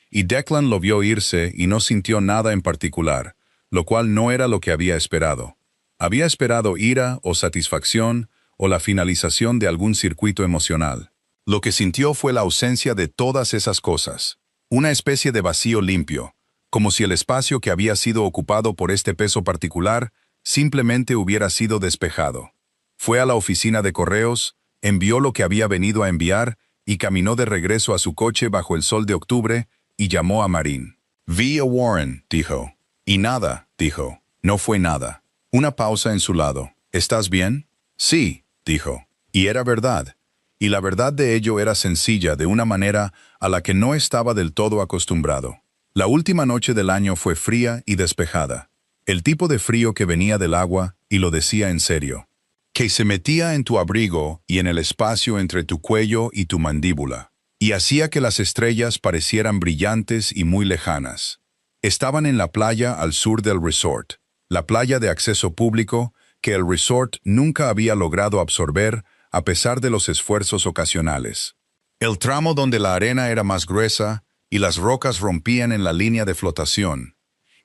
Y Declan lo vio irse y no sintió nada en particular, lo cual no era lo que había esperado. Había esperado ira o satisfacción o la finalización de algún circuito emocional. Lo que sintió fue la ausencia de todas esas cosas, una especie de vacío limpio, como si el espacio que había sido ocupado por este peso particular simplemente hubiera sido despejado. Fue a la oficina de correos, envió lo que había venido a enviar y caminó de regreso a su coche bajo el sol de octubre y llamó a Marín. «Vi a Warren», dijo. «Y nada», dijo. «No fue nada». Una pausa en su lado. «¿Estás bien?» «Sí», dijo. Y era verdad. Y la verdad de ello era sencilla de una manera a la que no estaba del todo acostumbrado. La última noche del año fue fría y despejada. El tipo de frío que venía del agua, y lo decía en serio, que se metía en tu abrigo y en el espacio entre tu cuello y tu mandíbula, y hacía que las estrellas parecieran brillantes y muy lejanas. Estaban en la playa al sur del resort, la playa de acceso público que el resort nunca había logrado absorber a pesar de los esfuerzos ocasionales. El tramo donde la arena era más gruesa y las rocas rompían en la línea de flotación,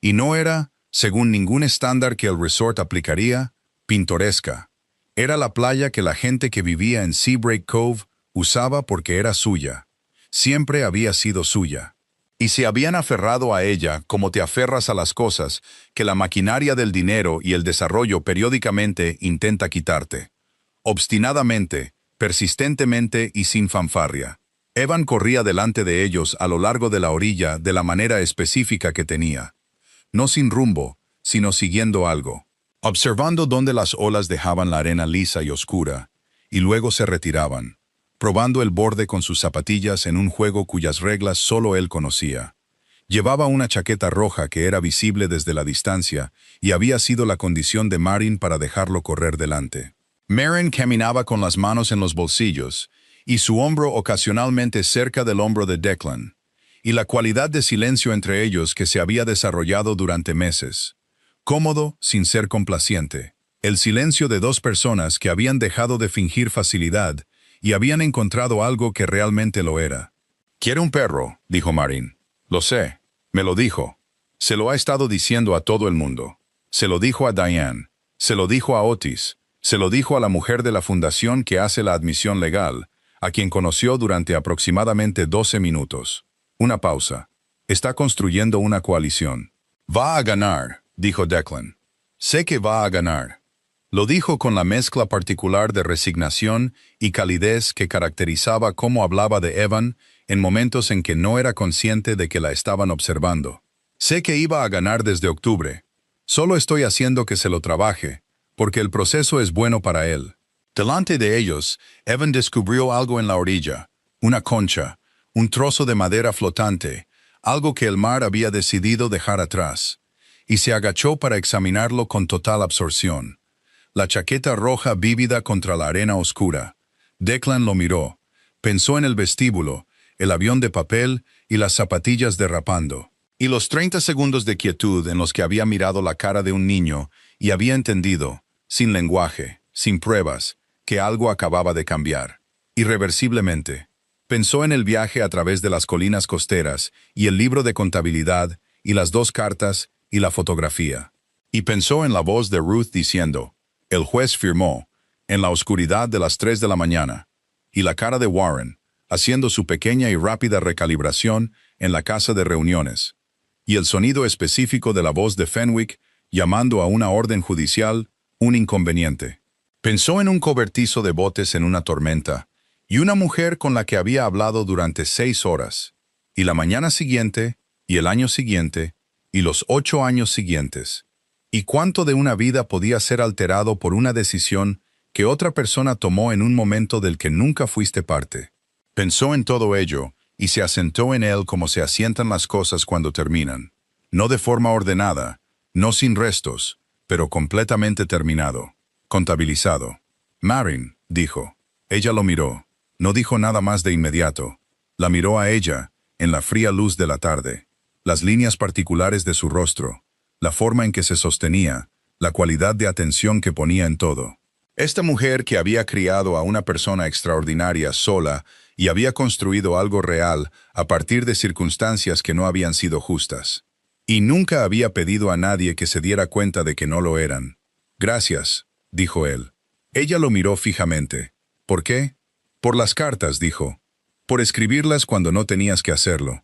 y no era, según ningún estándar que el resort aplicaría, pintoresca. Era la playa que la gente que vivía en Seabrake Cove usaba porque era suya. Siempre había sido suya. Y se habían aferrado a ella como te aferras a las cosas que la maquinaria del dinero y el desarrollo periódicamente intenta quitarte. Obstinadamente, persistentemente y sin fanfarria. Evan corría delante de ellos a lo largo de la orilla de la manera específica que tenía. No sin rumbo, sino siguiendo algo. Observando dónde las olas dejaban la arena lisa y oscura, y luego se retiraban, probando el borde con sus zapatillas en un juego cuyas reglas solo él conocía. Llevaba una chaqueta roja que era visible desde la distancia y había sido la condición de Marin para dejarlo correr delante. Marin caminaba con las manos en los bolsillos y su hombro ocasionalmente cerca del hombro de Declan, y la cualidad de silencio entre ellos que se había desarrollado durante meses. Cómodo, sin ser complaciente. El silencio de dos personas que habían dejado de fingir facilidad y habían encontrado algo que realmente lo era. «Quiere un perro», dijo Marin. «Lo sé. Me lo dijo. Se lo ha estado diciendo a todo el mundo. Se lo dijo a Diane. Se lo dijo a Otis. Se lo dijo a la mujer de la fundación que hace la admisión legal, a quien conoció durante aproximadamente 12 minutos. Una pausa. Está construyendo una coalición. Va a ganar», dijo Declan. «Sé que va a ganar». Lo dijo con la mezcla particular de resignación y calidez que caracterizaba cómo hablaba de Evan en momentos en que no era consciente de que la estaban observando. «Sé que iba a ganar desde octubre. Solo estoy haciendo que se lo trabaje, porque el proceso es bueno para él». Delante de ellos, Evan descubrió algo en la orilla, una concha, un trozo de madera flotante, algo que el mar había decidido dejar atrás, y se agachó para examinarlo con total absorción. La chaqueta roja vívida contra la arena oscura. Declan lo miró, pensó en el vestíbulo, el avión de papel y las zapatillas derrapando. Y los 30 segundos de quietud en los que había mirado la cara de un niño y había entendido, sin lenguaje, sin pruebas, que algo acababa de cambiar. Irreversiblemente. Pensó en el viaje a través de las colinas costeras y el libro de contabilidad y las 2 cartas y la fotografía. Y pensó en la voz de Ruth diciendo, el juez firmó, en la oscuridad de las 3 de la mañana, y la cara de Warren, haciendo su pequeña y rápida recalibración en la casa de reuniones, y el sonido específico de la voz de Fenwick llamando a una orden judicial un inconveniente. Pensó en un cobertizo de botes en una tormenta, y una mujer con la que había hablado durante 6 horas, y la mañana siguiente, y el año siguiente, y los 8 años siguientes. ¿Y cuánto de una vida podía ser alterado por una decisión que otra persona tomó en un momento del que nunca fuiste parte? Pensó en todo ello, y se asentó en él como se asientan las cosas cuando terminan. No de forma ordenada, no sin restos, pero completamente terminado, contabilizado. Marin, dijo. Ella lo miró. No dijo nada más de inmediato. La miró a ella, en la fría luz de la tarde. Las líneas particulares de su rostro, la forma en que se sostenía, la cualidad de atención que ponía en todo. Esta mujer que había criado a una persona extraordinaria sola y había construido algo real a partir de circunstancias que no habían sido justas. Y nunca había pedido a nadie que se diera cuenta de que no lo eran. Gracias, dijo él. Ella lo miró fijamente. ¿Por qué? Por las cartas, dijo. Por escribirlas cuando no tenías que hacerlo.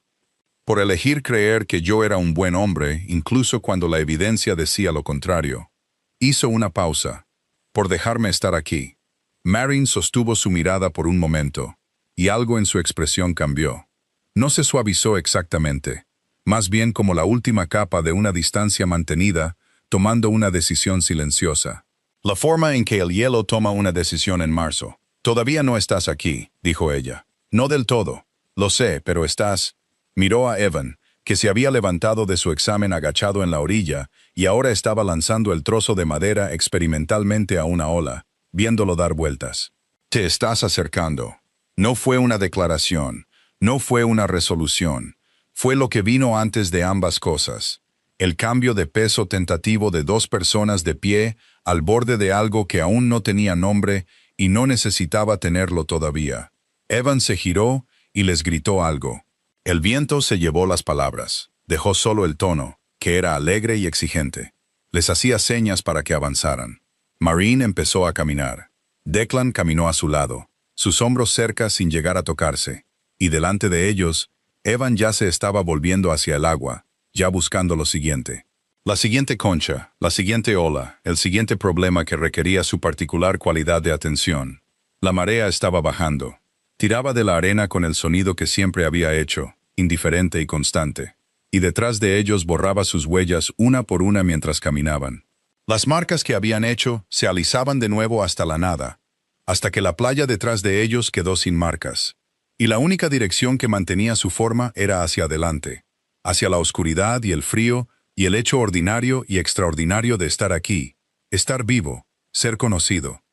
Por elegir creer que yo era un buen hombre, incluso cuando la evidencia decía lo contrario. Hizo una pausa. Por dejarme estar aquí. Marin sostuvo su mirada por un momento, y algo en su expresión cambió. No se suavizó exactamente, más bien como la última capa de una distancia mantenida, tomando una decisión silenciosa. La forma en que el hielo toma una decisión en marzo. Todavía no estás aquí, dijo ella. No del todo. Lo sé, pero estás... Miró a Evan, que se había levantado de su examen agachado en la orilla y ahora estaba lanzando el trozo de madera experimentalmente a una ola, viéndolo dar vueltas. Te estás acercando. No fue una declaración, no fue una resolución. Fue lo que vino antes de ambas cosas. El cambio de peso tentativo de 2 personas de pie al borde de algo que aún no tenía nombre y no necesitaba tenerlo todavía. Evan se giró y les gritó algo. El viento se llevó las palabras, dejó solo el tono, que era alegre y exigente. Les hacía señas para que avanzaran. Marin empezó a caminar. Declan caminó a su lado, sus hombros cerca sin llegar a tocarse, y delante de ellos, Evan ya se estaba volviendo hacia el agua, ya buscando lo siguiente. La siguiente concha, la siguiente ola, el siguiente problema que requería su particular cualidad de atención. La marea estaba bajando. Tiraba de la arena con el sonido que siempre había hecho, indiferente y constante, y detrás de ellos borraba sus huellas una por una mientras caminaban. Las marcas que habían hecho se alisaban de nuevo hasta la nada, hasta que la playa detrás de ellos quedó sin marcas, y la única dirección que mantenía su forma era hacia adelante, hacia la oscuridad y el frío y el hecho ordinario y extraordinario de estar aquí, estar vivo, ser conocido.